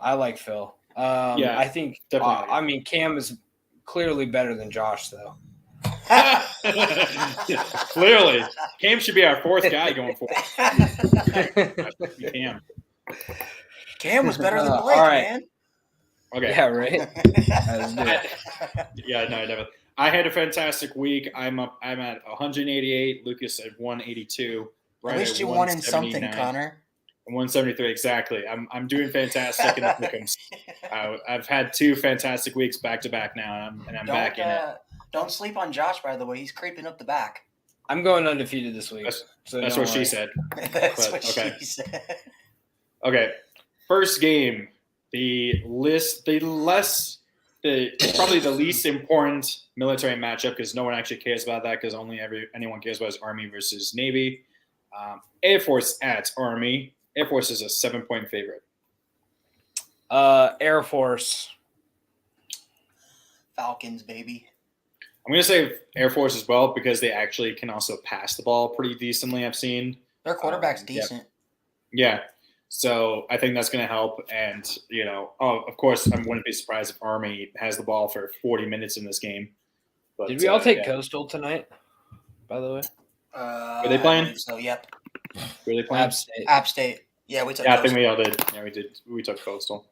Yeah, I think. definitely. I mean, Cam is clearly better than Josh, though. Clearly, Cam should be our fourth guy going forward. Cam. Cam was better than All Blake, right. man. Okay. Yeah, right. Let's do it. Yeah, no, definitely. I had a fantastic week. I'm at 188. Lucas at 182. At least you won in something, 179. Connor. 173 exactly. I'm doing fantastic in the pick'ems. I've had 2 fantastic weeks back to back now, and I'm back in it. Don't sleep on Josh, by the way. He's creeping up the back. I'm going undefeated this week. That's so That's don't what she worry. said. That's But, what okay. she said. Okay, first game. It's probably the least important military matchup because no one actually cares about that because anyone cares about is Army versus Navy. Air Force at Army. Air Force is a 7-point favorite. Air Force. Falcons, baby. I'm going to say Air Force as well because they actually can also pass the ball pretty decently, I've seen. Their quarterback's Yep. decent. Yeah. So I think that's going to help. And, of course, I wouldn't be surprised if Army has the ball for 40 minutes in this game. But, Did we all take yeah. Coastal tonight? By the way, Were they playing? I believe so, yep. Were they playing? App State. App State. Yeah, we took Yeah, I think those. we all did. Yeah, we did. We took Coastal.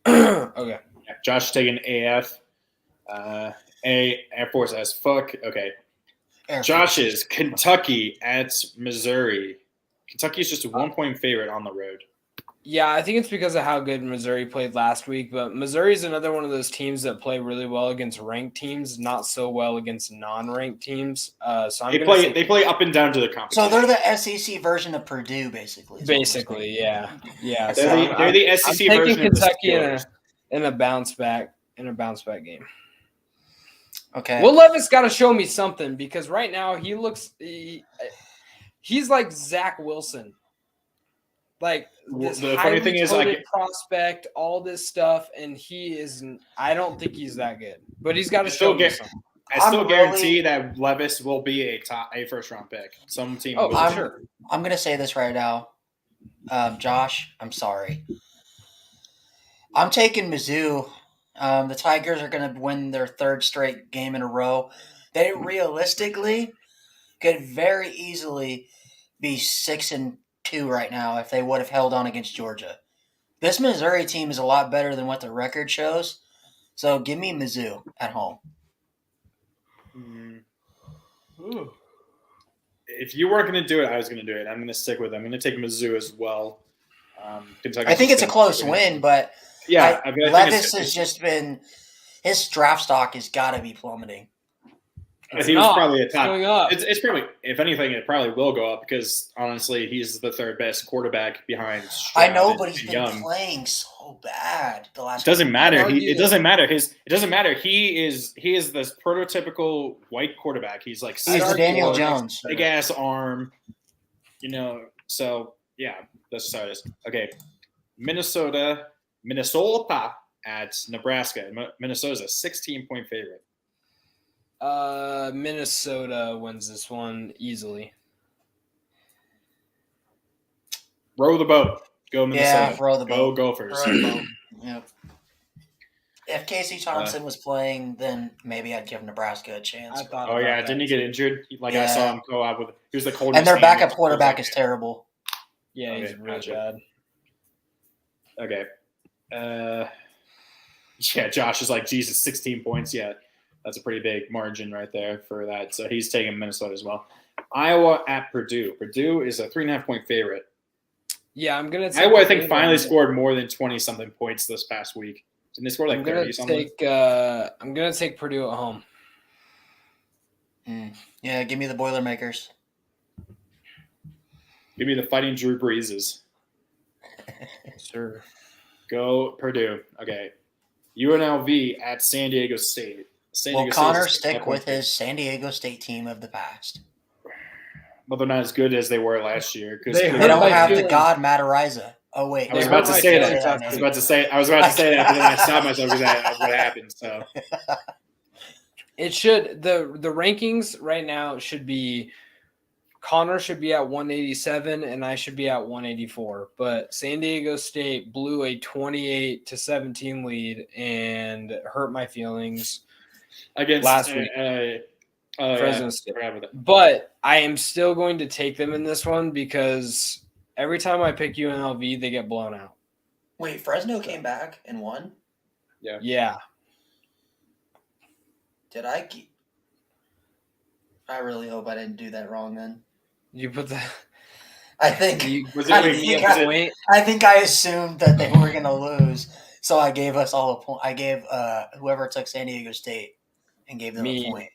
Okay. Yeah, Josh taking AF. Air Force as fuck. Okay. Air Force. Josh's Kentucky at Missouri. Kentucky's just a 1-point favorite on the road. Yeah, I think it's because of how good Missouri played last week. But Missouri is another one of those teams that play really well against ranked teams, not so well against non-ranked teams. So I'm They play up and down to the competition. So they're the SEC version of Purdue, basically. is what we're saying. basically, yeah. They're the I'm SEC taking version of the Kentucky Steelers. in a bounce back game. Okay. Will Levis got to show me something because right now he's like Zach Wilson, like this The funny thing is, touted prospect, all this stuff, and he isn't. I don't think he's that good, but he's got to show me something. I still I'm guarantee that Levis will be a first-round pick. Some team Oh, will. for sure. I'm going to say this right now. Josh, I'm sorry. I'm taking Mizzou. The Tigers are going to win their 3rd straight game in a row. They realistically could very easily be 6-2 right now if they would have held on against Georgia. This Missouri team is a lot better than what the record shows. So give me Mizzou at home. If you weren't going to do it, I was going to do it. I'm going to stick with it. I'm going to take Mizzou as well. I think it's a close win, but Yeah, Levis has just been – his draft stock has got to be plummeting. He was probably a It's going top. up. It's probably, if anything, it probably will go up because honestly, he's the 3rd best quarterback behind Stroud I know, and but he's been Young. playing so bad the last. It doesn't matter. argue It doesn't matter. It doesn't matter. He is this prototypical white quarterback. He's like He's the Daniel Jones. big ass arm. So yeah, that's how it is. Okay, Minnesota at Nebraska. Minnesota's a 16-point favorite. Minnesota wins this one easily. Row the boat. Go Minnesota. Yeah, row the boat. Go Gophers. Row the boat. Yep. If Casey Thompson was playing, then maybe I'd give Nebraska a chance. I thought. Oh about yeah, that didn't he too. get injured? I Yeah. saw him go out with. He was the coldest. And their team. backup quarterback is terrible. Yeah, he's Okay, really gotcha. bad. Okay. Yeah, Josh is like, Jesus, 16 points. Yeah, that's a pretty big margin right there for that. So he's taking Minnesota as well. Iowa at Purdue. Purdue is a 3.5-point favorite. Yeah, I'm gonna. Take Iowa, I think, Purdue. finally scored more than 20-something points this past week. Didn't they score like I'm gonna 30-something? take. I'm gonna take Purdue at home. Yeah, give me the Boilermakers. Give me the Fighting Drew Breeses. Sure. Go Purdue. Okay. UNLV at San Diego State. Will Connor stick with his San Diego State team of the past? Well, they're not as good as they were last year. They They don't my have the feelings. God Matariza. Oh wait, I was They about hurt to my say feelings that. after I was about to say that, but then I stopped myself because of what happened. So It should the rankings right now should be Connor should be at 187 and I should be at 184. But San Diego State blew a 28-17 lead and hurt my feelings against last week. Fresno State. But I am still going to take them in this one because every time I pick UNLV, they get blown out. Wait, Fresno came back and won? Yeah. Did I really hope I didn't do that wrong then. You put the I think Was I think I assumed that they were gonna lose, so I gave us all a point. I gave whoever took San Diego State and gave them a point.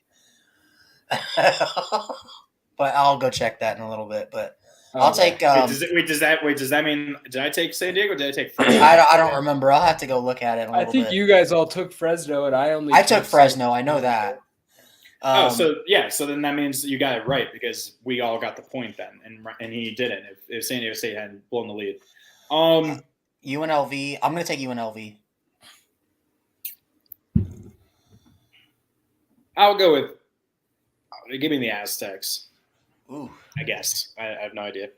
But I'll go check that in a little bit. But I'll take. does that mean did I take San Diego? Or did I take Fresno? I don't remember. I'll have to go look at it. I think you guys all took Fresno, and I took Fresno. I know that. So then that means you got it right because we all got the point then, and he didn't. If San Diego State hadn't blown the lead, UNLV. I'm going to take UNLV. I'll go with. Give me the Aztecs. Ooh. I guess I have no idea.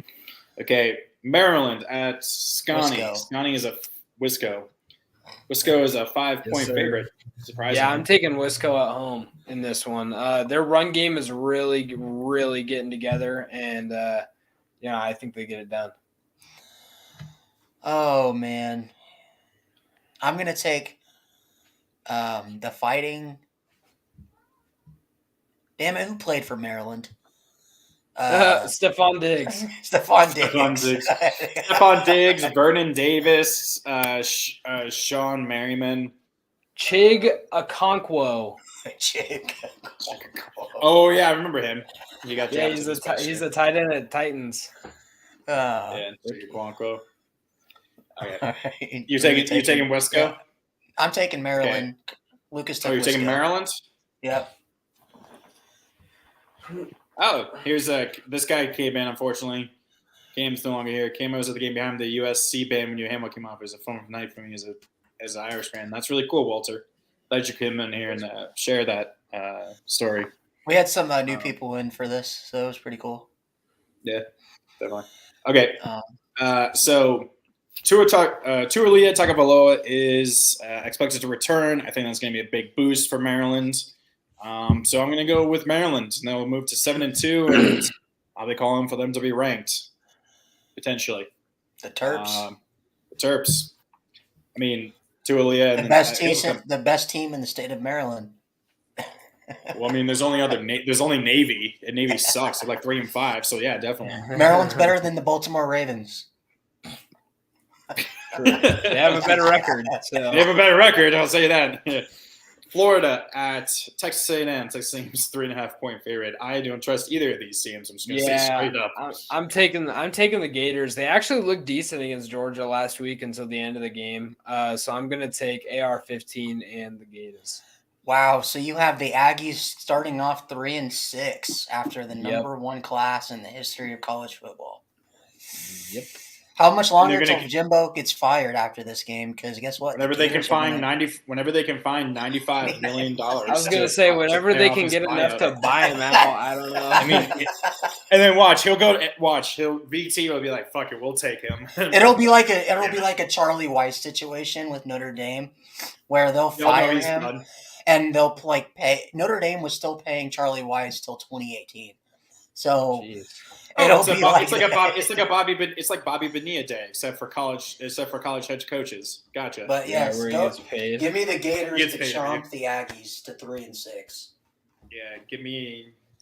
Okay, Maryland at Scotty. Wisco. Scotty is a Wisco. Wisco is a 5-point favorite. Surprisingly. Yeah, I'm taking Wisco at home in this one. Their run game is really, really getting together, and I think they get it done. Oh man, I'm gonna take the Fighting. Damn it! Who played for Maryland? Stephon Diggs. Stephon Diggs. Stephon Diggs, Vernon Davis, Sean Merriman. Chig Okonkwo. Oh yeah, I remember him. He got he's a tight end at Titans. Yeah, Chig Okonkwo. Okay. Right. You taking Wisco? Yeah. I'm taking Maryland. Okay. Lucas took you're taking Wisco. Maryland? Yep. Oh, here's this guy came in, unfortunately. Cam's no longer here. Cam was at the game behind the USC band when Hamill came off. It was a fun night for me as an Irish fan. That's really cool, Walter. Glad you came in here and share that story. We had some new people in for this, so it was pretty cool. Yeah, definitely. Okay, so Tua Tagovailoa is expected to return. I think that's going to be a big boost for Maryland. So I'm going to go with Maryland, and they'll move to 7-2, and I'll be calling for them to be ranked, potentially. The Terps. The Terps. I mean, Tualia. The best team in the state of Maryland. Well, I mean, there's only Navy, and Navy sucks. They're like 3-5, so yeah, definitely. Maryland's better than the Baltimore Ravens. They have a better record. So. They have a better record, I'll say that. Florida at Texas A&M. Texas A&M's 3.5-point favorite. I don't trust either of these teams. I'm just going to say straight up. I'm taking the Gators. They actually looked decent against Georgia last week until the end of the game. So I'm going to take AR-15 and the Gators. Wow. So you have the Aggies starting off 3-6 after the number one class in the history of college football. Yep. How much longer until Jimbo gets fired after this game? Because guess what? Whenever they can find $95 million. I was gonna say whenever they can get enough to buy him out. I don't know. I mean, and then VT will be like, "Fuck it, we'll take him." It'll be like a Charlie Weiss situation with Notre Dame, where they'll fire him and they'll pay. Notre Dame was still paying Charlie Weiss till 2018, so. Jeez. It's like Bobby Bonilla Day, except for college head coaches. Gotcha. But yes, where he gets paid. Give me the Gators to chomp the Aggies to 3-6. Yeah,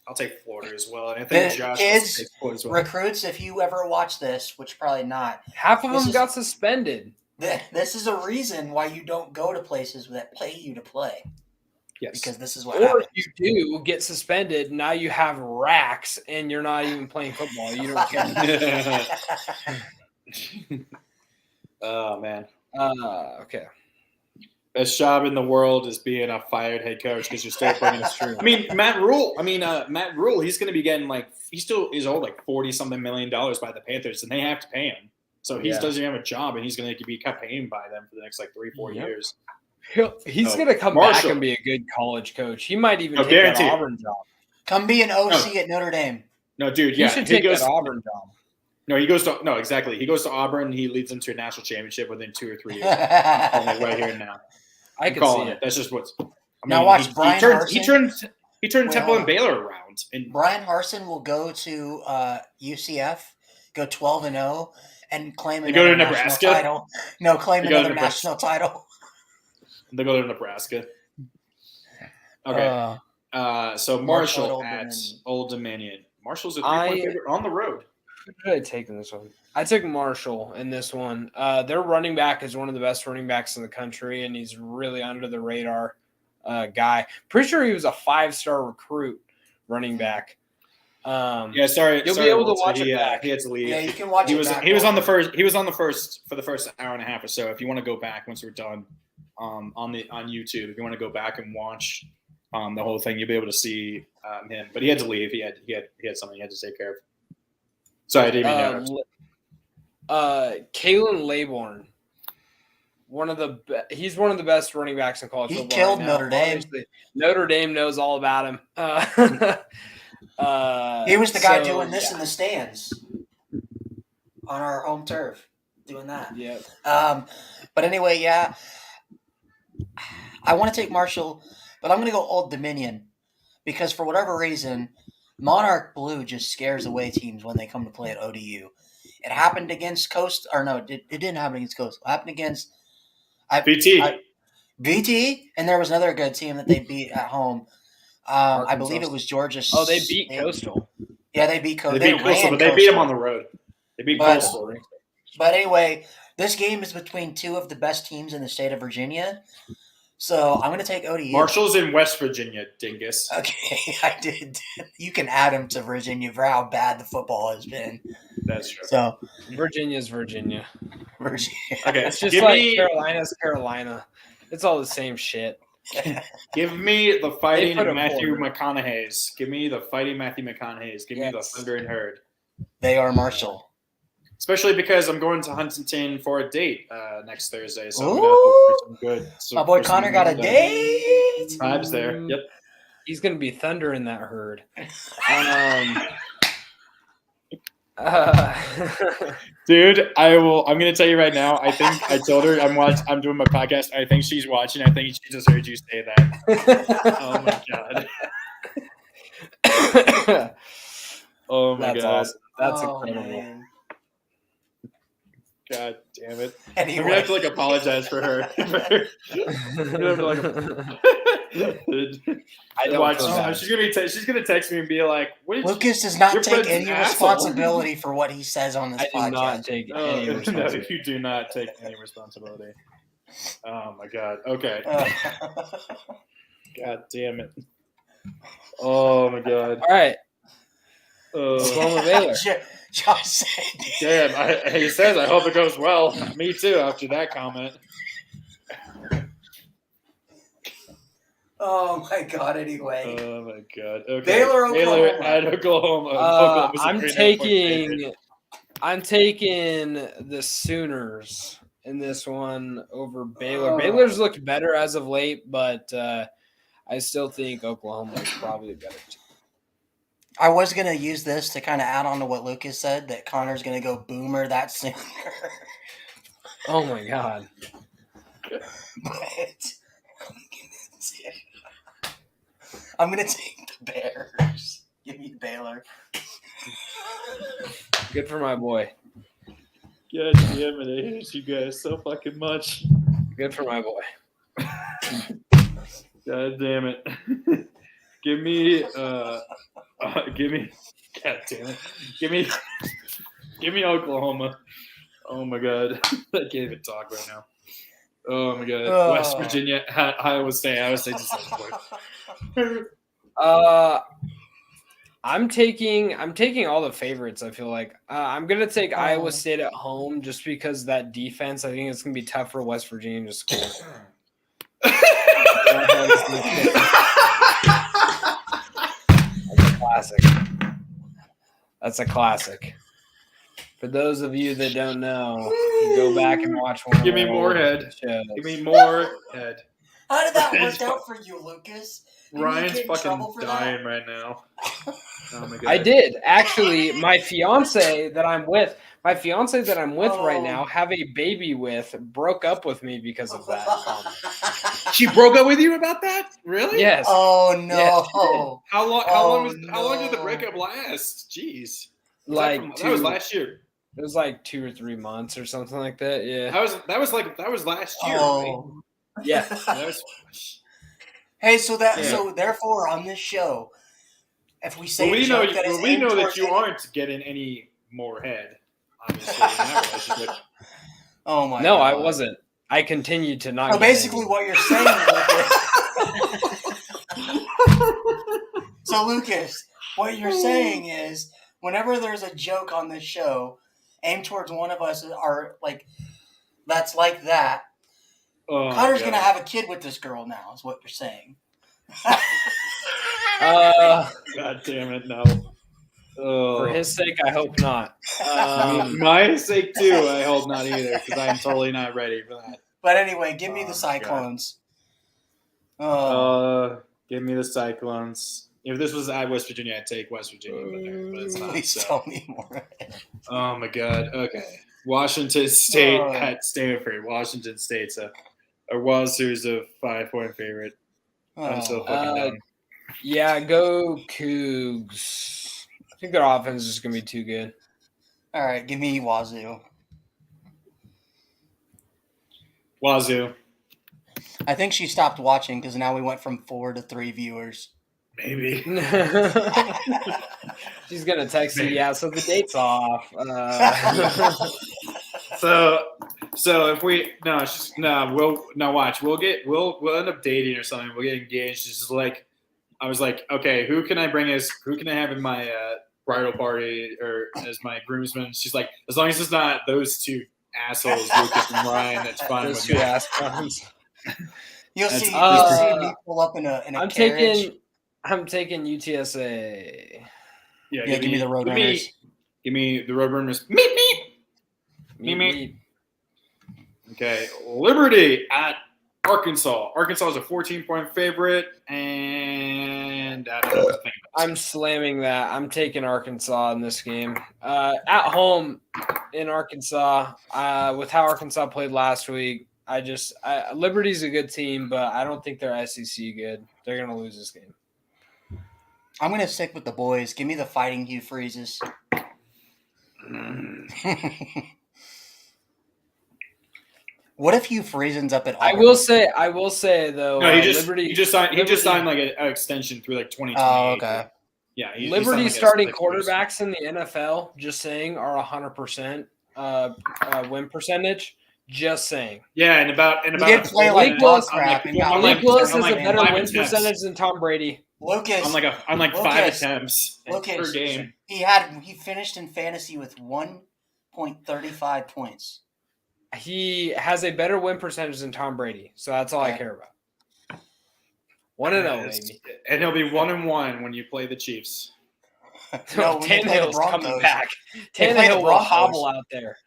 I'll take Florida as well, and I think Josh kids, takes Florida as well. Recruits, if you ever watch this, which probably not, half of them got suspended. This is a reason why you don't go to places that pay you to play. because this is what Or happens. if you do get suspended, now you have racks and you're not even playing football. You don't care. Oh man. Okay. Best job in the world is being a fired head coach because you're still bringing us true. I mean, Matt Rule, he's going to be getting he still is owed like $40-something million by the Panthers, and they have to pay him. So he doesn't have a job, and he's going to be kept paying by them for the next 3-4 years. He's going to come back and be a good college coach. He might even take that Auburn job. Come be an OC at Notre Dame. No, dude, he should take that Auburn job. No, he goes to exactly. He goes to Auburn. He leads them to a national championship within 2 or 3 years. I'm calling it right here and now. I can see it. That's just what's. Now watch Brian Harsin. He turned Temple and Baylor around. And Brian Harsin will go to UCF, go 12-0, and claim another national title. No, claim another national title. They go to Nebraska. Okay. So Marshall at Old Dominion. Marshall's a 3-point favorite on the road. Who did I take in this one? I took Marshall in this one. Their running back is one of the best running backs in the country, and he's really under the radar guy. Pretty sure he was a 5-star recruit running back. You'll be able to watch it back. He had to leave. Yeah, you can watch it back. He was on the first for the first hour and a half or so. If you want to go back once we're done on YouTube, if you want to go back and watch the whole thing, you'll be able to see him. But he had to leave. He had something he had to take care of. Sorry, I didn't even know. Kalen Laborn, he's one of the best running backs in college football. He killed right Notre Dame. Obviously, Notre Dame knows all about him. He was the guy doing this in the stands on our home turf, doing that. Yeah. But anyway, yeah, I want to take Marshall, but I'm going to go Old Dominion because for whatever reason, Monarch Blue just scares away teams when they come to play at ODU. It happened against Coast, or no, it didn't happen against Coast. It happened against VT, and there was another good team that they beat at home. I believe it was Georgia. Oh, they beat Coastal. Yeah, they beat Coastal. They beat Coastal, but they beat them on the road. They beat Coastal. But anyway, this game is between two of the best teams in the state of Virginia. So I'm going to take ODU. Marshall's in West Virginia, dingus. Okay, I did. You can add him to Virginia for how bad the football has been. That's true. So Virginia's Virginia. Virginia. Okay, it's just Carolina's Carolina. It's all the same shit. Give me the fighting Matthew McConaughey's. Give me the fighting Matthew McConaughey's. Give me the Thunder and Herd. They are Marshall. Especially because I'm going to Huntington for a date next Thursday. So I'm going to hope for some good. My boy Connor got a date. Vibes there. Yep. He's going to be Thunder in that herd. Dude, I'm going to tell you right now. I think I told her I'm doing my podcast. I think she's watching. I think she just heard you say that. Oh my god. Oh my god. Awesome. That's incredible. Man. God damn it. Anyway. I'm going to have to apologize for her. I don't watch. She's gonna text me and be like, "Lucas does not take any responsibility for what he says on this podcast." I do not take any responsibility. No, you do not take any responsibility. Oh my god. Okay. God damn it. Oh my god. All right. Oklahoma Baylor. Josh said. Damn. He says, "I hope it goes well." Me too. After that comment. Oh my god! Anyway. Oh my god. Okay. Baylor, Oklahoma. At Oklahoma. I'm taking the Sooners in this one over Baylor. Oh. Baylor's looked better as of late, but I still think Oklahoma is probably better. I was gonna use this to kind of add on to what Lucas said that Connor's gonna go Boomer that Sooner. Oh my god! But I'm gonna take the Bears. Give me Baylor. Good for my boy. God damn it! I hate you guys so fucking much. Good for my boy. God damn it! Give me. God damn it! Give me Oklahoma. Oh my god! I can't even talk right now. Oh my god. Oh. West Virginia, Iowa State. Iowa State just doesn't work. I'm taking all the favorites. I feel like I'm gonna take Iowa Oh. State at home just because that defense. I think it's gonna be tough for West Virginia to score. Classic. That's a classic. For those of you that don't know, go back and watch one. Give me more head. Give me more head. How did that work out for you, Lucas? Did you Ryan's get in fucking trouble for that? dying right now. Oh my god. I did actually. My fiance that I'm with right now, have a baby with, broke up with me because of that. She broke up with you about that? Really? Yes. Oh no! Yes, How long? Oh, How long did the no. breakup last? Jeez. Like that was last year. It was like 2 or 3 months or something like that. Yeah. That was last year. Oh. Yeah. Right? That was. Hey, so Yeah. therefore on this show, if we say Well, we a know. joke that is We know aimed that towards you any- aren't getting any more head. Obviously, in that relationship. Oh my! No, God. I wasn't. I continued to not. So get basically, any. what you're saying, Lucas. What you're saying is, whenever there's a joke on this show aimed towards one of us, are like that's like that. Oh, Connor's God. gonna have a kid with this girl now. Is what you're saying? God damn it! No. Oh. For his sake, I hope not. My sake too. I hope not either, because I'm totally not ready for that. But anyway, give me Oh, the God. Cyclones. Give me the Cyclones. If this was at West Virginia, I'd take West Virginia, but it's not. Please So. tell me more. Oh my God. Okay. Washington State at Stanford. Washington State's a Wazoo's a 5-point favorite. I'm so fucking down. Yeah, go Cougs. I think their offense is going to be too good. All right, give me Wazoo. Wazoo. I think she stopped watching because now we went from 4 to 3 viewers. Maybe. She's going to text you, yeah, so the date's off. So if we we'll watch. We'll end up dating or something. We'll get engaged. It's just like I was like, okay, who can I have in my bridal party or as my groomsmen? She's like, as long as it's not those two assholes, Lucas and Ryan, that's fine Those with two me. ass clowns. You'll That's- see me pull up in a I'm carriage. taking UTSA. Yeah, give me the Roadrunners. Give me the Roadrunners. Meet me. Meet Me. me. Okay, Liberty at Arkansas. Arkansas is a 14-point favorite, and I don't know what to think about I'm slamming that. I'm taking Arkansas in this game. At home in Arkansas, with how Arkansas played last week, Liberty's a good team, but I don't think they're SEC good. They're going to lose this game. I'm going to stick with the boys. Give me the Fighting Hugh Freezes. What if Hugh Freezen's up at I Auburn? will say though, No, he Liberty just signed like an extension through like 2028. Oh, okay. Yeah, he Liberty signed, like, starting like, quarterbacks in the NFL, just saying, are 100% win percentage. Just saying. Yeah, and about did play like I'm dog crap and got Malik Willis has a better 5 win attempts. percentage than Tom Brady. Lucas. I'm like 5 Lucas. attempts per Lucas. game. He finished in fantasy with 1.35 points. He has a better win percentage than Tom Brady, so that's all I Okay. care about. 1-0, baby. And he'll be 1-1 when you play the Chiefs. No, when they play the Tannehill's coming Broncos. back. They play the Tannehill will Broncos. hobble out there.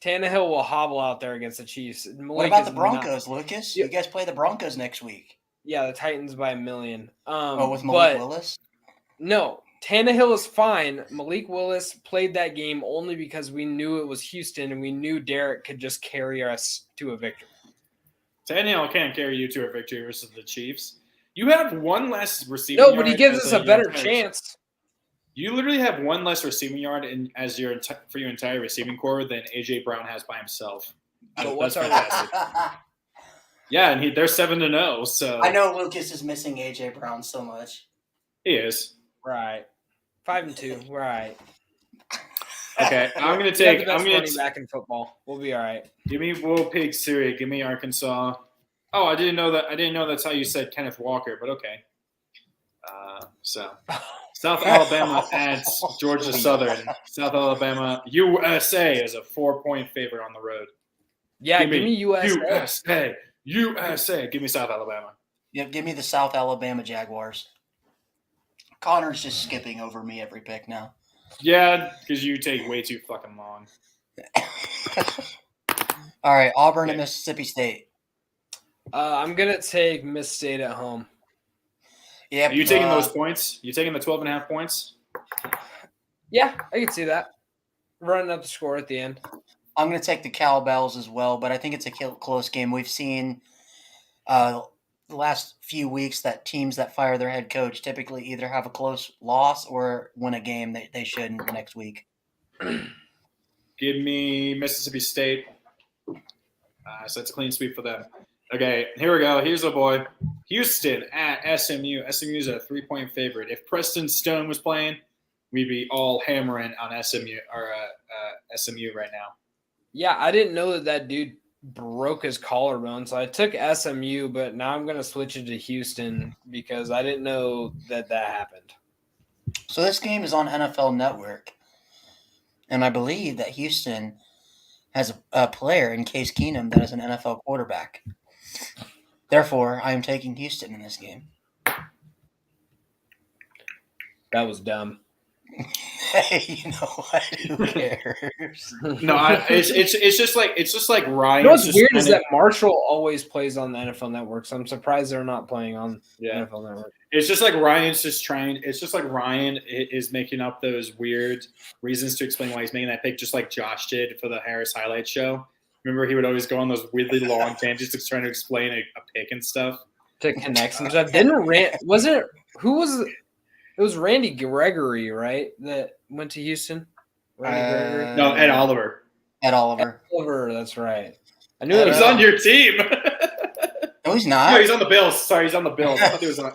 Tannehill will hobble out there against the Chiefs. What Malik about is the not- Broncos, Lucas? Yeah. You guys play the Broncos next week. Yeah, the Titans by 1 million. With Malik but Willis? no, Tannehill is fine. Malik Willis played that game only because we knew it was Houston and we knew Derek could just carry us to a victory. Tannehill can't carry you to a victory versus the Chiefs. You have one less receiving No, yard. but he gives as us a your better entire- chance. You literally have one less receiving yard for your entire receiving core than AJ Brown has by himself. But what's That's our fantastic. Yeah, and they're 7-0. So I know Lucas is missing AJ Brown so much. he is. Right. 5-2. Right. Okay, I'm gonna We got the take. best I'm gonna running back in football. We'll be all right. give me Will Pig Siri. Give me Arkansas. Oh, I didn't know that. I didn't know that's how you said Kenneth Walker, but okay. So South Alabama at Georgia Southern. South Alabama USA is a 4-point favorite on the road. Yeah, give me USA. USA. Give me South Alabama. Yeah, give me the South Alabama Jaguars. Connor's just skipping over me every pick now. Yeah, because you take way too fucking long. All right, Auburn Okay. and Mississippi State. I'm gonna take Miss State at home. Yeah, Are you taking those points? You taking the 12.5 points? Yeah, I can see that. Running up the score at the end. I'm going to take the Cowbells as well, but I think it's a close game. We've seen the last few weeks that teams that fire their head coach typically either have a close loss or win a game that they shouldn't the next week. Give me Mississippi State. So it's a clean sweep for them. Okay, here we go. Here's a boy. Houston at SMU. SMU is a 3-point favorite. If Preston Stone was playing, we'd be all hammering on SMU right now. Yeah, I didn't know that dude broke his collarbone, so I took SMU, but now I'm going to switch it to Houston because I didn't know that happened. So this game is on NFL Network, and I believe that Houston has a player in Case Keenum that is an NFL quarterback. Therefore, I am taking Houston in this game. That was dumb. Hey, you know what? Who cares? No, it's just like Ryan. You know what's weird is that Marshall always plays on the NFL Network, so I'm surprised they're not playing on the NFL Network. It's just like Ryan's just trying. It's just like Ryan is making up those weird reasons to explain why he's making that pick, just like Josh did for the Harris highlight show. Remember, he would always go on those weirdly long tangents to trying to explain a pick and stuff. To connect some stuff. It was Randy Gregory, right? That went to Houston? Randy Gregory? No, Ed Oliver. Ed Oliver. Oliver, that's right. I knew it He's was on your team. No, he's not. No, he's on the Bills. Sorry, he's on the Bills. I thought he was on.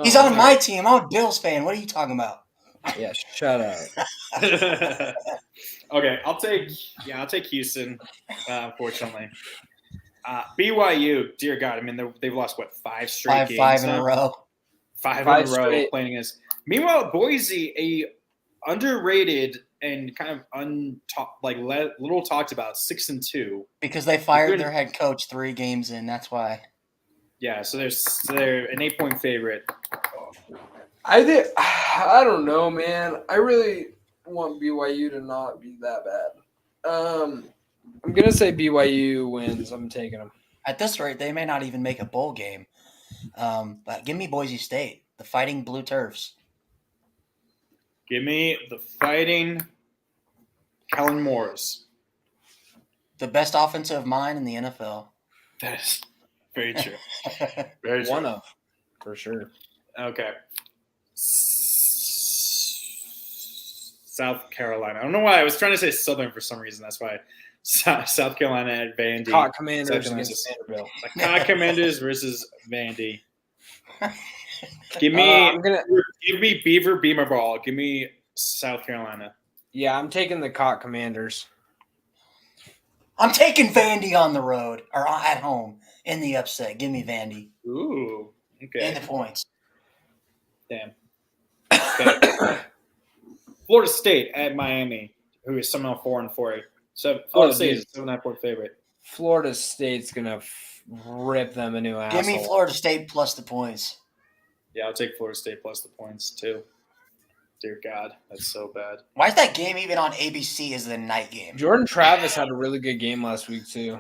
He's on my team. I'm a Bills fan. What are you talking about? Yeah, shut up. Okay, I'll take Houston. Unfortunately, BYU. Dear God, I mean they've lost what 5 straight games. 5 in a row. Five in a row straight. playing against. Meanwhile, Boise, a underrated and kind of little talked about 6-2 because they fired their head coach 3 games in. That's why. Yeah, so they're an 8-point favorite. I don't know, man. I really want BYU to not be that bad. I'm gonna say BYU wins. I'm taking them. At this rate, they may not even make a bowl game. But give me Boise State, the Fighting Blue Turfs. Give me the Fighting Kellen Moores. The best offensive mind in the NFL. That is very true. Very true. One of, for sure. Okay. South Carolina. I don't know why. I was trying to say Southern for some reason. That's why. South Carolina at Vandy. Cock Commanders against Vanderbilt. Cock Commanders versus Vandy. Give me Beaver Beamer Ball. Give me South Carolina. Yeah, I'm taking the Cock Commanders. I'm taking Vandy on the road or at home in the upset. Give me Vandy. Ooh. Okay. And the points. Damn. Okay. Florida State at Miami, who is somehow 4-4. So Florida State is a 7.5-point favorite. Florida State's gonna rip them a new asshole. Give me Florida State plus the points. Yeah, I'll take Florida State plus the points too. Dear God, that's so bad. Why is that game even on ABC as the night game? Jordan Travis had a really good game last week too.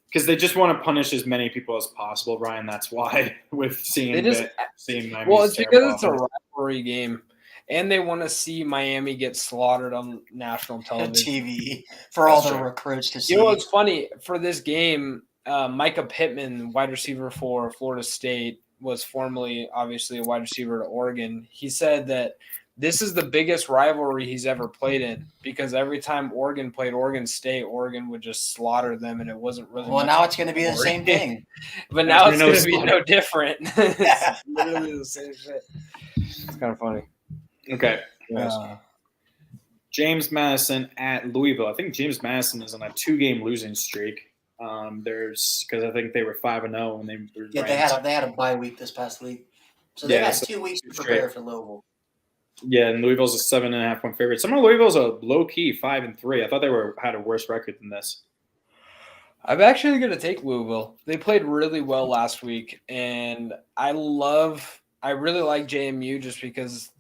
Because they just want to punish as many people as possible, Ryan. That's why with seeing Miami. Well, it's because it's a rivalry game, and they want to see Miami get slaughtered on national television, TV for all the recruits to see. You know what's funny for this game? Micah Pittman, wide receiver for Florida State, was formerly obviously a wide receiver at Oregon. He said that this is the biggest rivalry he's ever played in because every time Oregon played Oregon State, Oregon would just slaughter them, and it wasn't really. Well, now it's going to be the same thing. But now it's going to be no different. It's literally the same shit. It's kind of funny. Okay. James Madison at Louisville. I think James Madison is on a 2-game losing streak. Because I think they were 5-0 when they were Yeah, ranked. they had a bye week this past week, so they had 2 weeks to prepare for Louisville. Yeah, and Louisville's a 7.5-point favorite. Some of Louisville's a low key 5-3. I thought they had a worse record than this. I'm actually going to take Louisville. They played really well last week, and I really like JMU just because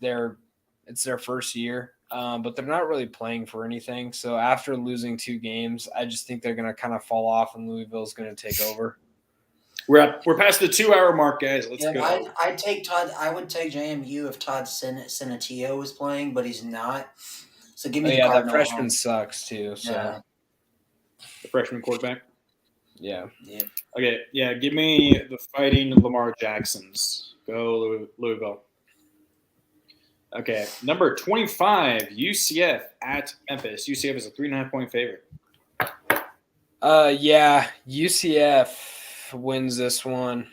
it's their first year, but they're not really playing for anything. So after losing 2 games, I just think they're going to kind of fall off, and Louisville's going to take over. We're past the 2-hour mark, guys. Let's go. I'd take Todd. I would take JMU if Todd Senatio was playing, but he's not. So give me the Cardinals. That freshman sucks too. So Yeah. The freshman quarterback. Yeah. Okay, yeah, give me the Fighting Lamar Jacksons. Go Louisville. Okay, number 25, UCF at Memphis. UCF is a 3.5-point favorite. Yeah, UCF wins this one.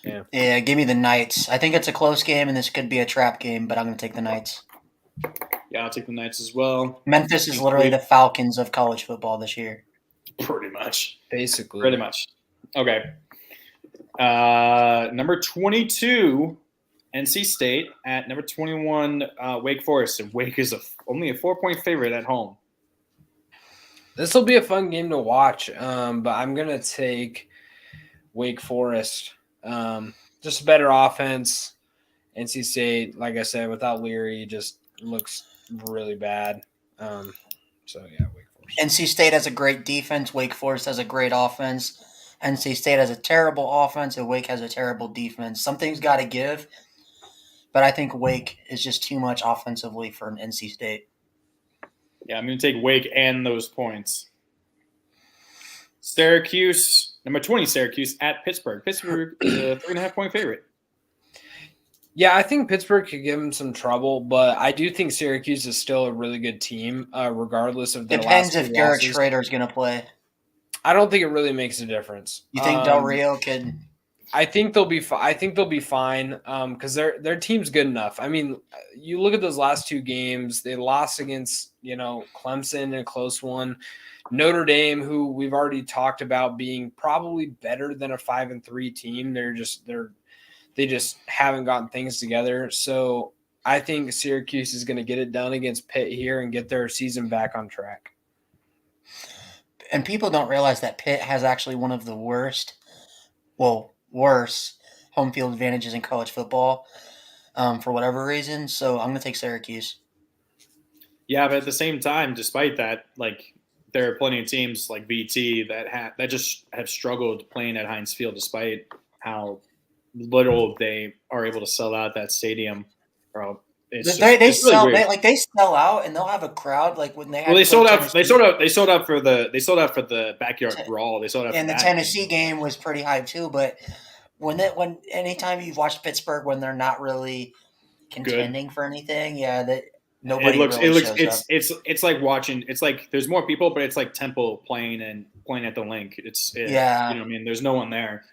Yeah, give me the Knights. I think it's a close game, and this could be a trap game, but I'm going to take the Knights. Yeah, I'll take the Knights as well. Memphis is literally the Falcons of college football this year. Pretty much. Basically. Pretty much. Okay. Number 22, NC State at number 21, Wake Forest. And Wake is only a 4-point favorite at home. This will be a fun game to watch, but I'm going to take Wake Forest. Just a better offense. NC State, like I said, without Leary, just looks really bad. So, yeah, Wake Forest. NC State has a great defense. Wake Forest has a great offense. NC State has a terrible offense, and Wake has a terrible defense. Something's got to give, but I think Wake is just too much offensively for an NC State. Yeah, I'm going to take Wake and those points. Syracuse, number 20, Syracuse at Pittsburgh. Pittsburgh is a 3.5-point favorite. Yeah, I think Pittsburgh could give them some trouble, but I do think Syracuse is still a really good team, regardless of their Depends last if two Garrett losses. Schrader is going to play. I don't think it really makes a difference. You think Del Rio could? I think they'll be. I think they'll be fine because their team's good enough. I mean, you look at those last 2 games; they lost against Clemson in a close one, Notre Dame, who we've already talked about being probably better than a 5-3 team. They just haven't gotten things together. So I think Syracuse is going to get it done against Pitt here and get their season back on track. And people don't realize that Pitt has actually one of the worse home field advantages in college football for whatever reason. So I'm going to take Syracuse. Yeah, but at the same time, despite that, there are plenty of teams like VT that just have struggled playing at Heinz Field, despite how little they are able to sell out that stadium. Bro, They really sell weird. they sell out, and they'll have a crowd when they have. Well, they sold out. They sold out for the backyard brawl. They sold out. And for the that Tennessee game was pretty hype too. But anytime you've watched Pittsburgh when they're not really contending for anything, nobody. It's like watching. It's like there's more people, but it's like Temple playing at the link. You know what I mean? There's no one there.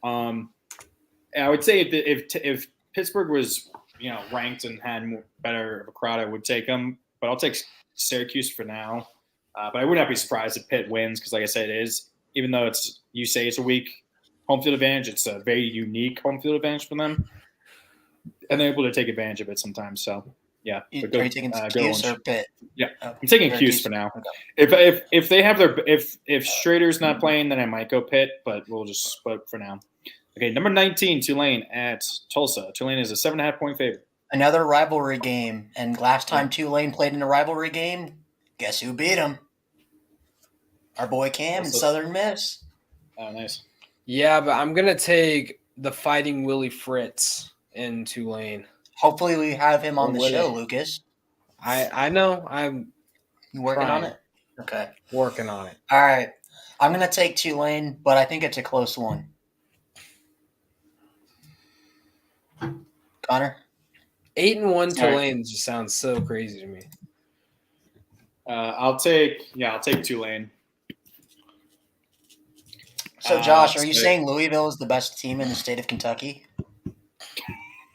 I would say if Pittsburgh was ranked and had better of a crowd, I would take them. But I'll take Syracuse for now. But I would not be surprised if Pitt wins because, like I said, it is, even though you say it's a weak home field advantage, it's a very unique home field advantage for them. And they're able to take advantage of it sometimes. So, yeah. Are you taking Cuse or Pitt? Yeah, I'm taking Cuse for now. Okay. If they have if Schrader's not playing, then I might go Pitt, but we'll just vote for now. Okay, number 19, Tulane at Tulsa. Tulane is a 7.5-point favorite. Another rivalry game. And last time Tulane played in a rivalry game, guess who beat them? Our boy Cam in Southern Miss. Oh, nice. Yeah, but I'm going to take the Fighting Willie Fritz in Tulane. Hopefully we have him on the show, Lucas. I know. I'm working on it? Okay. Working on it. All right. I'm going to take Tulane, but I think it's a close one. Connor? 8-1 Tulane just sounds so crazy to me. I'll take Tulane. So, Josh, are you saying Louisville is the best team in the state of Kentucky?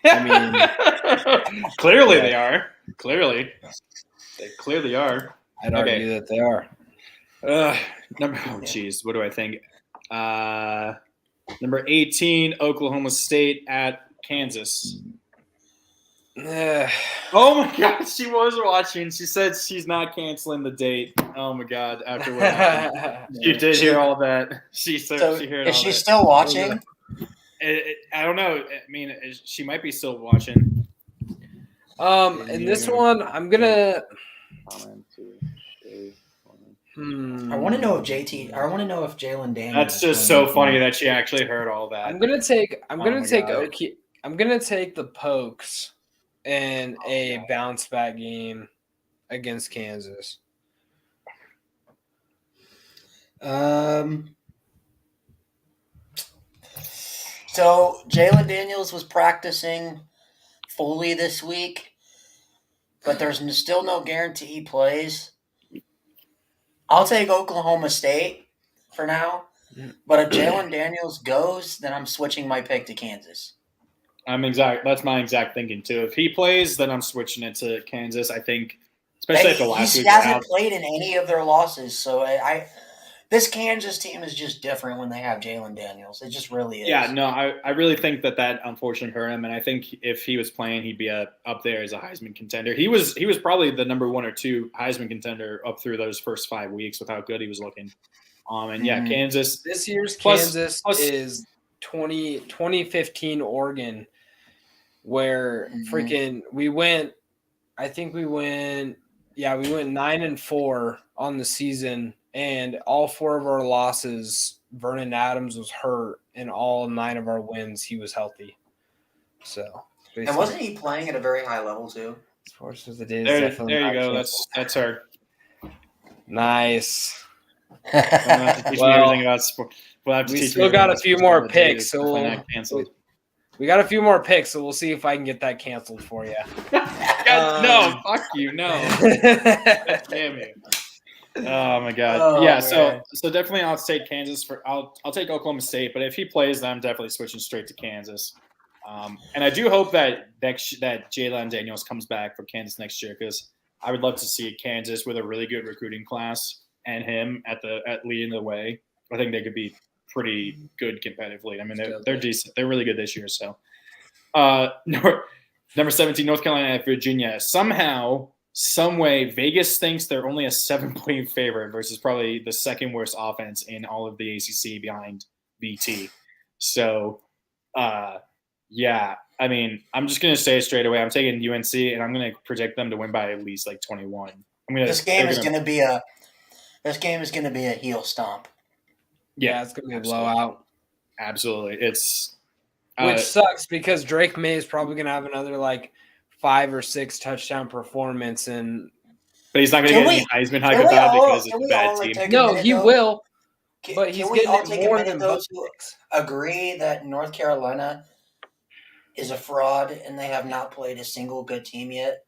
I mean, clearly they are. Clearly. They clearly are. I'd argue that they are. What do I think? Number 18, Oklahoma State at Kansas. Oh my God, she was watching. She said she's not canceling the date. Oh my God, after what happened, you did hear all that. She heard all that. Is she still watching? I don't know. I mean, she might be still watching. In this one, I'm gonna. I want to know if Jalen Daniels. That's just so funny that she actually heard all that. I'm gonna take the Pokes in a bounce back game against Kansas. So Jalen Daniels was practicing fully this week, but there's still no guarantee he plays. I'll take Oklahoma State for now, but if Jalen Daniels goes, then I'm switching my pick to Kansas. That's my exact thinking too. If he plays, then I'm switching it to Kansas. I think, especially after last week. He hasn't played in any of their losses, so this Kansas team is just different when they have Jalen Daniels. It just really is. Yeah, no, I really think that unfortunately hurt him, and I think if he was playing, he'd be up there as a Heisman contender. He was probably the number 1 or 2 Heisman contender up through those first 5 weeks with how good he was looking. Kansas. This year's Kansas is 2015 Oregon, where freaking we went 9-4 on the season. And all 4 of our losses, Vernon Adams was hurt, and all 9 of our wins, he was healthy. So, and wasn't he playing at a very high level too? As far as it is, there you go. That's her. Nice. We'll have to teach me everything about sport. We still got a few more picks, so we got a few more picks, so we'll see if I can get that canceled for you. No, fuck you, no. Damn you. Oh my God! So definitely I'll take Kansas I'll take Oklahoma State, but if he plays, then I'm definitely switching straight to Kansas. And I do hope that Jalen Daniels comes back for Kansas next year, because I would love to see Kansas with a really good recruiting class and him at leading the way. I think they could be pretty good competitively. I mean, they're decent. They're really good this year. So number 17, North Carolina at Virginia. Somehow, some way, Vegas thinks they're only a 7-point favorite versus probably the second worst offense in all of the ACC behind VT. So, yeah, I mean, I'm just going to say it straight away. I'm taking UNC, and I'm going to predict them to win by at least like 21. This game is going to be a heel stomp. Yeah, it's going to be a blowout. Absolutely. It's which sucks because Drake May is probably going to have another 5 or 6 touchdown performance, but he's not going to get any Heisman hype with that because it's a bad team. No, he will. But he's getting more than those who agree that North Carolina is a fraud and they have not played a single good team yet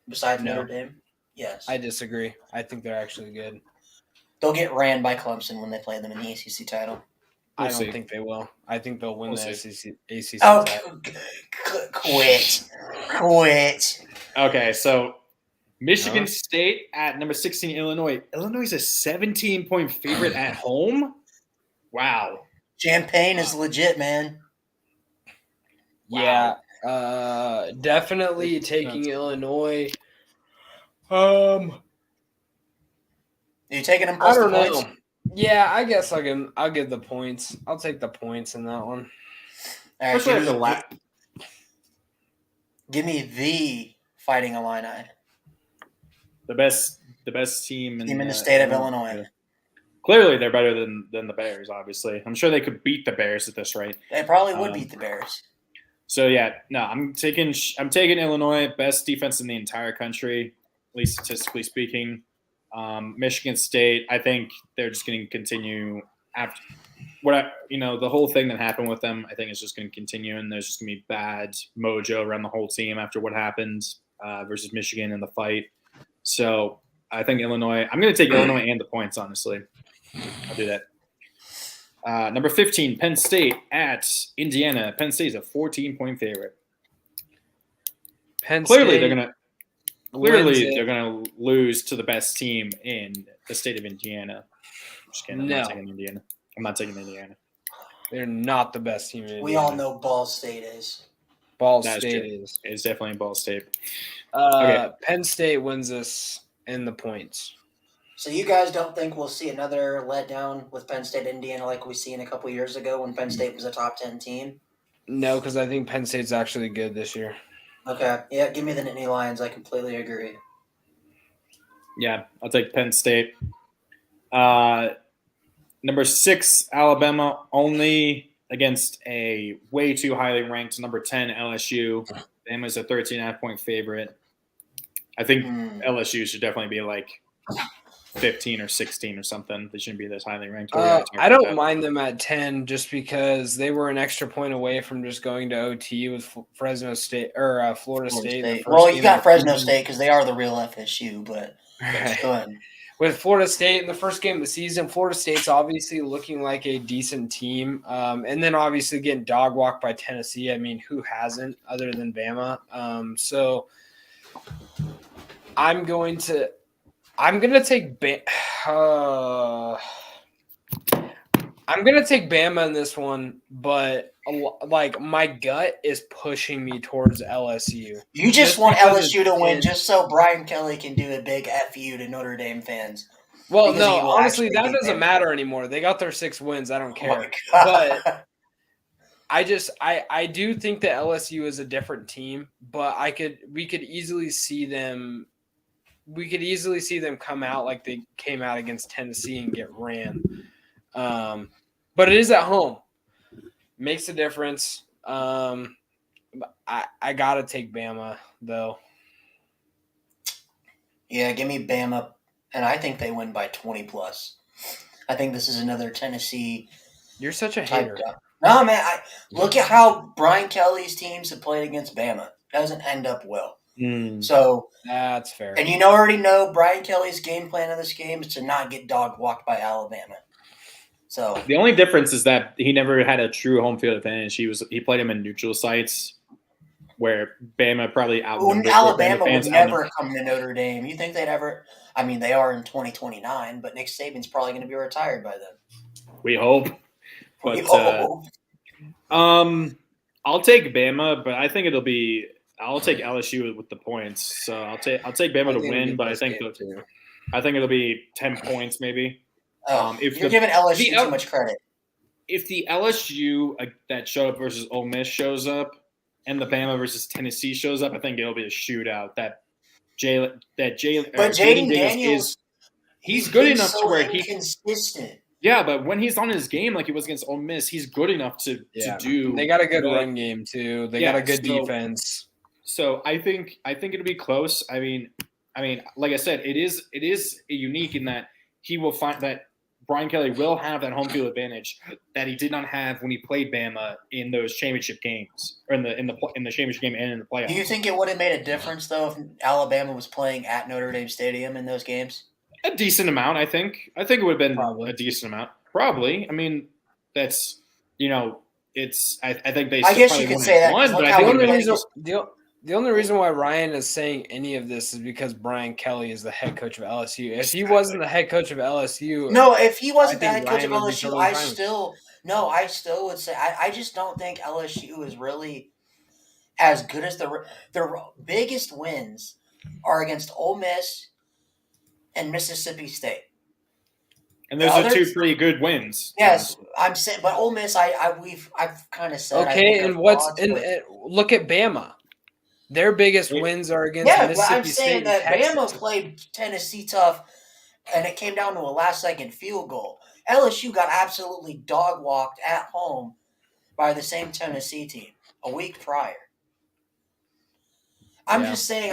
besides Notre Dame. Yes, I disagree. I think they're actually good. They'll get ran by Clemson when they play them in the ACC title. I don't think they will. I think they'll win the ACC title. Quit. Okay, so Michigan State at number 16, Illinois. Illinois is a 17-point favorite at home? Wow. Champagne is legit, man. Wow. Yeah, definitely taking Illinois. Are you taking them? I don't know. Yeah, I guess I'll give the points. I'll take the points in that one. All right, give me the Fighting Illini. The best team in the state of Illinois. Clearly, they're better than the Bears. Obviously, I'm sure they could beat the Bears at this rate. They probably would beat the Bears. So yeah, no, I'm taking Illinois, best defense in the entire country, at least statistically speaking. Michigan State, I think they're just going to continue after the whole thing that happened with them. I think it's just going to continue, and there's just going to be bad mojo around the whole team after what happened versus Michigan in the fight. So I think Illinois. I'm going to take Illinois and the points. Honestly, I'll do that. Number 15, Penn State at Indiana. Penn State is a 14-point favorite. Penn Clearly, State, they're going to. Clearly, they're going to lose to the best team in the state of Indiana. I'm just kidding. I'm not taking Indiana. I'm not taking Indiana. They're not the best team in Indiana. We all know Ball State is. Ball State is. It's definitely Ball State. Okay. Penn State wins this in the points. So you guys don't think we'll see another letdown with Penn State, Indiana, like we seen a couple years ago when Penn State was a top 10 team? No, because I think Penn State's actually good this year. Okay. Yeah, give me the Nittany Lions. I completely agree. Yeah, I'll take Penn State. Number 6, Alabama, only against a way too highly ranked number 10 LSU. Bama's a 13.5-point favorite. I think LSU should definitely be like 15 or 16 or something. They shouldn't be this highly ranked. I don't mind them at 10 just because they were an extra point away from just going to OT with Fresno State or Florida State. Well, you got Fresno State because they are the real FSU, but go ahead. With Florida State in the first game of the season, Florida State's obviously looking like a decent team. And then obviously getting dog walked by Tennessee. I mean, who hasn't other than Bama? So I'm going to take Bama in this one, but like my gut is pushing me towards LSU. You just want LSU to win just so Brian Kelly can do a big FU to Notre Dame fans. Well, no, honestly, that doesn't matter anymore. They got their 6 wins. I don't care. But I do think that LSU is a different team, but we could easily see them come out like they came out against Tennessee and get ran. But it is at home. Makes a difference. I gotta take Bama though. Yeah, give me Bama, and I think they win by 20 plus. I think this is another Tennessee. You're such a hater. No, man. Look at how Brian Kelly's teams have played against Bama. It doesn't end up well. So that's fair. And you already know Brian Kelly's game plan of this game is to not get dog walked by Alabama. So the only difference is that he never had a true home field advantage. He played him in neutral sites where Bama probably outnumbered. Alabama would never come to Notre Dame. You think they'd ever? I mean, they are in 2029, but Nick Saban's probably going to be retired by then. We hope. But I'll take Bama, but I think I'll take LSU with the points. So I'll take Bama to win, but I think it'll be 10 points maybe. You're giving LSU too much credit. If the LSU that showed up versus Ole Miss shows up, and the Bama versus Tennessee shows up, I think it'll be a shootout. But Jaden Daniels he's good enough to where he's consistent. Yeah, but when he's on his game like he was against Ole Miss, he's good enough to do. They got a good run game too. They got a good defense. So I think it'll be close. I mean, like I said, it is unique in that he will find that Brian Kelly will have that home field advantage that he did not have when he played Bama in those championship games, or in the championship game and in the playoffs. Do you think it would have made a difference though if Alabama was playing at Notre Dame Stadium in those games? A decent amount, I think. I think it would have been a decent amount. Probably. I mean, that's it's. I think they. I guess you could say that. But the only reason why Ryan is saying any of this is because Brian Kelly is the head coach of LSU. If he wasn't the head coach of LSU, if he wasn't the head coach of LSU, I still would say I just don't think LSU is really as good as their biggest wins are against Ole Miss and Mississippi State. And those are 2 pretty good wins. Yes, I'm saying, but Ole Miss, I've kind of said. Okay, and look at Bama. Their biggest wins are against Mississippi State. Yeah, I'm saying that Bama played Tennessee tough, and it came down to a last-second field goal. LSU got absolutely dog-walked at home by the same Tennessee team a week prior. I'm just saying,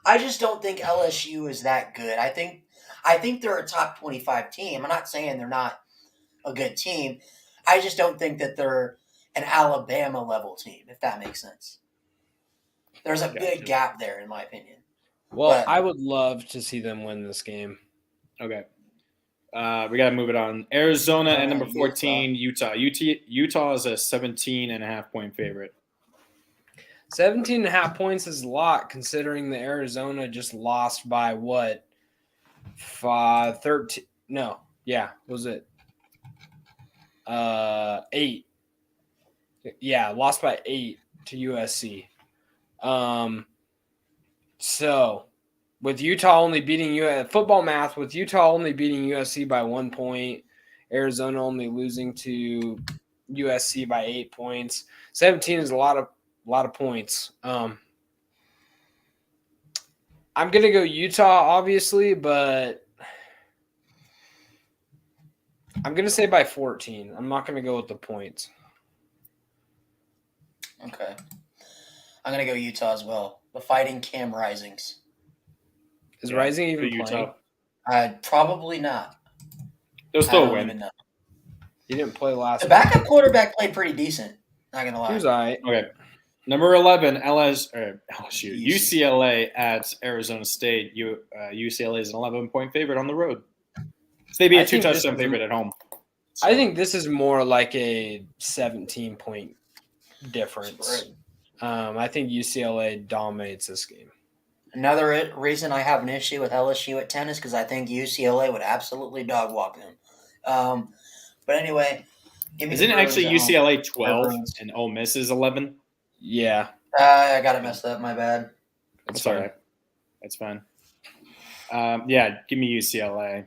I just don't think LSU is that good. I think they're a top 25 team. I'm not saying they're not a good team. I just don't think that they're an Alabama-level team, if that makes sense. There's a big gap there, in my opinion. Well, I would love to see them win this game. Okay. We got to move it on. Arizona at number 14, Utah. Utah is a 17.5-point favorite. 17.5 points is a lot considering the Arizona just lost by what? 13. No. Yeah. Was it 8? Yeah. Lost by 8 to USC. So with Utah only beating football math, with Utah only beating USC by 1 point, Arizona only losing to USC by 8 points. 17 is a lot of points. I'm gonna go Utah, obviously, but I'm gonna say by 14. I'm not gonna go with the points. Okay. I'm going to go Utah as well. The Fighting Cam Risings. Is Rising even Utah. playing? Probably not. They'll I still don't win. even know. He didn't play last The backup quarterback played pretty decent. Not going to lie. He was all right. Okay. Number 11, UCLA at Arizona State. UCLA is an 11-point favorite on the road. So they'd be a 2-touchdown favorite at home. I think this is more like a 17-point difference. I think UCLA dominates this game. Another reason I have an issue with LSU at 10 is because I think UCLA would absolutely dog walk them. But anyway, give me Isn't it the Bruins actually at home. UCLA 12 and Ole Miss is 11? Yeah. I got it messed up. My bad. That's all fine. right. That's fine. Yeah, give me UCLA.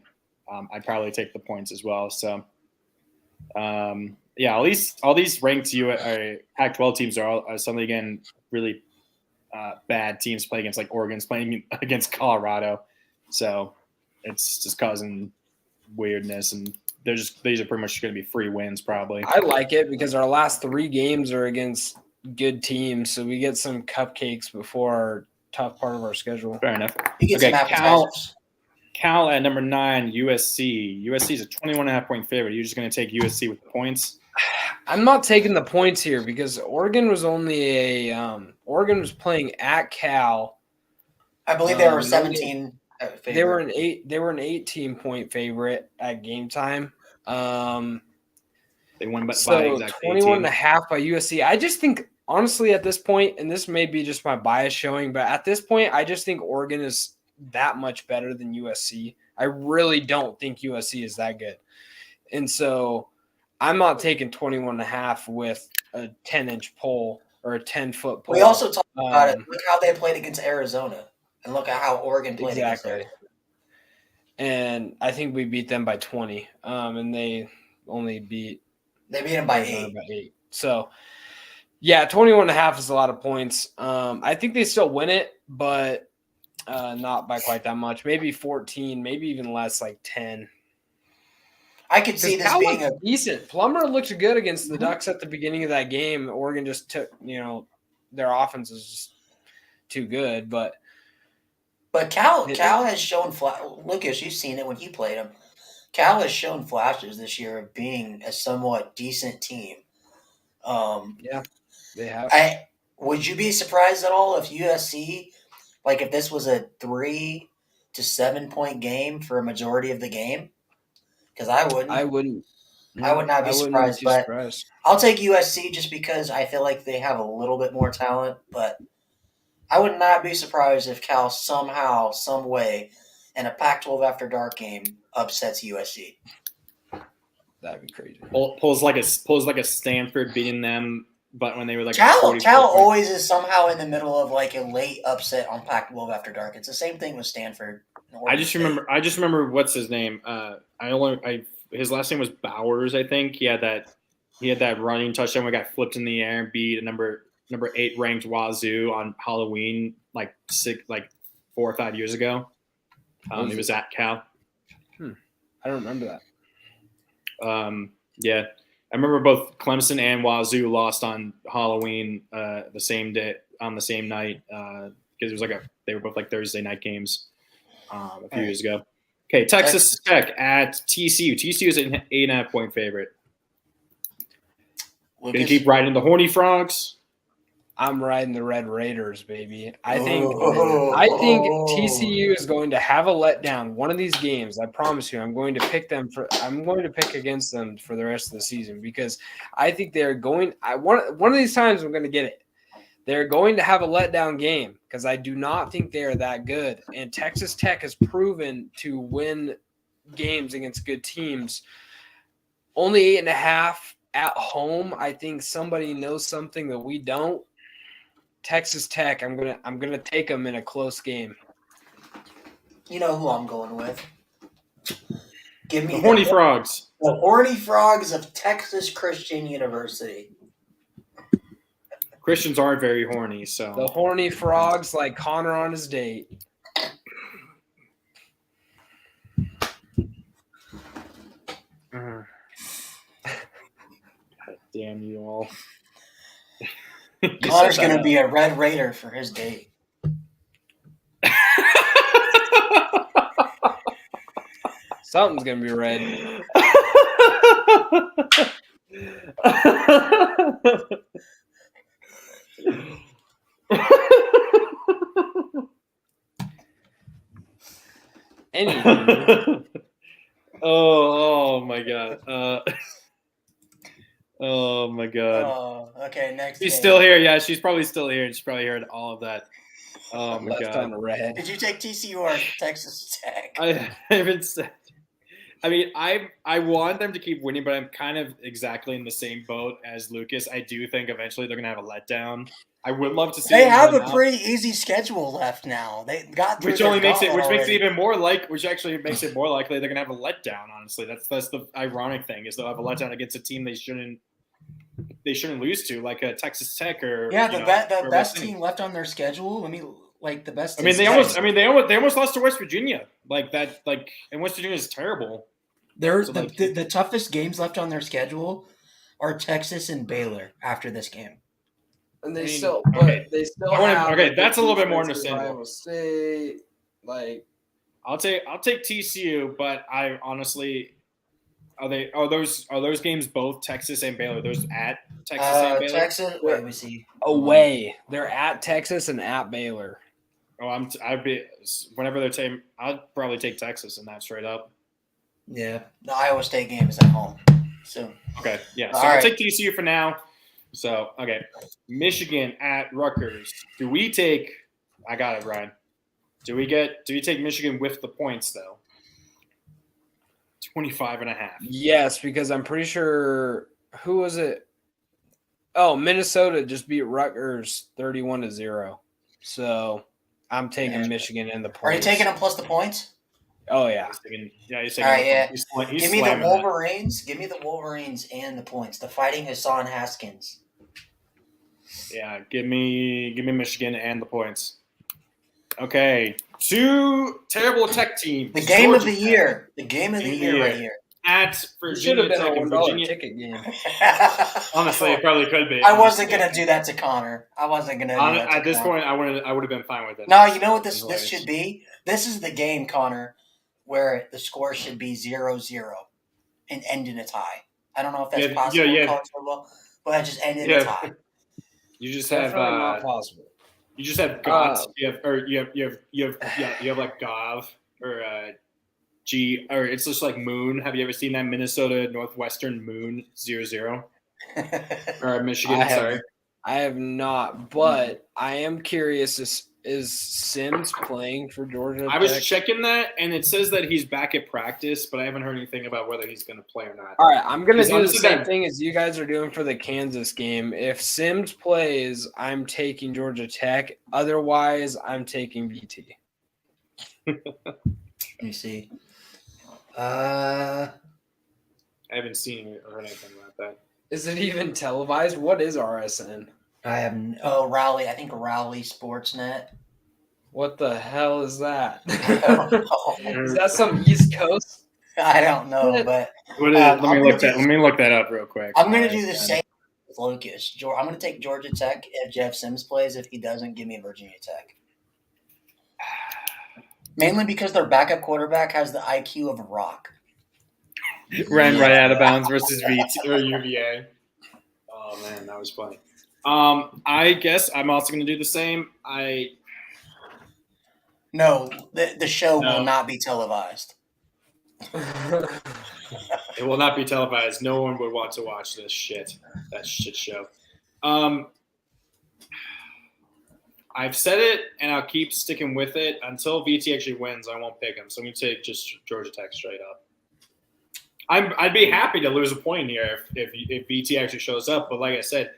I'd probably take the points as well. So, yeah, all these ranked Pac-12 teams are suddenly again really bad teams play against, like Oregon's playing against Colorado. So it's just causing weirdness, and these are pretty much going to be free wins probably. I like it because our last 3 games are against good teams, so we get some cupcakes before our tough part of our schedule. Fair enough. You get some appetizers. Cal at number 9, USC. USC is a 21.5-point favorite. You're just going to take USC with the points? I'm not taking the points here because Oregon was only Oregon was playing at Cal. I believe they were 17. They were an 18-point favorite at game time. They won by so exactly 21.5 by USC. I just think, honestly, at this point, and this may be just my bias showing, but at this point, I just think Oregon is that much better than USC. I really don't think USC is that good. And so I'm not taking 21.5 with a 10-inch pole or a 10-foot pole. We also talked about it. Look how they played against Arizona, and look at how Oregon played against them. And I think we beat them by 20, and they beat them by 8. So, yeah, 21.5 is a lot of points. I think they still win it, but not by quite that much. Maybe 14, maybe even less, like 10. I could see this being a decent. Plummer looked good against the Ducks at the beginning of that game. Oregon just took, their offense is just too good. But Cal has shown Lucas, you've seen it when he played him. Cal has shown flashes this year of being a somewhat decent team. Yeah, they have. Would you be surprised at all if USC, like if this was a 3 to 7 point game for a majority of the game? Because I wouldn't. I wouldn't. I would not be surprised. But I'll take USC just because I feel like they have a little bit more talent. But I would not be surprised if Cal somehow, some way, in a Pac-12 After Dark game upsets USC. That'd be crazy. Pulls like a Stanford beating them, but when they were like Cal always is somehow in the middle of like a late upset on Pac-12 After Dark. It's the same thing with Stanford. I just remember what's his name. His last name was Bowers, I think. He had that running touchdown where he got flipped in the air and beat a number 8 ranked Wazoo on Halloween like 4 or 5 years ago. It was at Cal. I don't remember that. Yeah, I remember both Clemson and Wazoo lost on Halloween the same day on the same night because it was they were both like Thursday night games a few years ago. Okay, Texas Tech at TCU. TCU is an 8.5-point favorite. Gonna keep riding the Horny Frogs. I'm riding the Red Raiders, baby. I think TCU is going to have a letdown one of these games. I promise you. I'm going to pick against them for the rest of the season because I think they're going. One of these times I'm going to get it. They're going to have a letdown game because I do not think they are that good. And Texas Tech has proven to win games against good teams. Only 8.5 at home. I think somebody knows something that we don't. Texas Tech. I'm gonna take them in a close game. You know who I'm going with? Give me The Horny Frogs. The Horny Frogs of Texas Christian University. Christians are very horny, so The Horny Frogs, like Connor on his date. God damn you all. Connor's going to be a Red Raider for his date. Something's gonna be red. Anywho, oh my god. Oh my god. Oh, okay, next She's game. still here. Yeah, she's probably still here. She's probably heard all of that. Oh my left god. on red. Did you take TCU or Texas Tech? I haven't said. I mean, I want them to keep winning, but I'm kind of exactly in the same boat as Lucas. I do think eventually they're gonna have a letdown. I would love to see. They them have win a out, pretty easy schedule left now. They got through which their only makes it gauntlet even more already. which actually makes it more likely they're gonna have a letdown. Honestly, that's the ironic thing is they'll have a letdown against a team they shouldn't lose to, like a Texas Tech or Yeah, the or best West team Indies. left on their schedule. Let me like the best. I mean, is they Texas. almost lost to West Virginia. Like that, and West Virginia is terrible. They're So, the toughest games left on their schedule are Texas and Baylor after this game. And they I mean, still, okay. but they still I wanna- have. okay, like, that's a little bit more defense with understandable. Iowa State, like I'll take TCU, but I honestly are those games both Texas and Baylor? Those at Texas and Baylor? Texas. Wait, let me see. away. They're at Texas and at Baylor. Oh, I'd be whenever they're taking. I'd probably take Texas in that straight up. Yeah, the Iowa State game is at home soon. Okay, yeah. So All I'll right. take TCU for now. So okay, Michigan at Rutgers. Do we take? I got it, Ryan. Do we take Michigan with the points though? 25.5. Yes, because I'm pretty sure who was it? Oh, Minnesota just beat Rutgers 31-0. So I'm taking Yeah. Michigan in the points. Are you taking them plus the points? Oh yeah. He's taking All right, yeah. he's Give me the slamming that. Wolverines. Give me the Wolverines and the points. The Fighting Hassan Haskins. Yeah, give me Michigan and the points. Okay, two terrible Tech teams. The game of Georgia the Tech year. The game of the year right here. at It should have Virginia been Tech a and $1 Virginia. ticket game. Honestly, it probably could be. I wasn't gonna do that to Connor. I wasn't gonna do that to At this Connor. point, I would have been fine with it. No, you know what this Hilarious. should be? This is the game, Connor, where the score should be 0-0 and end in a tie. I don't know if that's Yeah, possible yeah. in college football, but I just ended in a Yeah. tie. You just have Definitely not possible. you just have Gott. You have like Gov or G or it's just like Moon. Have you ever seen that Minnesota Northwestern Moon 0-0 or Michigan? Sorry. I have not, but I am curious. Is Sims playing for Georgia I was Tech? checking that, and it says that he's back at practice, but I haven't heard anything about whether he's going to play or not. All right, I'm going to Because do the honestly, same that- thing as you guys are doing for the Kansas game. If Sims plays, I'm taking Georgia Tech. Otherwise, I'm taking BT. Let me see. I haven't seen or heard anything about that. Is it even televised? What is RSN? I have Raleigh. I think Raleigh Sportsnet. What the hell is that? I don't know. Is that some East Coast? I don't know, but What is, I'm let gonna do- me look that up real quick. I'm going to All do right, the same with Lucas. I'm going to take Georgia Tech if Jeff Sims plays. If he doesn't, give me Virginia Tech. Mainly because their backup quarterback has the IQ of a rock. Ran right out of bounds versus VT or UVA. Oh man, that was funny. I guess I'm also going to do the same. No, the show No. will not be televised. It will not be televised. No one would want to watch this shit. That shit show. I've said it, and I'll keep sticking with it until VT actually wins. I won't pick him. So I'm going to take just Georgia Tech straight up. I'd be happy to lose a point here if VT actually shows up. But like I said,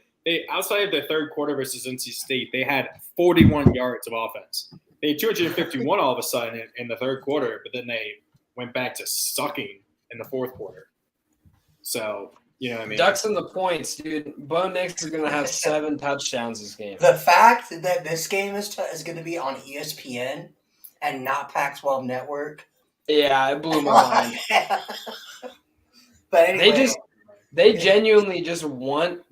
outside of the third quarter versus NC State, they had 41 yards of offense. They had 251 all of a sudden in the third quarter, but then they went back to sucking in the fourth quarter. So, you know what I mean? Ducks in the points, dude. Bo Nix is going to have 7 touchdowns this game. The fact that this game is going to be on ESPN and not Pac-12 Network. Yeah, it blew my mind. But anyway. They genuinely just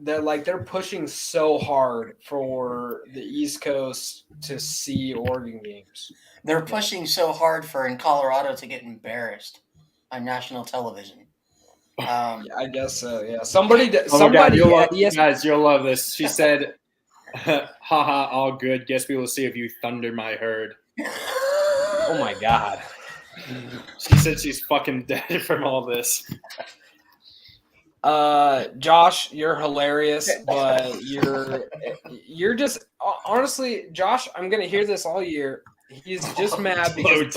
they're pushing so hard for the East Coast to see Oregon games. They're pushing so hard in Colorado to get embarrassed on national television. Yeah, I guess so. Yeah, somebody. God, guys, you'll love this. She said, "Haha, all good. Guess we will see if you thunder my herd." Oh my God. She said she's fucking dead from all this. Josh, you're hilarious, but you're just honestly, Josh, I'm gonna hear this all year. He's just mad because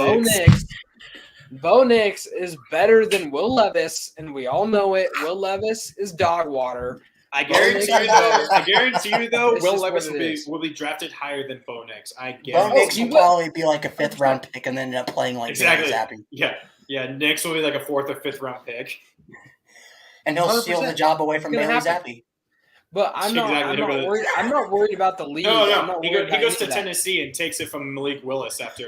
Bo Nix is better than Will Levis, and we all know it. Will Levis is dog water. I guarantee you though, Will Levis will be drafted higher than Bo Nix. Bo Nix will probably be like a 5th round pick and then end up playing like exactly. Zappy. Yeah. Nix will be like a 4th or 5th round pick. And he'll steal the job away from Bailey Zappi. But I'm not worried. I'm not worried about the league. No. He goes to Tennessee and takes it from Malik Willis after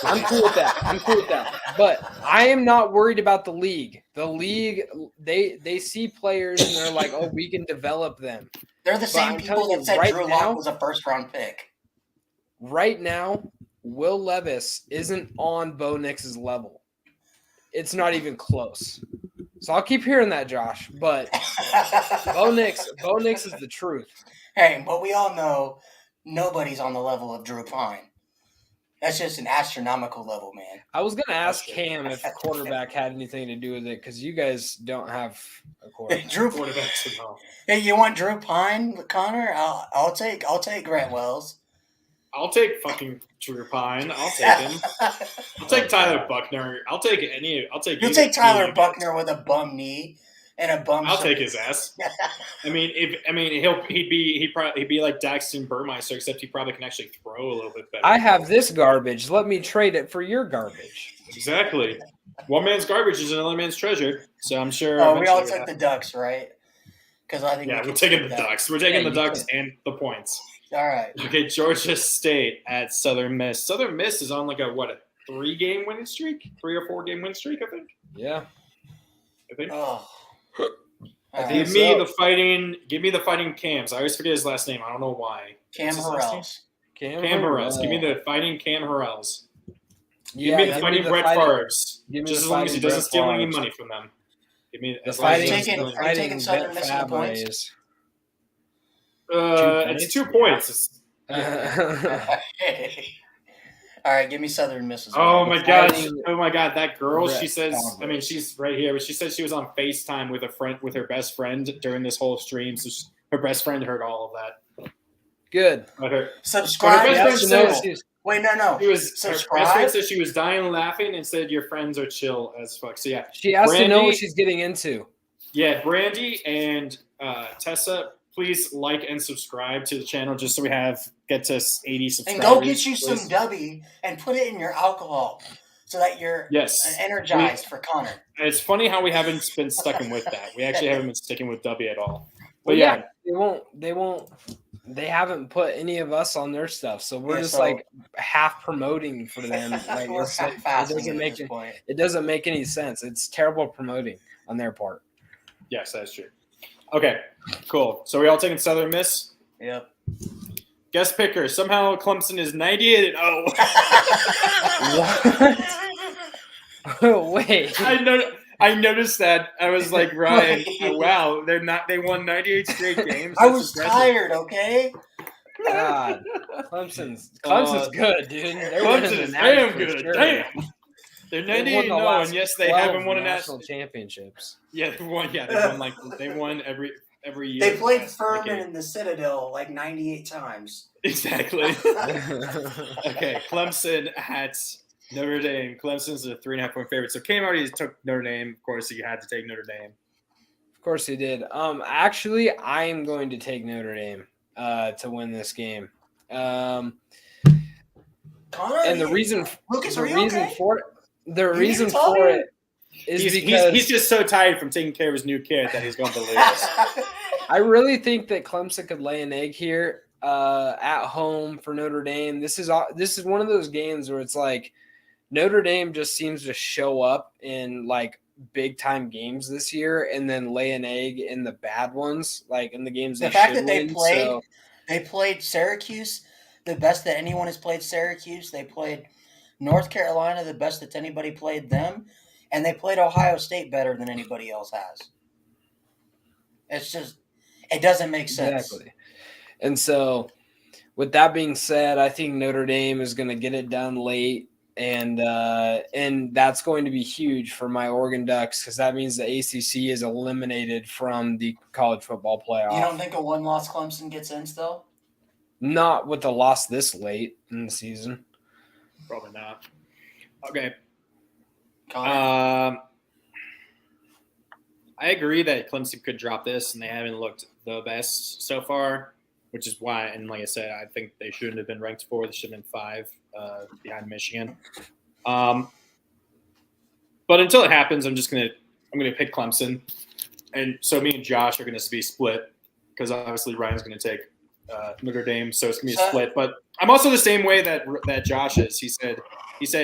I'm cool with that. But I am not worried about the league. The league, they see players and they're like, oh, we can develop them. They're the same people that said Drew Lock was a 1st round pick. Right now, Will Levis isn't on Bo Nix's level. It's not even close. So I'll keep hearing that, Josh. But Bo Nix is the truth. Hey, but we all know nobody's on the level of Drew Pine. That's just an astronomical level, man. I was going to ask Cam if quarterback had anything to do with it because you guys don't have a quarterback. Hey, you want Drew Pine, Connor? I'll take Grant Wells. I'll take fucking Drew Pine. I'll take him. I'll take Tyler Buckner. You'll take Tyler Buckner with a bum knee and a bum. I'll take his ass. He'd be like Daxton Burmeister, except he probably can actually throw a little bit better. I have this garbage. Let me trade it for your garbage. Exactly. One man's garbage is another man's treasure. So I'm sure. Oh, we all took the Ducks, right? Because I think we're taking the Ducks. We're taking the Ducks and the points. All right. Okay, Georgia State at Southern Miss. Southern Miss is on like a 3-game winning streak? 3 or 4 game win streak, I think. Yeah. I think. Oh. Give me the fighting Cams. I always forget his last name. I don't know why. Cam Harrells. Cam Harrells. Give me the fighting Cam Harrells. Give me the fighting Brett Favres. Just as long as he doesn't steal any money from them. Give me the fighting. Are you taking Southern Miss for the points? It's 2 points. All right, give me Southern Miss as Oh well. my god, that girl. She says, she's right here, but she said she was on FaceTime with her best friend during this whole stream. So her best friend heard all of that. Good. Subscribe. Her best friend said, wait, no. She was her best friend said she was dying laughing and said your friends are chill as fuck. So yeah, she has to know what she's getting into. Yeah, Brandy and Tessa. Please like and subscribe to the channel just so we get to 80 subscribers. And go get you some Dubby and put it in your alcohol so that you're energized for Connor. It's funny how we haven't been sticking with that. We actually haven't been sticking with Dubby at all. But they haven't put any of us on their stuff. So we're like half promoting for them. Like it doesn't make any sense. It's terrible promoting on their part. Yes, that's true. Okay, cool. So we all taking Southern Miss? Yep. Guest picker. Somehow Clemson is 98-0. What? Wait. I noticed that. I was like, Ryan, wow, they won 98 straight games. I was tired, okay? God. Clemson's good, dude. Clemson's damn good. Sure. Damn. They're 98-0, and yes, they haven't won a national championships. Yeah, they won. Yeah, they won every year. They played Yes, Furman okay. in the Citadel like 98 times. Exactly. Okay, Clemson at Notre Dame. Clemson's a 3.5-point favorite. So Cam already took Notre Dame. Of course, you had to take Notre Dame. Of course he did. Actually, I am going to take Notre Dame to win this game. Connor, And the reason Lucas, the are you reason okay? for it, the You need reason to tell for me? it is He's because just so tired from taking care of his new kid that he's going to lose. I really think that Clemson could lay an egg here at home for Notre Dame. This is one of those games where it's like Notre Dame just seems to show up in like big time games this year and then lay an egg in the bad ones, like in the games The they fact should that they win. played, So they played Syracuse, the best that anyone has played Syracuse. They played North Carolina, the best that anybody played them, and they played Ohio State better than anybody else has. It's just, it doesn't make sense. exactly. And so with that being said, I think Notre Dame is going to get it done late. And that's going to be huge for my Oregon Ducks because that means the ACC is eliminated from the college football playoff. You don't think a one-loss Clemson gets in still? Not with a loss this late in the season. Probably not. Okay. Connor? I agree that Clemson could drop this, and they haven't looked the best so far, which is why, and like I said, I think they shouldn't have been ranked 4. They should have been 5 behind Michigan. But until it happens, I'm gonna pick Clemson, and so me and Josh are gonna be split because obviously Ryan's gonna take Notre Dame, so it's gonna be a split. But I'm also the same way that Josh is. He said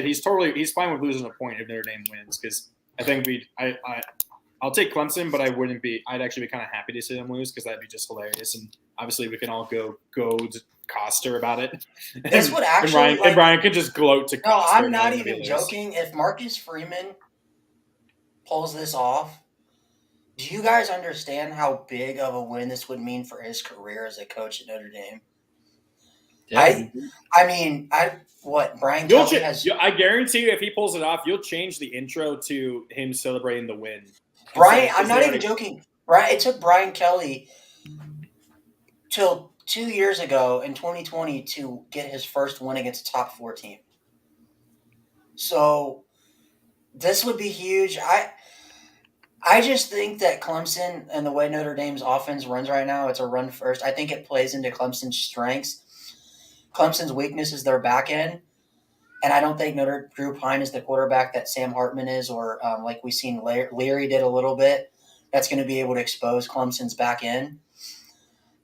he's fine with losing a point if Notre Dame wins because I think I'll take Clemson, but I'd actually be kind of happy to see them lose because that'd be just hilarious. And obviously we can all go to Coster about it. This would actually and Ryan can just gloat to No, Coster. I'm not even joking. If Marcus Freeman pulls this off, do you guys understand how big of a win this would mean for his career as a coach at Notre Dame? Yeah. Brian Kelly has. I guarantee you, if he pulls it off, you'll change the intro to him celebrating the win. Brian, I'm not even joking. Brian, it took Brian Kelly till 2 years ago in 2020 to get his first win against a top 4 team. So this would be huge. I just think that Clemson and the way Notre Dame's offense runs right now, it's a run first. I think it plays into Clemson's strengths. Clemson's weakness is their back end. And I don't think Drew Pine is the quarterback that Sam Hartman is, or like we've seen Leary did a little bit. That's going to be able to expose Clemson's back end.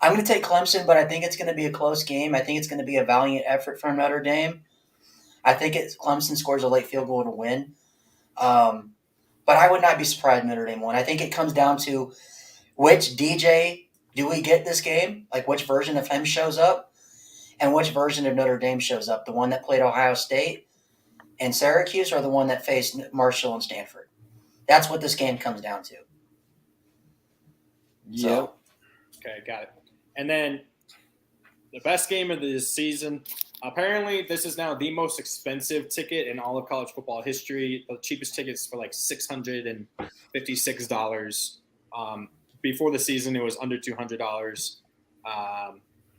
I'm going to take Clemson, but I think it's going to be a close game. I think it's going to be a valiant effort from Notre Dame. I think Clemson scores a late field goal to win. But I would not be surprised if Notre Dame won. I think it comes down to which DJ do we get this game, like which version of him shows up, and which version of Notre Dame shows up, the one that played Ohio State and Syracuse or the one that faced Marshall and Stanford. That's what this game comes down to. Yep. So, Okay, got it. And then the best game of the season. Apparently, this is now the most expensive ticket in all of college football history. The cheapest tickets for like $656. Before the season, it was under $200.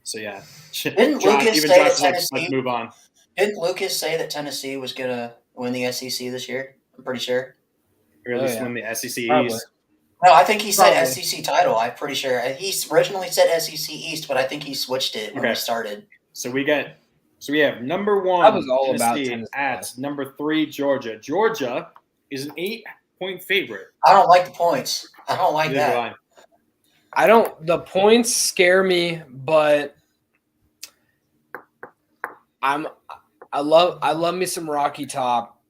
So yeah. Didn't Lucas say that Tennessee? Let's move on. Didn't Lucas say that Tennessee was going to win the SEC this year? I'm pretty sure. Or at least win the SEC Probably. East. No, I think he said Probably. SEC title. I'm pretty sure. He originally said SEC East, but I think he switched it when he started. So we have number 1 I was all about Tennessee Tennessee. at number 3 Georgia. Georgia is an 8-point favorite. I don't like the points. I don't like Neither do that. I. The points scare me, but I love me some Rocky Top.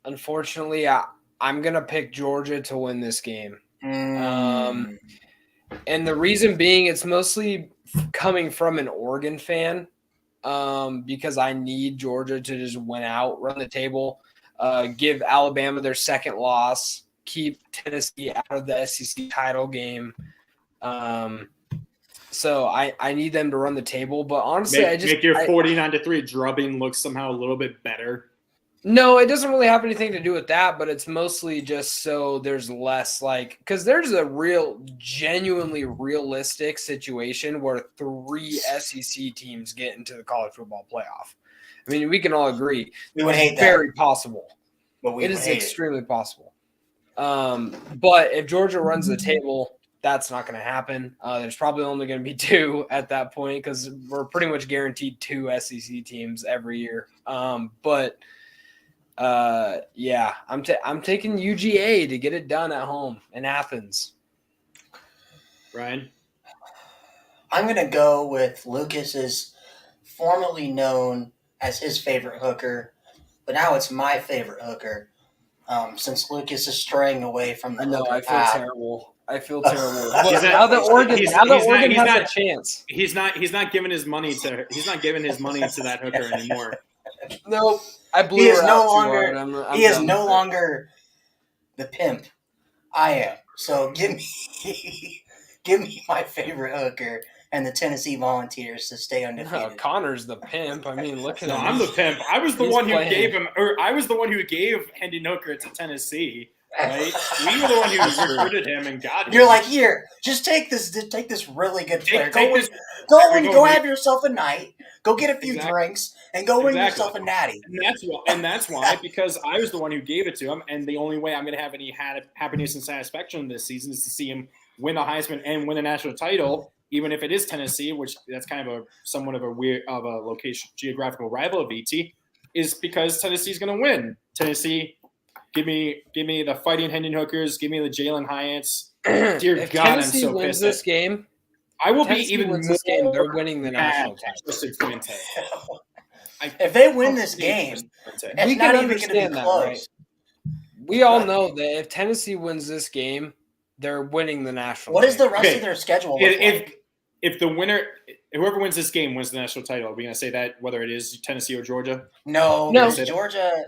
Unfortunately, I'm gonna pick Georgia to win this game. And the reason being, it's mostly coming from an Oregon fan, because I need Georgia to just win out, run the table, give Alabama their second loss, keep Tennessee out of the SEC title game. So I need them to run the table, but honestly, Make your 49-3 drubbing look somehow a little bit better. No, it doesn't really have anything to do with that, but it's mostly just so there's less because there's a genuinely realistic situation where 3 SEC teams get into the college football playoff. I mean, we can all agree. We would hate that. Very possible. But we It would is hate extremely possible. But if Georgia runs the table, that's not going to happen. There's probably only going to be 2 at that point because we're pretty much guaranteed 2 SEC teams every year. Yeah, I'm taking UGA to get it done at home in Athens. Ryan? I'm going to go with Lucas's formerly known as his favorite hooker, but now it's my favorite hooker. Since Lucas is straying away from the hooker I feel path. terrible. I feel terrible. He's now that Oregon has not- a chance. He's not giving his money to that hooker anymore. No, I blew He is her no out longer. too hard. I'm He is done no with it. longer the pimp. I am. So give me my favorite hooker and the Tennessee Volunteers to stay No, undefeated. Connor's the pimp. I mean, look at No, him. I'm the pimp. I was the He's one who playing. gave him, or I was the one who gave Hendon Hooker to Tennessee. Right? We were the one who recruited him and got him. You're like, here, just take this really good player. Go Go have yourself a night. Go get a few Exactly. drinks and go win Exactly. yourself a natty. And that's why, because I was the one who gave it to him, and the only way I'm going to have any happiness and satisfaction this season is to see him win the Heisman and win a national title, even if it is Tennessee, which that's kind of somewhat of a location geographical rival of VT, is because Tennessee's going to win. Tennessee, give me the fighting Hendon Hookers, give me the Jalen Hyatts. Dear If God, Tennessee I'm so wins pissed. this game, I will be Tennessee even wins more this game, they're winning the national mad title. at Fuente. If they win this game, We it's can not even going to be understand that, close. right? We all know that if Tennessee wins this game, they're winning the national What is the title. rest of their schedule look like? If the winner, whoever wins this game wins the national title, are we going to say that whether it is Tennessee or Georgia? No, No. because Georgia.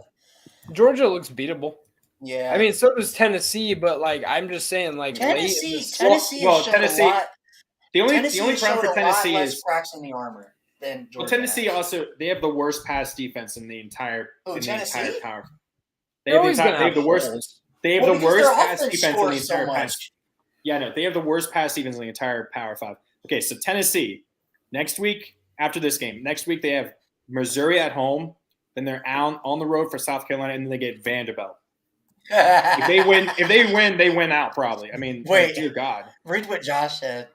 Georgia looks beatable. Yeah, I mean, so does Tennessee, but I'm just saying, Tennessee. late. Tennessee has shown Tennessee- a lot. The only Tennessee problem showed for a lot Tennessee less is cracks in the armor than Georgia. well, Tennessee has. also they have the worst pass defense in the entire Tennessee? entire power. They're always going to They have the worst. holes. They have Well, the because worst their pass offense defense in the scores so entire much. pass. Yeah, no, they have the worst pass defense in the entire Power Five. Okay, so Tennessee next week after this game, next week they have Missouri at home, then they're out on the road for South Carolina, and then they get Vanderbilt. If they win, they win out probably. I mean, Wait. dear God. Read what Josh said.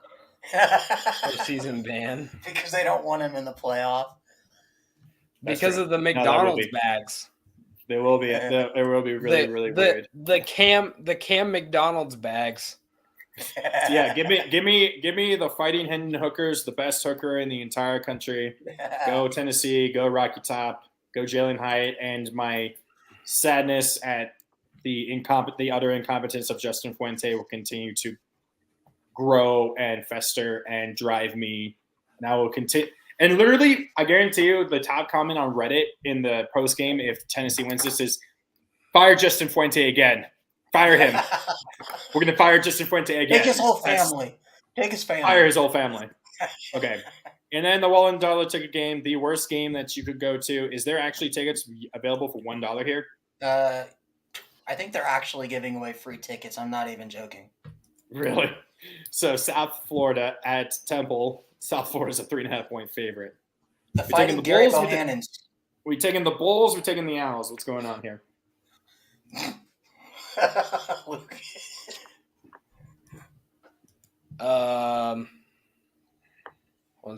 Season ban Because they don't want him in the playoff. That's because true. of the that will McDonald's be. bags. They will be. They will be really, really weird. The Cam McDonald's bags. Yeah, give me the fighting Hendon Hookers, the best hooker in the entire country. Go Tennessee, go Rocky Top, go Jalen Hyatt, and my sadness at the utter incompetence of Justin Fuente will continue to grow and fester and drive me. And I will continue. And literally, I guarantee you, the top comment on Reddit in the post game, if Tennessee wins this, is fire Justin Fuente again. Fire him. We're gonna fire Justin Fuente again. Take his whole family. Take his family. Fire his whole family. Okay. And then the $1 ticket game, the worst game that you could go to. Is there actually tickets available for $1 here? I think they're actually giving away free tickets. I'm not even joking. Really? So South Florida at Temple. South Florida is a 3.5-point favorite. The taking Fighting the Gary Bulls, Bohannons. We taking the Bulls? We're taking the Owls. What's going on here?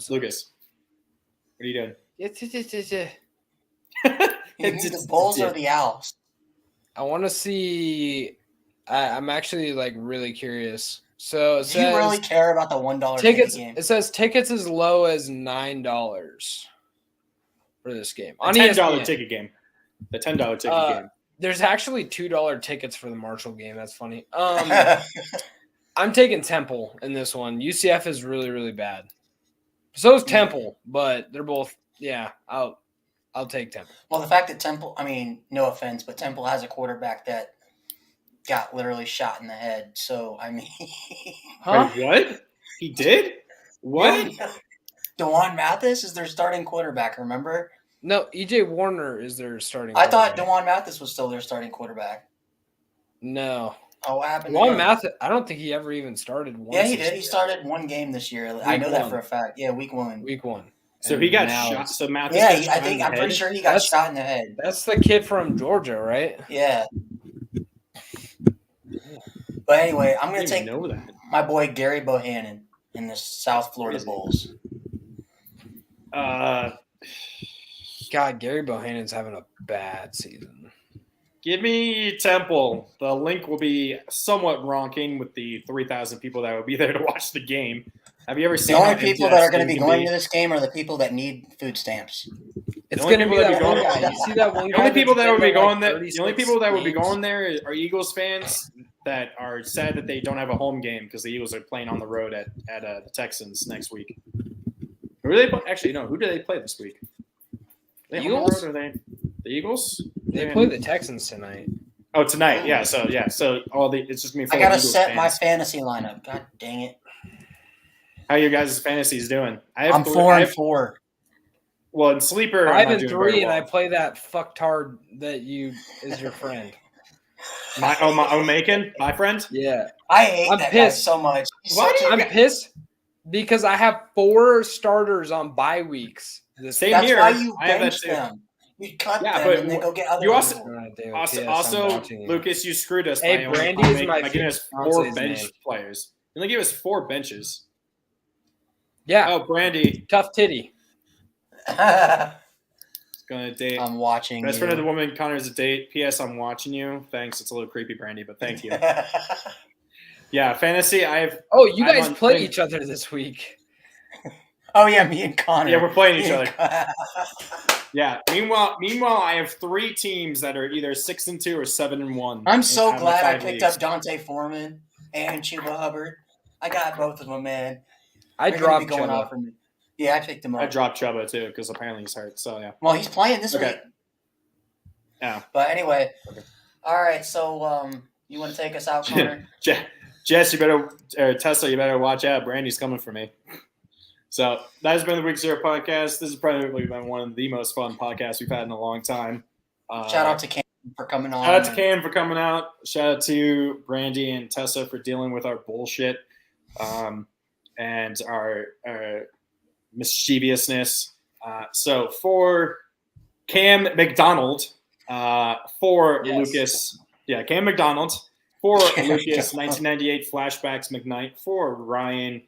Lucas, what are you doing? You need the Bulls or the Owls? I want to see. I'm actually really curious. So it Do you says really care about the $1 ticket tickets. game? It says tickets as low as $9 for this game on $10 ESPN. ticket game. The $10 ticket game. There's actually $2 tickets for the Marshall game. That's funny. I'm taking Temple in this one. UCF is really, really bad. So is Temple, but they're both. Yeah, I'll take Temple. Well, the fact that Temple, I mean, no offense, but Temple has a quarterback that got literally shot in the head. So, I mean. Huh? Wait, what? He did? What? DeJuan Mathis is their starting quarterback, remember? No, EJ Warner is their starting. I thought quarterback. DeJuan Mathis was still their starting quarterback. No, Oh, what happened? to Juan him? Mathis. I don't think he ever even started once. Yeah, he this did. He year. started one game this year. I Week know that one. for a fact. Yeah, week 1. Week 1. So And he got now shot. it's- So Mathis Yeah, got shot I'm in the pretty head? sure he got That's- shot in the head. That's the kid from Georgia, right? Yeah. But anyway, I'm I going to didn't take even know that. my boy Gary Bohannon in the South Florida Crazy. Bulls. God, Gary Bohannon's having a bad season. Give me Temple. The link will be somewhat ronking with the 3,000 people that will be there to watch the game. Have you ever The seen only how people empty that are going to stadium be can going to this game are the people that need food stamps. It's only going to be people that that be one going- guy. You see that one The guy? only people that's that would been be to, like, going there, the only 36 people that would be games? going there are Eagles fans that are sad that they don't have a home game because the Eagles are playing on the road at the Texans next week. Who do they play? Actually, no. Who do they play this week? They on the Eagles? road, or are they the Eagles? They Yeah. play the Texans tonight. Oh, tonight. Yeah. So it's just me. I got to Eagles set fans. my fantasy lineup. God dang it. How you guys' fantasies doing? I'm 4-4. Well, in sleeper, I'm 5 not and doing 3, very and I well. play that fucktard that is your friend. Macon, my friend. Yeah, I hate I'm that pissed. guy so much. He's Why such do a- you I'm pissed because I have 4 starters on bye weeks. Same That's here. why you I have that bench too. them. You cut Yeah, them but and then go get other you also- people. Also, Lucas, you screwed us. Hey, by only Brandy is by my giving us fiance's 4 bench name. players. You only gave us 4 benches. Yeah, Oh, Brandy, tough titty. gonna date. I'm watching Best you. friend of the woman, Connor's a date. P.S. I'm watching you. Thanks. It's a little creepy, Brandy, but thank you. Yeah, fantasy. Oh, you I'm guys on play thing. each other this week. Oh, yeah, me and Connor. Yeah, we're playing each Me other. and Yeah. Meanwhile, I have 3 teams that are either 6-2 or 7-1. I'm so out of the glad I 5 picked leagues. up Dante Foreman and Chuba Hubbard. I got both of them, man. I They're gonna be dropped going Chuba. off for me. Yeah, I picked him up. I dropped Chuba too because apparently he's hurt. So yeah. Well, he's playing this Okay. week. Yeah. But anyway, Okay. all right. So, you want to take us out, Connor? Jess, you better, or Tesla, you better watch out. Brandy's coming for me. So that has been the Week 0 podcast. This has probably been one of the most fun podcasts we've had in a long time. Shout out to Cam for coming on. Shout out to Cam for coming out. Shout out to Brandy and Tessa for dealing with our bullshit and our mischievousness. So for Cam McDonald, for Yes. Lucas, Cam McDonald, for Lucas, 1998 Flashbacks McKnight, for Ryan,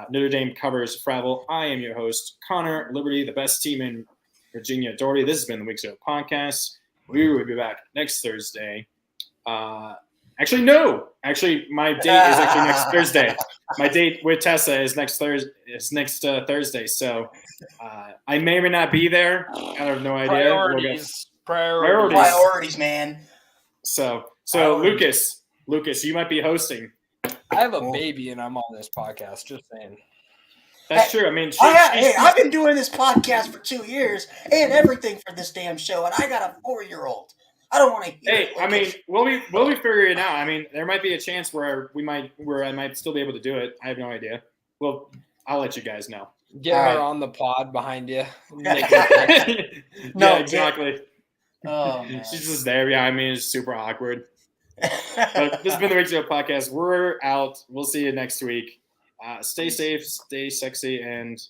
Notre Dame covers Fravel. I am your host, Connor Liberty, the best team in Virginia, Doherty. This has been the Week 0 podcast. We will be back next Thursday. Actually, no. Actually, my date is actually next Thursday. My date with Tessa is next Thursday. So I may or may not be there. I have no idea. Priorities. Priorities, man. So Priorities. Lucas, you might be hosting. I have a baby and I'm on this podcast. Just saying. That's true. I mean, I've been doing this podcast for 2 years and everything for this damn show, and I got a 4-year-old. I don't want to hear Hey, it. I mean, we'll be figuring it out. I mean, there might be a chance where I might still be able to do it. I have no idea. Well, I'll let you guys know. Get All her right. on the pod behind you. Yeah, exactly. Oh, man. She's just there. Yeah, I mean, it's super awkward. But this has been the Week 0 podcast. We're out. We'll see you next week. Stay safe, stay sexy, and